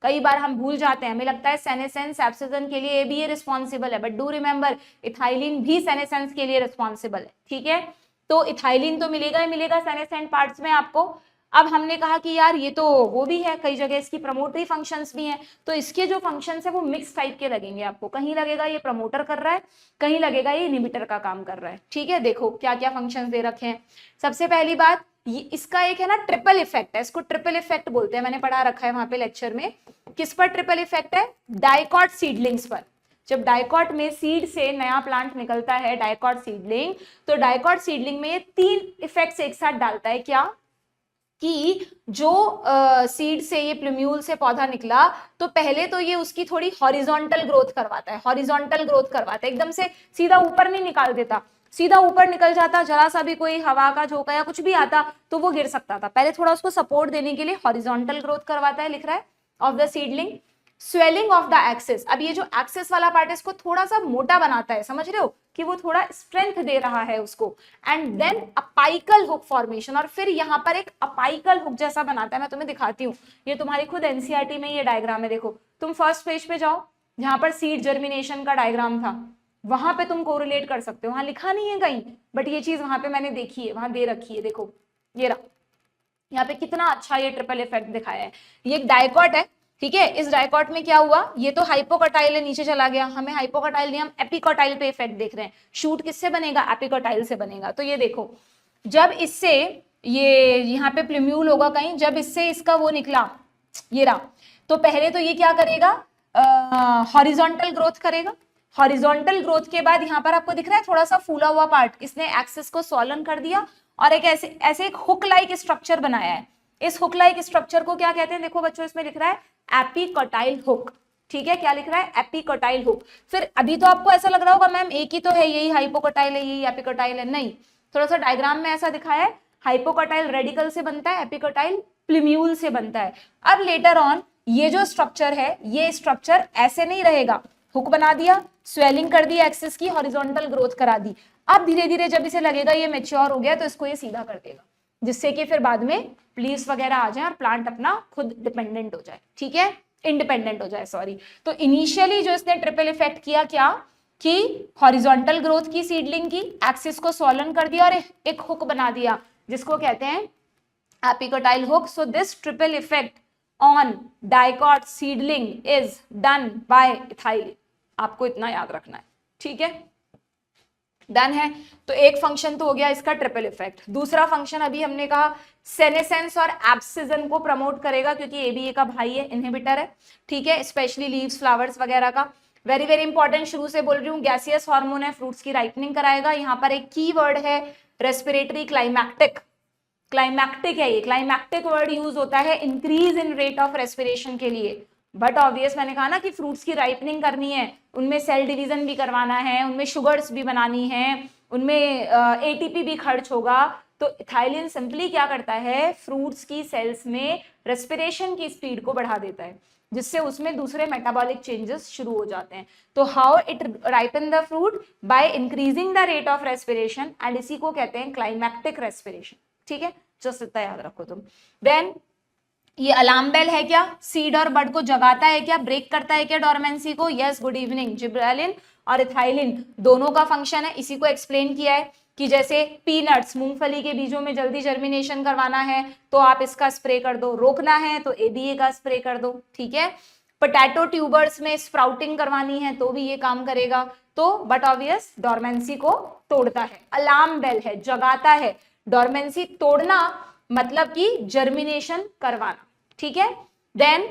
कई बार हम भूल जाते हैं, हमें लगता है सेनेसेंस एब्सिजन के लिए भी ये रिस्पॉन्सिबल है, बट डू रिमेंबर इथाइलिन भी सेनेसेंस के लिए रिस्पॉन्सिबल है, ठीक है। तो इथाइलिन तो मिलेगा ही मिलेगा सेनेसेंट पार्ट्स में आपको। अब हमने कहा कि यार ये तो वो भी है, कई जगह इसकी प्रमोटरी फंक्शंस भी हैं, तो इसके जो फंक्शंस है वो मिक्स टाइप के लगेंगे आपको। कहीं लगेगा ये प्रमोटर कर रहा है, कहीं लगेगा ये इनहिबिटर का काम कर रहा है, ठीक है। देखो क्या क्या फंक्शंस दे रखे हैं। सबसे पहली बात, ये इसका एक है ना ट्रिपल इफेक्ट है, इसको ट्रिपल इफेक्ट बोलते हैं, मैंने पढ़ा रखा है वहां पे लेक्चर में। किस पर ट्रिपल इफेक्ट है? डाइकॉट सीडलिंग्स पर। जब डाइकॉट में सीड से नया प्लांट निकलता है, डाइकॉट सीडलिंग, तो डाइकॉट सीडलिंग में ये 3 इफेक्ट्स एक साथ डालता है। क्या कि जो सीड से ये प्लूम्यूल से पौधा निकला, तो पहले तो ये उसकी थोड़ी हॉरिजॉन्टल ग्रोथ करवाता है, हॉरिजॉन्टल ग्रोथ करवाता है, एकदम से सीधा ऊपर नहीं निकाल देता। सीधा ऊपर निकल जाता, जरा सा भी कोई हवा का झोंका या कुछ भी आता तो वो गिर सकता था। पहले थोड़ा उसको सपोर्ट देने के लिए हॉरिजॉन्टल ग्रोथ करवाता है, लिख रहा है, of the seedling. Swelling of the axis, अब ये जो एक्सिस वाला पार्ट है इसको थोड़ा सा मोटा बनाता है, समझ रहे हो कि वो थोड़ा स्ट्रेंथ दे रहा है उसको। And then apical hook formation, और फिर यहाँ पर एक अपाइकल हुक जैसा बनाता है। मैं तुम्हें दिखाती हूँ, ये तुम्हारी खुद एनसीईआरटी में ये डायग्राम है। देखो तुम फर्स्ट पेज पे जाओ, जहां पर सीड जर्मिनेशन का डायग्राम था, वहां पे तुम कोरिलेट कर सकते हो। वहां लिखा नहीं है कहीं, बट ये चीज वहां पे मैंने देखी है, वहां दे रखी है। देखो ये रहा, यहाँ पे कितना अच्छा ये ट्रिपल इफेक्ट दिखाया है। ये एक डाइकॉट है, ठीक है। इस डाइकॉट में क्या हुआ, ये तो हाइपोकटाइल है, नीचे चला गया, हमें हाइपोकटाइल नहीं, हम एपिकोटाइल पे इफेक्ट देख रहे हैं। शूट किससे बनेगा? एपिकोटाइल से बनेगा। तो ये देखो, जब इससे ये यहाँ पे प्लूम्यूल होगा कहीं, जब इससे इसका वो निकला, ये रहा, तो पहले तो ये क्या करेगा, हॉरिजॉन्टल ग्रोथ करेगा। हॉरिजॉन्टल ग्रोथ के बाद यहाँ पर आपको दिख रहा है थोड़ा सा फूला हुआ पार्ट, इसने एक्सिस को सॉलन कर दिया और एक ऐसे एक हुक लाइक स्ट्रक्चर बनाया है। इस हुक लाइक स्ट्रक्चर को क्या कहते हैं? देखो बच्चों, इसमें लिख रहा है एपिकोटाइल हुक, ठीक है। क्या लिख रहा है? Epicotyl hook. फिर अभी तो आपको ऐसा लग रहा होगा मैम एक ही तो है, यही हाइपोकोटाइल है, यही एपिकोटाइल है। नहीं, थोड़ा सा डायग्राम में ऐसा दिखाया है, हाइपोकोटाइल रेडिकल से बनता है, एपिकोटाइल प्लूम्यूल से बनता है। अब लेटर ऑन ये जो स्ट्रक्चर है, ये स्ट्रक्चर ऐसे नहीं रहेगा, हुक बना दिया, स्वेलिंग कर दी एक्सिस की, हॉरिजॉन्टल ग्रोथ करा दी। अब धीरे धीरे जब इसे लगेगा ये मैच्योर हो गया, तो इसको ये सीधा कर देगा, जिससे कि फिर बाद में लीव्स वगैरह आ जाए और प्लांट अपना खुद डिपेंडेंट हो जाए, ठीक है, इंडिपेंडेंट हो जाए, सॉरी। तो इनिशियली जो इसने ट्रिपल इफेक्ट किया, क्या कि हॉरिजॉन्टल ग्रोथ की सीडलिंग की, एक्सिस को सॉलन कर दिया और एक हुक बना दिया, जिसको कहते हैं epicotyl hook. So this triple effect on dicot seedling is done by ethylene. आपको इतना याद रखना है, ठीक है, डन है। तो एक फंक्शन तो हो गया इसका ट्रिपल इफेक्ट। दूसरा फंक्शन अभी हमने कहा सेनेसेंस और एब्सिजन को प्रमोट करेगा, क्योंकि एबीए का भाई है, इनहिबिटर है, ठीक है, स्पेशली लीव्स, फ्लावर्स वगैरह का। वेरी वेरी इंपॉर्टेंट, शुरू से बोल रही हूँ, गैसियस हार्मोन है, फ्रूट्स की राइपनिंग कराएगा। यहाँ पर एक की वर्ड है रेस्पिरेटरी क्लाइमैक्टिक। क्लाइमैक्टिक है ये, क्लाइमैक्टिक वर्ड यूज होता है increase in rate of respiration के लिए। बट ऑब्वियस मैंने कहा ना कि फ्रूट्स की राइपनिंग करनी है, उनमें सेल डिवीजन भी करवाना है, उनमें शुगर्स भी बनानी है, उनमें एटीपी भी खर्च होगा। तो इथाइलिन सिंपली क्या करता है, फ्रूट्स की सेल्स में रेस्पिरेशन की स्पीड को बढ़ा देता है, जिससे उसमें दूसरे मेटाबॉलिक चेंजेस शुरू हो जाते हैं। तो how it ripen the fruit? By increasing the rate of respiration, and इसी को कहते हैं क्लाइमैक्टिक रेस्पिरेशन, ठीक है, जस्ट इतना याद रखो तुम। देन ये अलार्म बेल है क्या? सीड और बड को जगाता है क्या? ब्रेक करता है क्या डोरमेंसी को? Yes, good evening. जिब्रेलिन और इथाइलिन दोनों का फंक्शन है, इसी को एक्सप्लेन किया है कि जैसे पीनट्स, मूंगफली के बीजों में जल्दी जर्मिनेशन करवाना है तो आप इसका स्प्रे कर दो, रोकना है तो एबीए का स्प्रे कर दो, ठीक है। पोटैटो ट्यूबर्स में स्प्राउटिंग करवानी है तो भी ये काम करेगा। तो बट ऑब्वियस डोरमेंसी को तोड़ता है, अलार्म बेल है, जगाता है। डोरमेंसी तोड़ना मतलब कि जर्मिनेशन करवाना, ठीक है। देन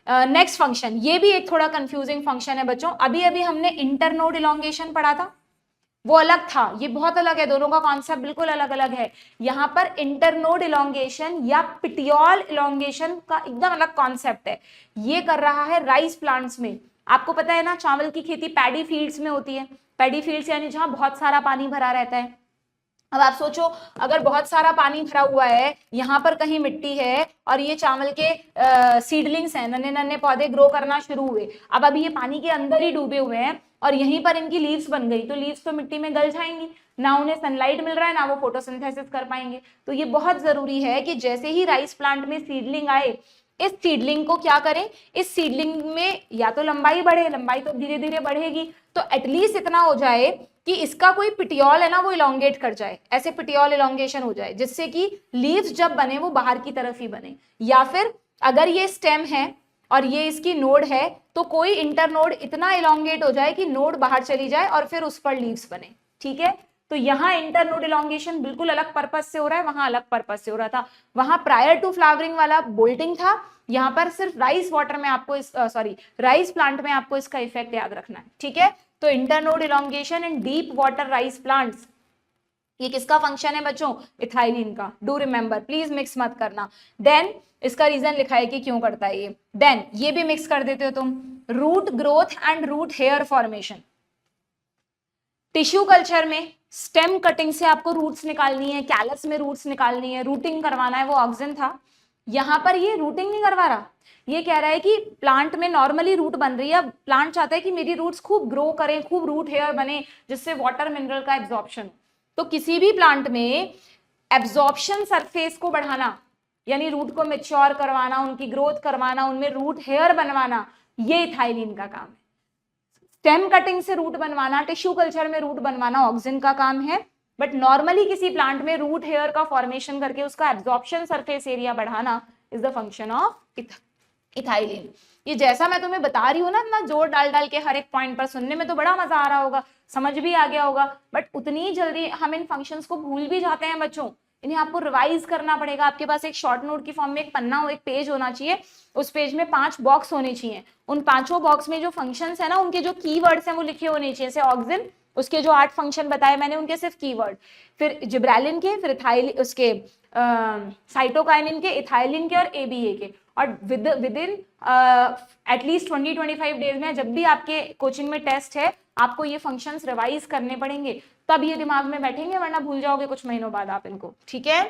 नेक्स्ट फंक्शन, ये भी एक थोड़ा कंफ्यूजिंग फंक्शन है बच्चों। अभी अभी हमने इंटरनोड इलोंगेशन पढ़ा था, वो अलग था, ये बहुत अलग है, दोनों का कॉन्सेप्ट बिल्कुल अलग अलग है। यहां पर इंटरनोड इलोंगेशन या पिटियोल इलोंगेशन का एकदम अलग कॉन्सेप्ट है। ये कर रहा है राइस प्लांट्स में। आपको पता है ना, चावल की खेती पैडी फील्ड्स में होती है। पैडी फील्ड्स यानी जहां बहुत सारा पानी भरा रहता है। अब आप सोचो, अगर बहुत सारा पानी भरा हुआ है, यहाँ पर कहीं मिट्टी है और ये चावल के सीडलिंग्स हैं, नन्हे नन्हे पौधे ग्रो करना शुरू हुए। अब अभी ये पानी के अंदर ही डूबे हुए हैं और यहीं पर इनकी लीव्स बन गई, तो लीव्स तो मिट्टी में गल जाएंगी, ना उन्हें सनलाइट मिल रहा है, ना वो फोटोसिंथेसिस कर पाएंगे। तो ये बहुत जरूरी है कि जैसे ही राइस प्लांट में सीडलिंग आए, इस सीडलिंग को क्या करें, इस सीडलिंग में या तो लंबाई बढ़े, लंबाई तो धीरे धीरे बढ़ेगी, तो एटलीस्ट इतना हो जाए कि इसका कोई पिटियोल है ना वो इलोंगेट कर जाए, ऐसे पिटियोल इलोंगेशन हो जाए, जिससे कि लीव्स जब बने वो बाहर की तरफ ही बने। या फिर अगर ये स्टेम है और ये इसकी नोड है, तो कोई इंटरनोड इतना इलोंगेट हो जाए कि नोड बाहर चली जाए और फिर उस पर लीव्स बने। ठीक है, तो यहाँ इंटरनोड इलोंगेशन बिल्कुल अलग पर्पज से हो रहा है, वहां अलग पर्पज से हो रहा था। वहां प्रायर टू फ्लावरिंग वाला बोल्टिंग था, यहाँ पर सिर्फ राइस वाटर में आपको राइस प्लांट में आपको इसका इफेक्ट याद रखना है। ठीक है, तो इंटरनोड इलोंगेशन इन डीप वाटर राइस प्लांट्स, ये किसका फंक्शन है बच्चों, इथाइलिन का। डू रिमेंबर, प्लीज मिक्स मत करना। देन इसका रीजन लिखा है कि क्यों करता है ये। देन ये भी मिक्स कर देते हो तुम, root growth and root hair formation. Tissue culture में स्टेम कटिंग से आपको रूट्स निकालनी है, कैलस में रूट्स निकालनी है, रूटिंग करवाना है, वो ऑक्सिन था। यहां पर ये रूटिंग नहीं करवा रहा, ये कह रहा है कि प्लांट में नॉर्मली रूट बन रही है, प्लांट चाहता है कि मेरी रूट्स खूब ग्रो करें, खूब रूट हेयर बने, जिससे वाटर मिनरल का एब्जॉर्प्शन। तो किसी भी प्लांट में एब्जॉर्प्शन सरफेस को बढ़ाना, यानी रूट को मेच्योर करवाना, उनकी ग्रोथ करवाना, उनमें रूट हेयर बनवाना, ये इथाइलिन का काम है। स्टेम कटिंग से रूट बनवाना, टिश्यू कल्चर में रूट बनवाना ऑक्सिन का काम है। बट नॉर्मली किसी प्लांट में रूट हेयर का फॉर्मेशन करके उसका एब्जॉर्प्शन सरफेस एरिया बढ़ाना is the function of ethylene. ये जैसा मैं तुम्हें बता रही हूँ ना, इतना जोर डाल डाल के हर एक पॉइंट पर, सुनने में तो बड़ा मजा आ रहा होगा, समझ भी आ गया होगा, बट उतनी जल्दी हम इन फंक्शंस को भूल भी जाते हैं बच्चों। इन्हें आपको रिवाइज करना पड़ेगा। आपके पास एक शॉर्ट नोट की फॉर्म में एक पन्ना हो, एक पेज होना चाहिए, उस पेज में 5 बॉक्स होने चाहिए। उन 5 बॉक्स में जो फंक्शंस है ना, उनके जो कीवर्ड्स हैं वो लिखे होने चाहिए। जैसे ऑक्सिन, उसके जो 8 फंक्शन बताए मैंने, उनके सिर्फ कीवर्ड, फिर जिब्रेलिन के, फिर इथाइलिन, उसके साइटोकाइनिन के, इथाइलिन के और एबीए के। और विद इन एटलीस्ट 20-25 डेज में, जब भी आपके कोचिंग में टेस्ट है, आपको ये फंक्शंस रिवाइज करने पड़ेंगे, तब ये दिमाग में बैठेंगे, वरना भूल जाओगे कुछ महीनों बाद आप इनको। ठीक है,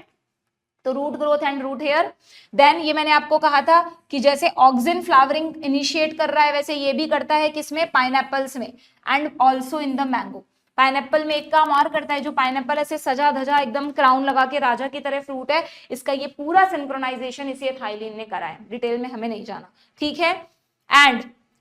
तो root growth and root hair. Then ये मैंने आपको कहा था कि जैसे ऑक्सिन फ्लावरिंग इनिशिएट कर रहा है, वैसे ये भी करता है किसमें, पाइनएप्पल्स में, and also in the mango. Pineapple में एक काम और करता है, जो पाइनएप्पल ऐसे सजा धजा एकदम क्राउन लगा के राजा की तरह फ्रूट है, इसका ये पूरा सिंक्रोनाइजेशन इसी इथाइलिन ने करा है। डिटेल में हमें नहीं जाना। ठीक है,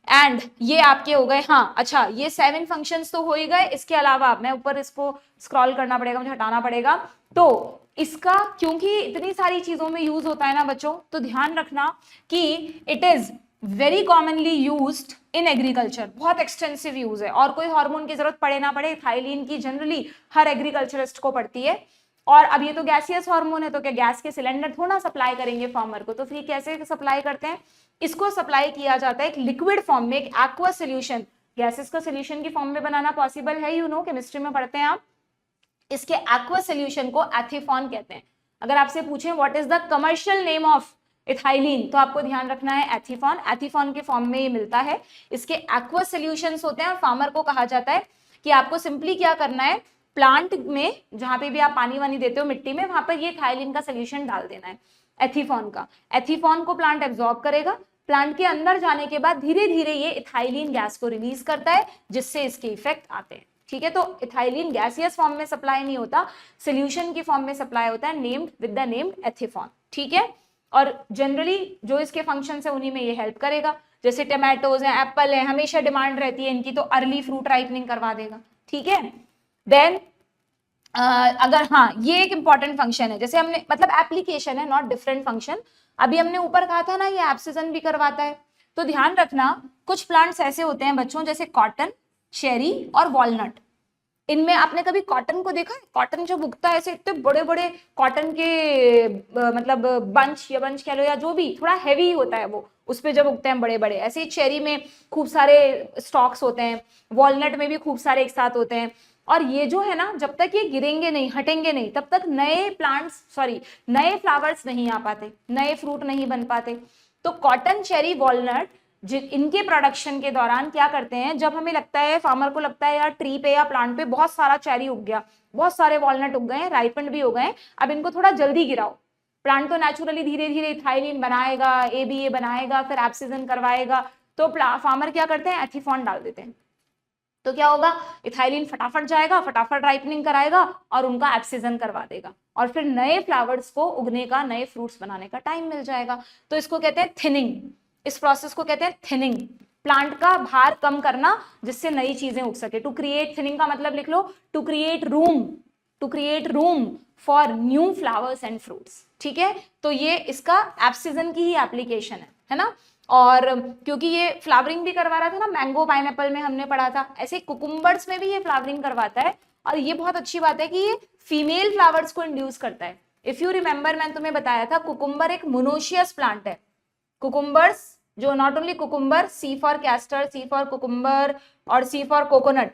एंड ये आपके हो गए। हाँ अच्छा, ये 7 फंक्शंस तो हो ही गए। इसके अलावा मैं ऊपर इसको स्क्रॉल करना पड़ेगा, मुझे हटाना पड़ेगा। तो इसका क्योंकि इतनी सारी चीजों में यूज होता है ना बच्चों, तो ध्यान रखना कि it is very commonly used in agriculture, बहुत एक्सटेंसिव यूज है। और कोई हार्मोन की जरूरत पड़े ना पड़े, इथाइलिन की जनरली हर एग्रीकल्चरिस्ट को पड़ती है। और अब ये तो गैसियस हार्मोन है, तो क्या गैस के सिलेंडर थोड़ा सप्लाई करेंगे फार्मर को, तो फिर कैसे सप्लाई करते हैं, इसको सप्लाई किया जाता है एक लिक्विड फॉर्म में, एक एक्वा सोल्यूशन। गैसेस को सोल्यूशन की फॉर्म में बनाना पॉसिबल है, यू नो, केमिस्ट्री में पढ़ते हैं आप। इसके एक्वा सोल्यूशन को एथिफॉन कहते हैं। अगर आपसे पूछें what is the commercial name of ethylene, तो आपको ध्यान रखना है एथिफॉन। एथिफॉन के फॉर्म में ये मिलता है। इसके एक्वा सोल्यूशंस होते हैं और फार्मर को कहा जाता है कि आपको सिंपली क्या करना है, प्लांट में जहां पे भी आप पानी वानी देते हो मिट्टी में, वहां पर ये इथाइलिन का सोल्यूशन डाल देना है एथिफॉन का। एथिफॉन को प्लांट एब्जॉर्ब करेगा, प्लांट के अंदर जाने के बाद धीरे धीरे ये इथाइलिन गैस को रिलीज करता है, जिससे इसके इफेक्ट आते हैं। ठीक है, तो इथाइलिन गैसियस फॉर्म में सप्लाई नहीं होता, सोल्यूशन की फॉर्म में सप्लाई होता है, नेम्ड विद द नेम्ड एथिफॉन। ठीक है, और जनरली जो इसके फंक्शन है उन्हीं में ये हेल्प करेगा। जैसे टमाटोज हैं, एप्पल है, हमेशा डिमांड रहती है इनकी, तो अर्ली फ्रूट राइपनिंग करवा देगा। ठीक है, देन अगर हाँ, ये एक इंपॉर्टेंट फंक्शन है, जैसे हमने मतलब एप्लीकेशन है, नॉट डिफरेंट फंक्शन। अभी हमने ऊपर कहा था ना ये एब्सिजन भी करवाता है, तो ध्यान रखना कुछ प्लांट्स ऐसे होते हैं बच्चों, जैसे कॉटन, चेरी और वॉलनट। इनमें आपने कभी कॉटन को देखा है? कॉटन जब उगता है ऐसे इतने बड़े बड़े कॉटन के मतलब बंच कह लो या जो भी थोड़ा हैवी होता है वो, उस पे जब उगते हैं बड़े बड़े, ऐसे ही चेरी में खूब सारे स्टॉक्स होते हैं, वॉलनट में भी खूब सारे एक साथ होते हैं। और ये जो है ना, जब तक ये गिरेंगे नहीं, हटेंगे नहीं, तब तक नए प्लांट्स सॉरी नए फ्लावर्स नहीं आ पाते, नए फ्रूट नहीं बन पाते। तो कॉटन, चेरी, वॉलनट इनके प्रोडक्शन के दौरान क्या करते हैं, जब हमें लगता है, फार्मर को लगता है यार ट्री पे या प्लांट पे बहुत सारा चेरी उग गया, बहुत सारे वॉलनट उग गए हैं, राइपेंड भी हो गए हैं, अब इनको थोड़ा जल्दी गिराओ। प्लांट तो नेचुरली धीरे धीरे इथाइलिन बनाएगा, ABA बनाएगा, फिर एब्सिजन करवाएगा, तो फार्मर क्या करते हैं, एथिफॉन डाल देते हैं। तो क्या होगा, इथाइलिन फटाफट जाएगा, फटाफट राइपनिंग कराएगा और उनका एब्सिजन करवा देगा, और फिर नए फ्लावर्स को उगने का, नए फ्रूट्स बनाने का टाइम मिल जाएगा। तो इसको कहते हैं थिनिंग, इस प्रोसेस को कहते हैं थिनिंग, प्लांट का भार कम करना जिससे नई चीजें उग सके। टू क्रिएट, थिनिंग का मतलब लिख लो, to create room for new flowers and fruits. ठीक है, तो ये इसका एब्सिजन की ही एप्लीकेशन है ना। और क्योंकि ये फ्लावरिंग भी करवा रहा था ना, मैंगो पाइनएप्पल में हमने पढ़ा था, ऐसे कुकुम्बर्स में भी ये फ्लावरिंग करवाता है। और ये बहुत अच्छी बात है कि ये फीमेल फ्लावर्स को इंड्यूस करता है। इफ यू रिमेंबर, मैंने तुम्हें बताया था कुकुम्बर एक मोनोशियस प्लांट है। कुकुम्बर्स जो not only cucumber, C for castor, C for cucumber और C फॉर कोकोनट,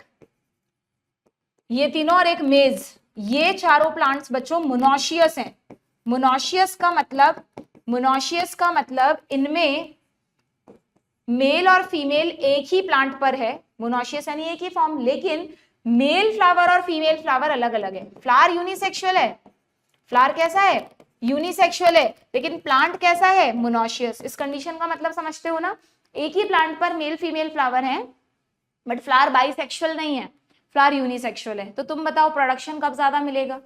ये तीनों और एक मेज, ये चारों प्लांट्स बच्चों मोनोशियस हैं। मोनोशियस का मतलब इनमें मेल और फीमेल एक ही प्लांट पर है, मोनोशियस यानी एक ही फॉर्म, लेकिन मेल फ्लावर और फीमेल फ्लावर अलग अलग है। फ्लावर यूनिसेक्सुअल है, फ्लावर कैसा है, यूनिसेक्सुअल है, लेकिन प्लांट कैसा है, मोनोशियस। इस कंडीशन का मतलब समझते हो ना, एक ही प्लांट पर मेल फीमेल फ्लावर हैं, बट फ्लावर बाइसेक्सुअल नहीं है, फ्लावर यूनिसेक्सुअल है। तो तुम बताओ प्रोडक्शन कब ज्यादा मिलेगा?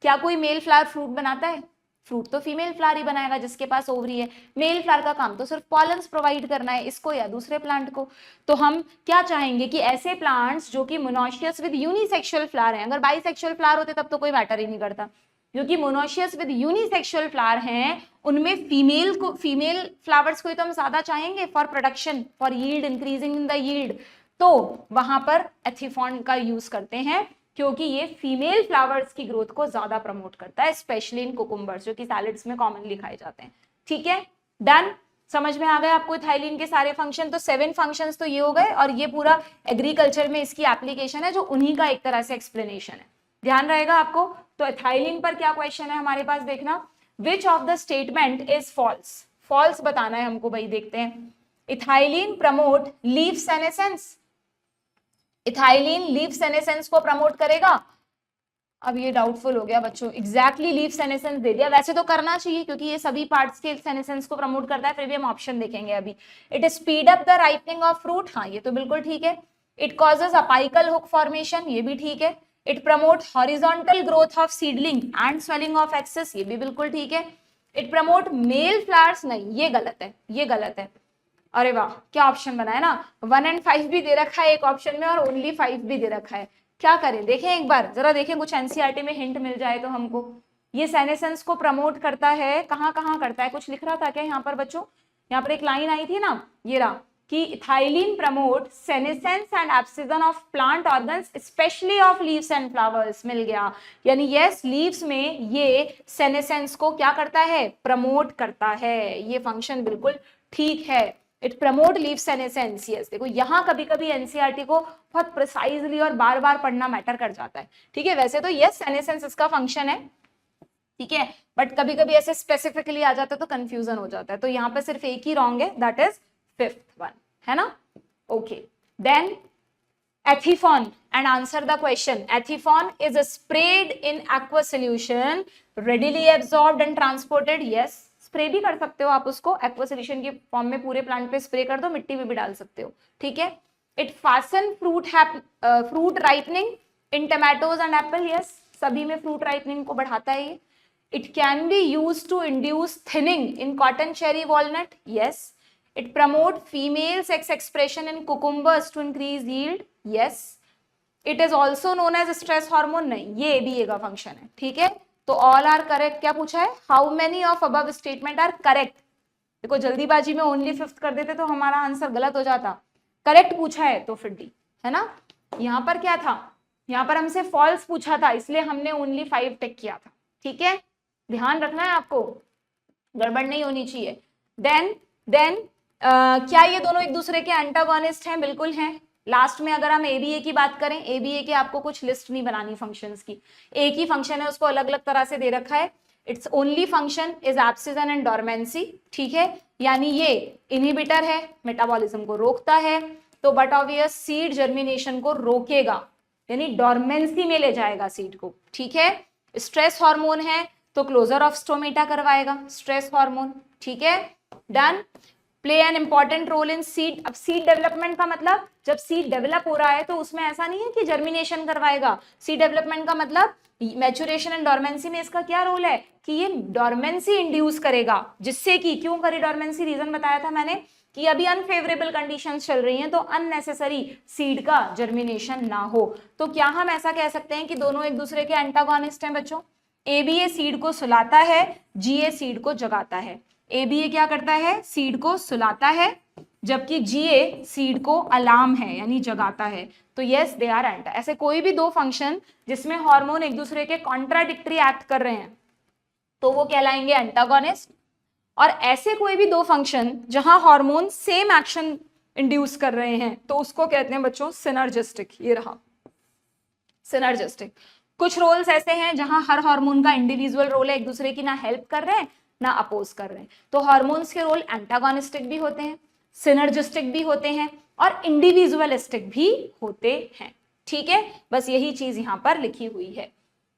क्या कोई मेल फ्लावर फ्रूट बनाता है? फ्रूट तो फीमेल फ्लावर ही बनाएगा जिसके पास ओवरी है। मेल फ्लावर का काम तो सिर्फ पॉलन्स प्रोवाइड करना है, इसको या दूसरे प्लांट को। तो हम क्या चाहेंगे कि ऐसे प्लांट्स जो कि मोनोशियस विद यूनिसेक्सुअल फ्लावर हैं, अगर बाइसेक्सुअल फ्लावर होते तब तो कोई मैटर ही नहीं करता, क्योंकि मोनोशियस विद यूनिसेक्सुअल फ्लावर हैं, उनमें फीमेल फ्लावर्स को ही तो हम ज्यादा चाहेंगे for production, for yield, increasing in the yield. तो वहां पर एथिफॉन का यूज करते हैं, क्योंकि ये फीमेल फ्लावर्स की ग्रोथ को ज्यादा प्रमोट करता है, स्पेशली इन कुकुम्बर्स जो कि सैलेड्स में कॉमनली खाए जाते हैं। ठीक है, डन, समझ में आ गया आपको इथाइलिन के सारे फंक्शन? तो 7 फंक्शंस तो ये हो गए, और ये पूरा एग्रीकल्चर में इसकी एप्लीकेशन है, जो उन्हीं का एक तरह से एक्सप्लेनेशन है, ध्यान रहेगा आपको। तो इथाइलिन पर क्या क्वेश्चन है हमारे पास, देखना, which of the statement is false? False बताना है हमको भाई, देखते हैं। Ethylene promote leaf senescence, ethylene leaf senescence को प्रमोट करेगा? अब ये डाउटफुल हो गया बच्चों, एग्जैक्टली लीफ सेनेसेंस दे दिया, वैसे तो करना चाहिए क्योंकि ये सभी पार्ट्स के सेनेसेंस को प्रमोट करता है, फिर भी हम ऑप्शन देखेंगे अभी। It speed up the ripening of fruit, हाँ ये तो बिल्कुल ठीक है। It causes apical hook formation, ये भी ठीक है। It promote horizontal growth of seedling and swelling of axis, ये भी बिल्कुल ठीक है। इट प्रमोट मेल फ्लावर्स, नहीं ये गलत है, ये गलत है। अरे वाह, क्या ऑप्शन बना है ना, 1 और 5 भी दे रखा है एक ऑप्शन में, और ओनली 5 भी दे रखा है। क्या करें, देखें एक बार, जरा देखें कुछ एनसीईआरटी में हिंट मिल जाए तो हमको। ये सेनेसेंस को प्रमोट करता है, कहाँ कहाँ करता है, कुछ लिख रहा था क्या यहाँ पर बच्चों? यहाँ पर एक लाइन आई थी ना, ये रहा, कि ethylene promote senescence and abscission of plant organs specially of leaves and flowers, मिल गया। यानी यस, लीव्स में ये सेनेसेंस को क्या करता है, प्रमोट करता है, ये फंक्शन बिल्कुल ठीक है। It promote leaf senescence, yes. देखो यहाँ कभी कभी एनसीईआरटी को बहुत प्रिसाइजली और बार बार पढ़ना मैटर कर जाता है, ठीक है। वैसे तो यस, सेनेसेंस इसका फंक्शन है, ठीक है, बट कभी कभी ऐसे स्पेसिफिकली आ जाता है तो कंफ्यूजन हो जाता है। तो यहाँ पे सिर्फ एक ही रॉन्ग है, दैट इज 5th वन, है ना। Okay, then ethephon, and answer the question. Ethephon is spread in aqua solution, readily absorbed and transported, yes. Spray भी कर सकते हो आप उसको, एक्वा सॉल्यूशन के फॉर्म में पूरे प्लांट पे स्प्रे कर दो, मिट्टी में भी डाल सकते हो, ठीक है। इट फासन fruit ripening in tomatoes and apple, yes, सभी में फ्रूट राइपनिंग को बढ़ाता है ये। It can be used to induce thinning in cotton, cherry, walnut, yes. It promote female sex expression in cucumbers to increase yield, yes. It is also known as stress hormone, नहीं, ये ABA का function है, ठीक है। तो all are correct. क्या पूछा है, how many of above statement are correct? देखो जल्दीबाजी में ओनली 5th कर देते तो हमारा आंसर गलत हो जाता, करेक्ट पूछा है तो फिर D, है ना। यहाँ पर क्या था, यहाँ पर हमसे फॉल्स पूछा था, इसलिए हमने ओनली 5 टिक किया था, ठीक है, ध्यान रखना है आपको, गड़बड़ नहीं होनी चाहिए। देन क्या ये दोनों एक दूसरे के एंटागोनिस्ट हैं? बिल्कुल हैं। लास्ट में अगर हम एबीए की बात करें, एबीए की आपको कुछ लिस्ट नहीं बनानी फंक्शंस की, एक ही फंक्शन है, उसको अलग अलग तरह से दे रखा है। It's only function is abscission and dormancy, ठीक है, यानी ये इनहिबिटर है, मेटाबॉलिज्म को रोकता है, तो बट ऑब्वियस सीड जर्मिनेशन को रोकेगा, यानी डोरमेंसी में ले जाएगा सीड को, ठीक है। स्ट्रेस हार्मोन है तो क्लोजर ऑफ स्टोमेटा करवाएगा, स्ट्रेस हार्मोन, ठीक है, done. Play an important role in seed, अब सीड डेवलपमेंट का मतलब जब सीड डेवलप हो रहा है तो उसमें ऐसा नहीं है कि जर्मिनेशन करवाएगा, सीड डेवलपमेंट का मतलब मैच्योरेशन एंड डोरमेंसी में इसका क्या रोल है कि ये डोरमेंसी इंड्यूस करेगा, जिससे कि क्यों करे डोरमेंसी, रीजन बताया था मैंने कि अभी अनफेवरेबल कंडीशंस चल रही हैं तो अननेसेसरी सीड का जर्मिनेशन ना हो। तो क्या हम ऐसा कह सकते हैं कि दोनों एक दूसरे के एंटागोनिस्ट हैं बच्चों? एबीए सीड को सुलाता है, जीए सीड को जगाता है। एबीए क्या करता है? सीड को सुलाता है, जबकि जीए सीड को अलार्म है यानी जगाता है। तो यस दे आर एंटा। ऐसे कोई भी दो फंक्शन जिसमें हार्मोन एक दूसरे के कॉन्ट्राडिक्टरी एक्ट कर रहे हैं तो वो कहलाएंगे एंटागोनिस्ट, और ऐसे कोई भी दो फंक्शन जहां हार्मोन सेम एक्शन इंड्यूस कर रहे हैं तो उसको कहते हैं बच्चों सिनर्जिस्टिक। ये रहा सिनर्जिस्टिक। कुछ रोल्स ऐसे हैं जहां हर हार्मोन का इंडिविजुअल रोल है, एक दूसरे की ना हेल्प कर रहे हैं ना अपोज कर रहे हैं, तो हार्मोन्स के रोल एंटागोनिस्टिक भी होते हैं, सिनर्जिस्टिक भी होते हैं और इंडिविजुअलिस्टिक भी होते हैं, ठीक है। बस यही चीज यहां पर लिखी हुई है।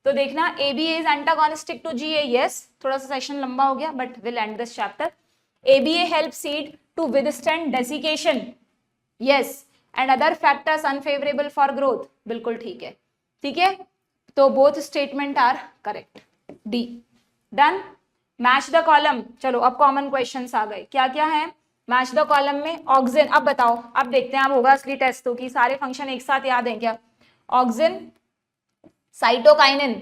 तो देखना ABA is antagonistic to GA, yes. थोड़ा सा सेशन लंबा हो गया but will end this chapter. ABA help seed to withstand desiccation, yes, and other factors unfavourable for growth, बिल्कुल ठीक है, ठीक है। तो both statement are correct, D, done. Match the column, चलो अब कॉमन क्वेश्चंस आ गए, क्या क्या है मैच द कॉलम में? ऑक्सिन, अब बताओ, अब देखते हैं अब होगा असली टेस्ट तो कि सारे फंक्शन एक साथ याद हैं क्या? ऑक्सिन, साइटोकाइनिन,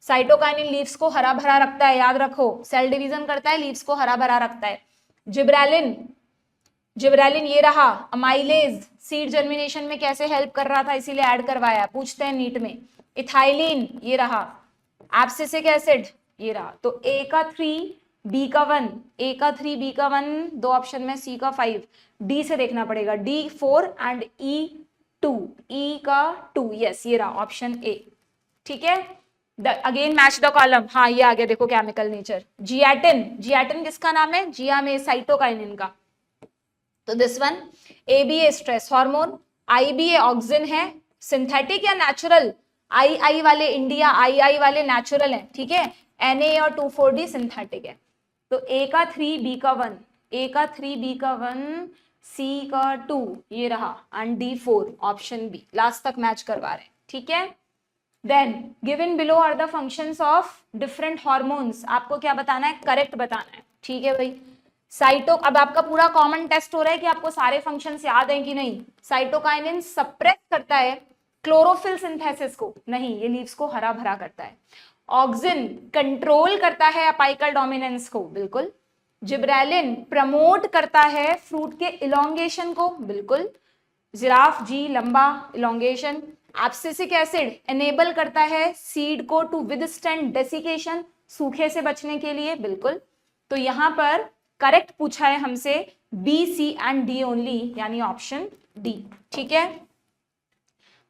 साइटोकाइनिन लीव्स को हरा भरा रखता है, याद रखो, सेल डिवीजन करता है, लीव्स को हरा भरा रखता है। जिब्रेलिन, जिब्रेलिन ये रहा, अमाइलेज सीड जर्मिनेशन में कैसे हेल्प कर रहा था इसीलिए ऐड करवाया, पूछते हैं नीट में। इथाइलिन ये रहा, एब्सिसिक एसिड ये रहा। तो A का 3 B का 1, A का 3 B का 1, दो ऑप्शन में, C का 5, D से देखना पड़ेगा, D 4 एंड E 2, E का 2, यस ये रहा ऑप्शन A, ठीक है। अगेन मैच द कॉलम, हाँ ये आ गया देखो केमिकल नेचर। जियाटिन, जियाटिन किसका नाम है? जिया में साइटोकाइनिन का, तो this one. ABA stress hormone, IBA auxin है, सिंथेटिक या नेचुरल? आई वाले इंडिया, आई वाले नेचुरल है, ठीक है, Na और 2,4-D सिंथेटिक है। तो A का 3 B का 1, A का 3 B का 1, C का 2 ये रहा, and D 4 option B, last तक मैच करवा रहे हैं, ठीक है। Then given below are the functions of different hormones, आपको क्या बताना है? करेक्ट बताना है, ठीक है भाई। साइटो, अब आपका पूरा कॉमन टेस्ट हो रहा है कि आपको सारे फंक्शंस याद हैं कि नहीं। साइटोकाइनिन सप्रेस करता है क्लोरोफिल सिंथेसिस को, नहीं ये लीव्स को हरा भरा करता है। ऑक्सिन कंट्रोल करता है अपाइकल डोमिनेंस को, बिल्कुल। जिब्रेलिन प्रमोट करता है फ्रूट के इलोंगेशन को, बिल्कुल। जिराफ जी लंबा इलोंगेशन। एब्सिसिक एसिड एनेबल करता है सीड को टू विदस्टैंड डेसिकेशन, सूखे से बचने के लिए, बिल्कुल। तो यहां पर करेक्ट पूछा है हमसे B, C and D only, यानी ऑप्शन D, ठीक है।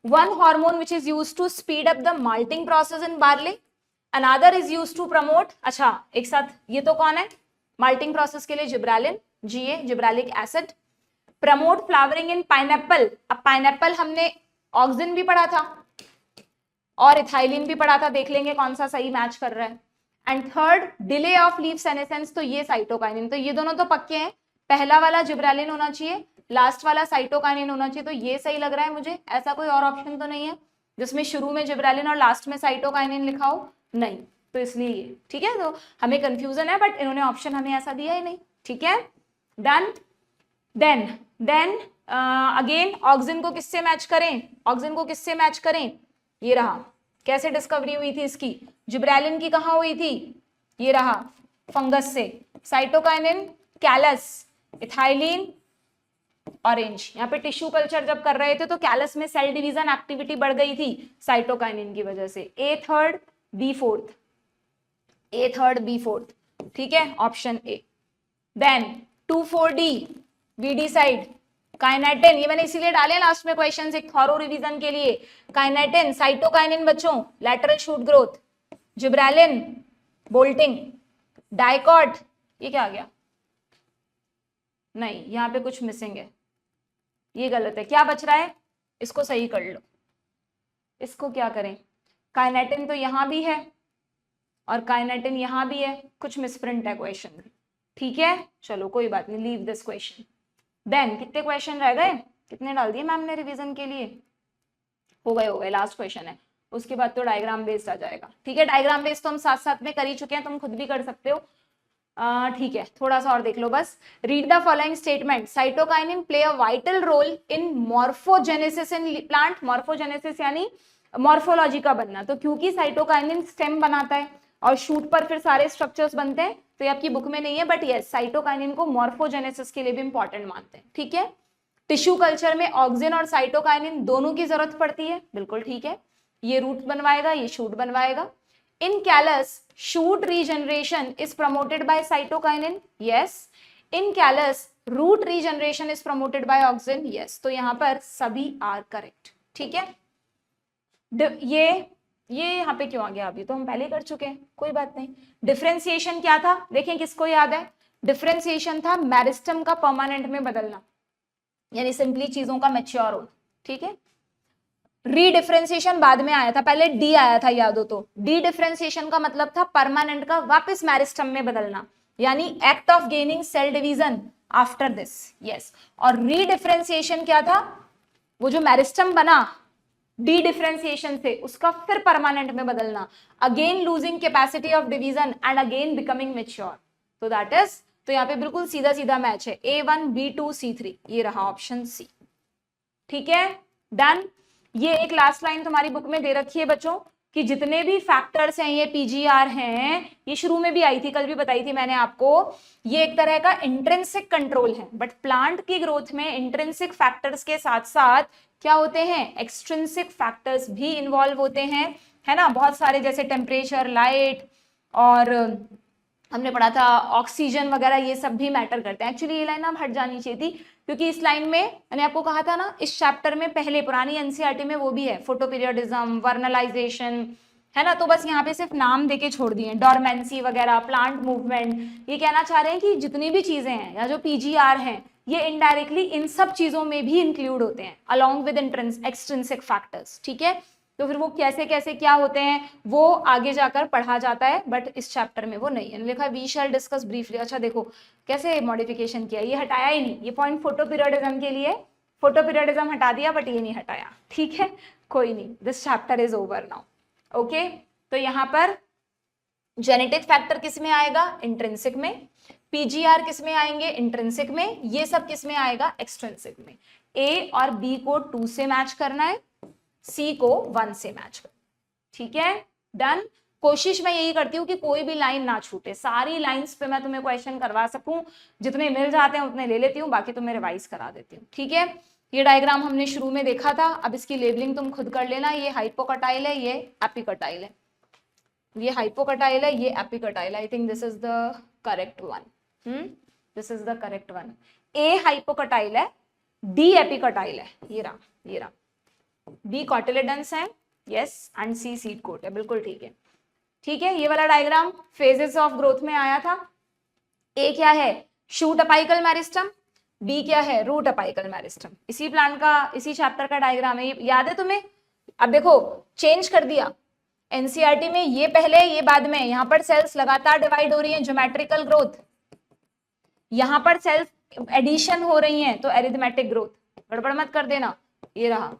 One hormone which is used to speed up the malting process in barley, another is used to promote, अच्छा एक साथ ये तो कौन है? माल्टिंग प्रोसेस के लिए gibberellin, GA gibberellic acid. Promote flowering इन पाइनएप्पल, अब पाइनएप्पल हमने ऑक्सिन भी पढ़ा था और इथाइलिन भी पढ़ा था, देख लेंगे कौन सा सही मैच कर रहा है। And third delay of leaf senescence, तो ये साइटोकाइनिन, तो ये दोनों तो पक्के हैं, पहला वाला जिब्रेलिन होना चाहिए, लास्ट वाला साइटोकाइनिन होना चाहिए, तो ये सही लग रहा है मुझे। ऐसा कोई और ऑप्शन तो नहीं है जिसमें शुरू में जिब्रेलिन और लास्ट में साइटोकाइनिन लिखा हो, नहीं, तो इसलिए ये, ठीक है। तो हमें कंफ्यूजन है बट इन्होंने ऑप्शन हमें ऐसा दिया ही नहीं, ठीक है, डन। देन अगेन ऑक्सिन को किससे मैच करें? ऑक्सिन को किससे मैच करें? ये रहा, कैसे डिस्कवरी हुई थी इसकी? जिब्रेलिन की कहाँ हुई थी? ये रहा फंगस से। Cytokinin callus, ethylene orange. यहाँ पे टिश्यू कल्चर जब कर रहे थे तो कैलस में सेल डिवीजन एक्टिविटी बढ़ गई थी साइटोकाइनिन की वजह से। A third B fourth, A third B fourth, ठीक है, option A. Then 2,4-D weedicide kinetin, ये मैंने इसीलिए डाले लास्ट में क्वेश्चन एक थॉरो रिवीजन के लिए। काइनेटिन, साइटोकाइनिन बच्चों lateral shoot growth, gibberellin bolting, dicot, ये क्या आ गया, नहीं यहाँ पे कुछ मिसिंग है, ये गलत है। क्या बच रहा है, इसको सही कर लो। इसको क्या करें, काइनेटिन तो यहां भी है और काइनेटिन यहां भी है, कुछ मिसप्रिंट है क्वेश्चन में, ठीक है, चलो कोई बात नहीं, लीव दिस क्वेश्चन। देन कितने क्वेश्चन रह गए, कितने डाल दिए मैम ने रिवीजन के लिए, हो गए, लास्ट क्वेश्चन है, उसके बाद तो डायग्राम बेस्ड आ जाएगा, ठीक है। डायग्राम बेस्ड तो हम साथ साथ में कर ही चुके हैं, तुम खुद भी कर सकते हो, ठीक है, थोड़ा सा और देख लो बस। Read the following statement, cytokinin play a vital role in morphogenesis in plant. Morphogenesis यानी मॉर्फोलॉजी का बनना, तो क्योंकि साइटोकाइनिन स्टेम बनाता है और शूट पर फिर सारे स्ट्रक्चर्स बनते हैं, तो ये आपकी बुक में नहीं है, बट यस साइटोकाइनिन को मॉर्फोजेनेसिस के लिए भी इंपॉर्टेंट मानते हैं, ठीक है। टिश्यू कल्चर में ऑक्सिन और साइटोकाइनिन दोनों की जरूरत पड़ती है, बिल्कुल ठीक है, ये रूट बनवाएगा, ये शूट बनवाएगा। In callus shoot regeneration is promoted by cytokinin, yes. In callus root regeneration is promoted by auxin, yes. तो यहां पर सभी आर करेक्ट, ठीक है। ये यहाँ पे क्यों आ गया, अभी तो हम पहले कर चुके हैं, कोई बात नहीं। डिफरेंशिएशन क्या था, देखें किसको याद है, डिफरेंशिएशन था मेरिस्टम का परमानेंट में बदलना, यानी सिंपली चीजों का मैच्योर हो, ठीक है। रीडिफरेंशिएशन बाद में आया था, पहले डी आया था, याद हो तो। डी डिफरेंशिएशन का मतलब था परमानेंट का वापस मेरिस्टम में बदलना, यानी act of gaining cell division after this, yes. और रीडिफरेंशिएशन क्या था, वो जो मेरिस्टम बना डी डिफरेंशिएशन से, उसका फिर परमानेंट में बदलना, again losing capacity of division and again becoming mature, तो दैट इज, तो यहाँ पे बिल्कुल सीधा सीधा मैच है, A1 B2 C3, ये रहा ऑप्शन सी, ठीक है, डन। ये एक लास्ट लाइन तुम्हारी बुक में दे रखी है बच्चों कि जितने भी फैक्टर्स हैं, ये पीजीआर हैं, ये शुरू में भी आई थी, कल भी बताई थी मैंने आपको, ये एक तरह का इंट्रिंसिक कंट्रोल है, बट प्लांट की ग्रोथ में इंट्रिंसिक फैक्टर्स के साथ साथ क्या होते हैं, एक्सट्रिंसिक फैक्टर्स भी इन्वॉल्व होते हैं, है ना, बहुत सारे, जैसे टेम्परेचर, लाइट, और हमने पढ़ा था ऑक्सीजन वगैरह, ये सब भी मैटर करते हैं। एक्चुअली ये लाइन अब हट जानी चाहिए थी, क्योंकि इस लाइन में मैंने आपको कहा था ना, इस चैप्टर में पहले पुरानी एनसीईआरटी में वो भी है, फोटोपीरियोडिज्म, वर्नलाइजेशन, है ना, तो बस यहाँ पे सिर्फ नाम देके छोड़ दिए, डॉर्मेंसी वगैरह, प्लांट मूवमेंट, ये कहना चाह रहे हैं कि जितनी भी चीजें हैं या जो पीजीआर हैं, ये इनडायरेक्टली इन सब चीजों में भी इंक्लूड होते हैं अलॉन्ग विद एक्सट्रिंसिक फैक्टर्स, ठीक है। तो फिर वो कैसे कैसे क्या होते हैं वो आगे जाकर पढ़ा जाता है, बट इस चैप्टर में वो नहीं है। लिखा वी शैल डिस्कस ब्रीफली, अच्छा देखो कैसे मॉडिफिकेशन किया, ये हटाया ही नहीं, ये पॉइंट फोटो पीरियडिज्म के लिए, फोटो पीरियडिज्म हटा दिया, बट ये नहीं हटाया, ठीक है, कोई नहीं, this chapter is over now, okay. तो यहाँ पर जेनेटिक फैक्टर किस में आएगा, इंट्रिंसिक में, पीजीआर किस में आएंगे, इंट्रिंसिक में, ये सब किस में आएगा, एक्सट्रिंसिक में। ए और बी को 2 से मैच करना है, सी को 1 से मैच करना, ठीक है, डन। कोशिश मैं यही करती हूँ कि कोई भी लाइन ना छूटे, सारी लाइंस पे मैं तुम्हें क्वेश्चन करवा सकूं, जितने मिल जाते हैं उतने ले लेती हूँ, बाकी तो मैं रिवाइज करा देती हूँ, ठीक है। ये डायग्राम हमने शुरू में देखा था, अब इसकी लेबलिंग तुम खुद कर लेना, ये हाइपोकटाइल है, ये एपिकटाइल है, ये हाइपोकटाइल है, ये epicotyl, I think this is the correct one, this is the correct one. A hypocotyl है, डी एपिकटाइल है, ये रहा, बी कॉटिलेडन्स है, yes, and C seed coat है, बिल्कुल ठीक है, ठीक है। ये वाला डायग्राम फेजेस ऑफ ग्रोथ में आया था। ए क्या है, शूट अपाइकल मेरिस्टम, बी क्या है, रूट अपाइकल मेरिस्टम, इसी प्लांट का, इसी चैप्टर का डायग्राम है, याद है तुम्हें। अब देखो चेंज कर दिया एनसीईआरटी में, ये पहले ये बाद में, यहां पर सेल्स लगातार डिवाइड हो रही हैं, ज्योमेट्रिकल ग्रोथ, यहां पर सेल्स एडिशन हो रही हैं, तो एरिथमेटिक ग्रोथ, गड़बड़ मत कर देना, ये रहा,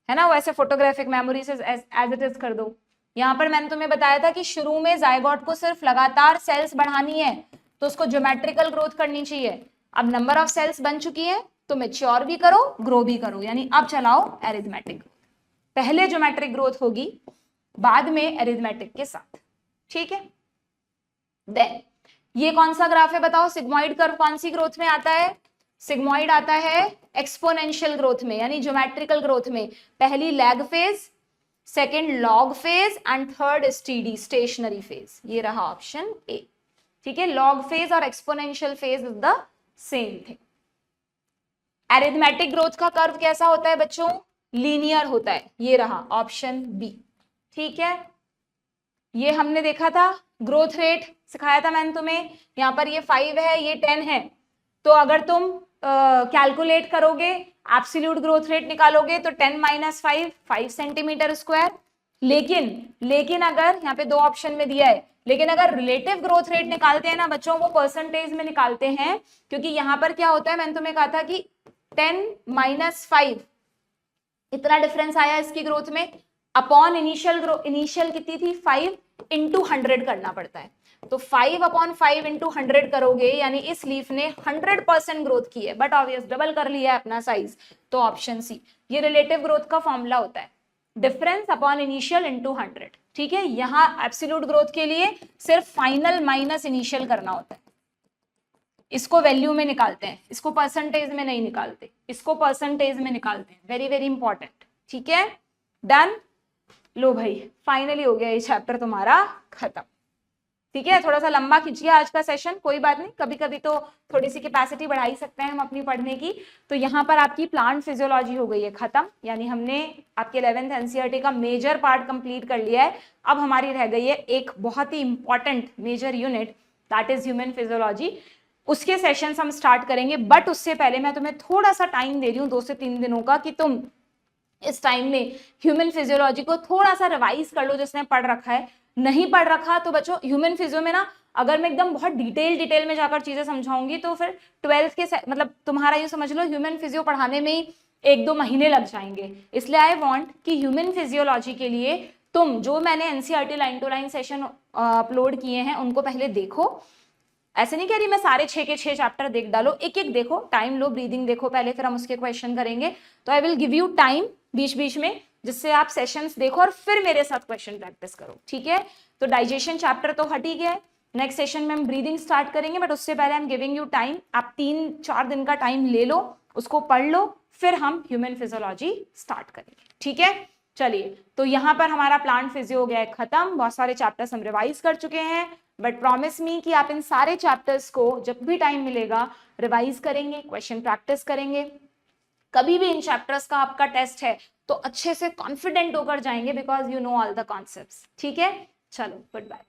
है ना, वैसे फोटोग्राफिक मेमोरी से एज इट इज कर दो। यहाँ पर मैंने तुम्हें बताया था कि शुरू में जाइगोट को सिर्फ लगातार सेल्स बढ़ानी है, तो उसको ज्योमेट्रिकल ग्रोथ करनी चाहिए। अब नंबर ऑफ सेल्स बन चुकी है, तो मैच्योर भी करो, ग्रो भी करो, यानी अब चलाओ एरिथमेटिक ग्रोथ, पहले ज्योमेट्रिक ग्रोथ होगी, बाद में एरिथमेटिक के साथ, ठीक है। देन ये कौन सा ग्राफ है बताओ, सिग्मोइड कर्व कौन सी ग्रोथ में आता है, सिग्मॉइड आता है एक्सपोनेंशियल ग्रोथ में यानी ज्योमेट्रिकल ग्रोथ में। पहली lag phase, second log phase and third steady stationary phase. ये रहा ऑप्शन ए। ठीक है, लॉग फेज और exponential phase is the same thing. Arithmetic growth का कर्व कैसा होता है बच्चों? लीनियर होता है। ये रहा ऑप्शन बी। ठीक है, ये हमने देखा था, ग्रोथ रेट सिखाया था मैंने तुम्हें। यहाँ पर ये 5 है, ये 10 है, तो अगर तुम कैलकुलेट करोगे, एब्सोल्यूट ग्रोथ रेट निकालोगे तो 10 - 5 सेंटीमीटर स्क्वायर। लेकिन अगर यहाँ पे 2 ऑप्शन में दिया है, लेकिन अगर रिलेटिव ग्रोथ रेट निकालते हैं ना बच्चों, वो परसेंटेज में निकालते हैं, क्योंकि यहाँ पर क्या होता है, मैंने तुम्हें कहा था कि 10 - 5 इतना डिफरेंस आया इसकी ग्रोथ में, अपॉन इनिशियल कितनी थी 5 × 100 करना पड़ता है। तो 5/5 × 100 करोगे, यानी इस लीफ ने 100% ग्रोथ की है, बट ऑब्वियस डबल कर लिया है अपना साइज, तो ऑप्शन सी। ये रिलेटिव ग्रोथ का फॉर्मूला होता है, डिफरेंस अपॉन इनिशियल × 100। ठीक है, यहां एब्सोल्यूट ग्रोथ के लिए सिर्फ फाइनल माइनस इनिशियल करना होता है। इसको वैल्यू में निकालते हैं, इसको परसेंटेज में नहीं निकालते, इसको परसेंटेज में निकालते हैं। Very very important. ठीक है, डन। लो भाई, फाइनली हो गया ये चैप्टर तुम्हारा खत्म। ठीक है, थोड़ा सा लंबा खींच गया आज का सेशन, कोई बात नहीं, कभी कभी तो थोड़ी सी कैपेसिटी बढ़ा ही सकते हैं हम अपनी पढ़ने की। तो यहाँ पर आपकी प्लांट फिजियोलॉजी हो गई है खत्म, यानी हमने आपके 11th एनसीईआरटी का मेजर पार्ट कंप्लीट कर लिया है। अब हमारी रह गई है एक बहुत ही important major unit, that is human physiology. उसके सेशंस हम स्टार्ट करेंगे, बट उससे पहले मैं तुम्हें थोड़ा सा टाइम दे रही हूँ 2 से 3 दिनों का, कि तुम इस टाइम में ह्यूमन फिजियोलॉजी को थोड़ा सा रिवाइज कर लो, जिसने पढ़ रखा है। नहीं पढ़ रखा तो बच्चों, ह्यूमन फिजियो में ना अगर मैं एकदम बहुत डिटेल में जाकर चीजें समझाऊंगी तो फिर 12th के मतलब तुम्हारा ये समझ लो ह्यूमन फिजियो पढ़ाने में ही 1-2 महीने लग जाएंगे। इसलिए आई वांट कि ह्यूमन फिजियोलॉजी के लिए तुम जो मैंने NCERT line to line session upload किए हैं उनको पहले देखो। ऐसे नहीं कह रही मैं सारे 6 के 6 चैप्टर देख डालो, एक एक देखो, टाइम लो, ब्रीदिंग देखो पहले, फिर हम उसके क्वेश्चन करेंगे। तो I will give you time बीच बीच में, जिससे आप सेशंस देखो और फिर मेरे साथ क्वेश्चन प्रैक्टिस करो। ठीक है, तो डाइजेशन चैप्टर तो हट ही गया है, नेक्स्ट सेशन में हम ब्रीदिंग स्टार्ट करेंगे, बट उससे पहले I am giving you time. आप 3-4 दिन का टाइम ले लो, उसको पढ़ लो, फिर हम ह्यूमन फिजियोलॉजी स्टार्ट करेंगे। ठीक है, चलिए, तो यहाँ पर हमारा प्लांट फिजियो हो गया है खत्म। बहुत सारे चैप्टर्स हम रिवाइज कर चुके हैं, बट प्रॉमिस मी कि आप इन सारे चैप्टर्स को जब भी टाइम मिलेगा रिवाइज करेंगे, क्वेश्चन प्रैक्टिस करेंगे। कभी भी इन चैप्टर्स का आपका टेस्ट है तो अच्छे से कॉन्फिडेंट होकर जाएंगे, because you know all the concepts. ठीक है, चलो, गुड बाय।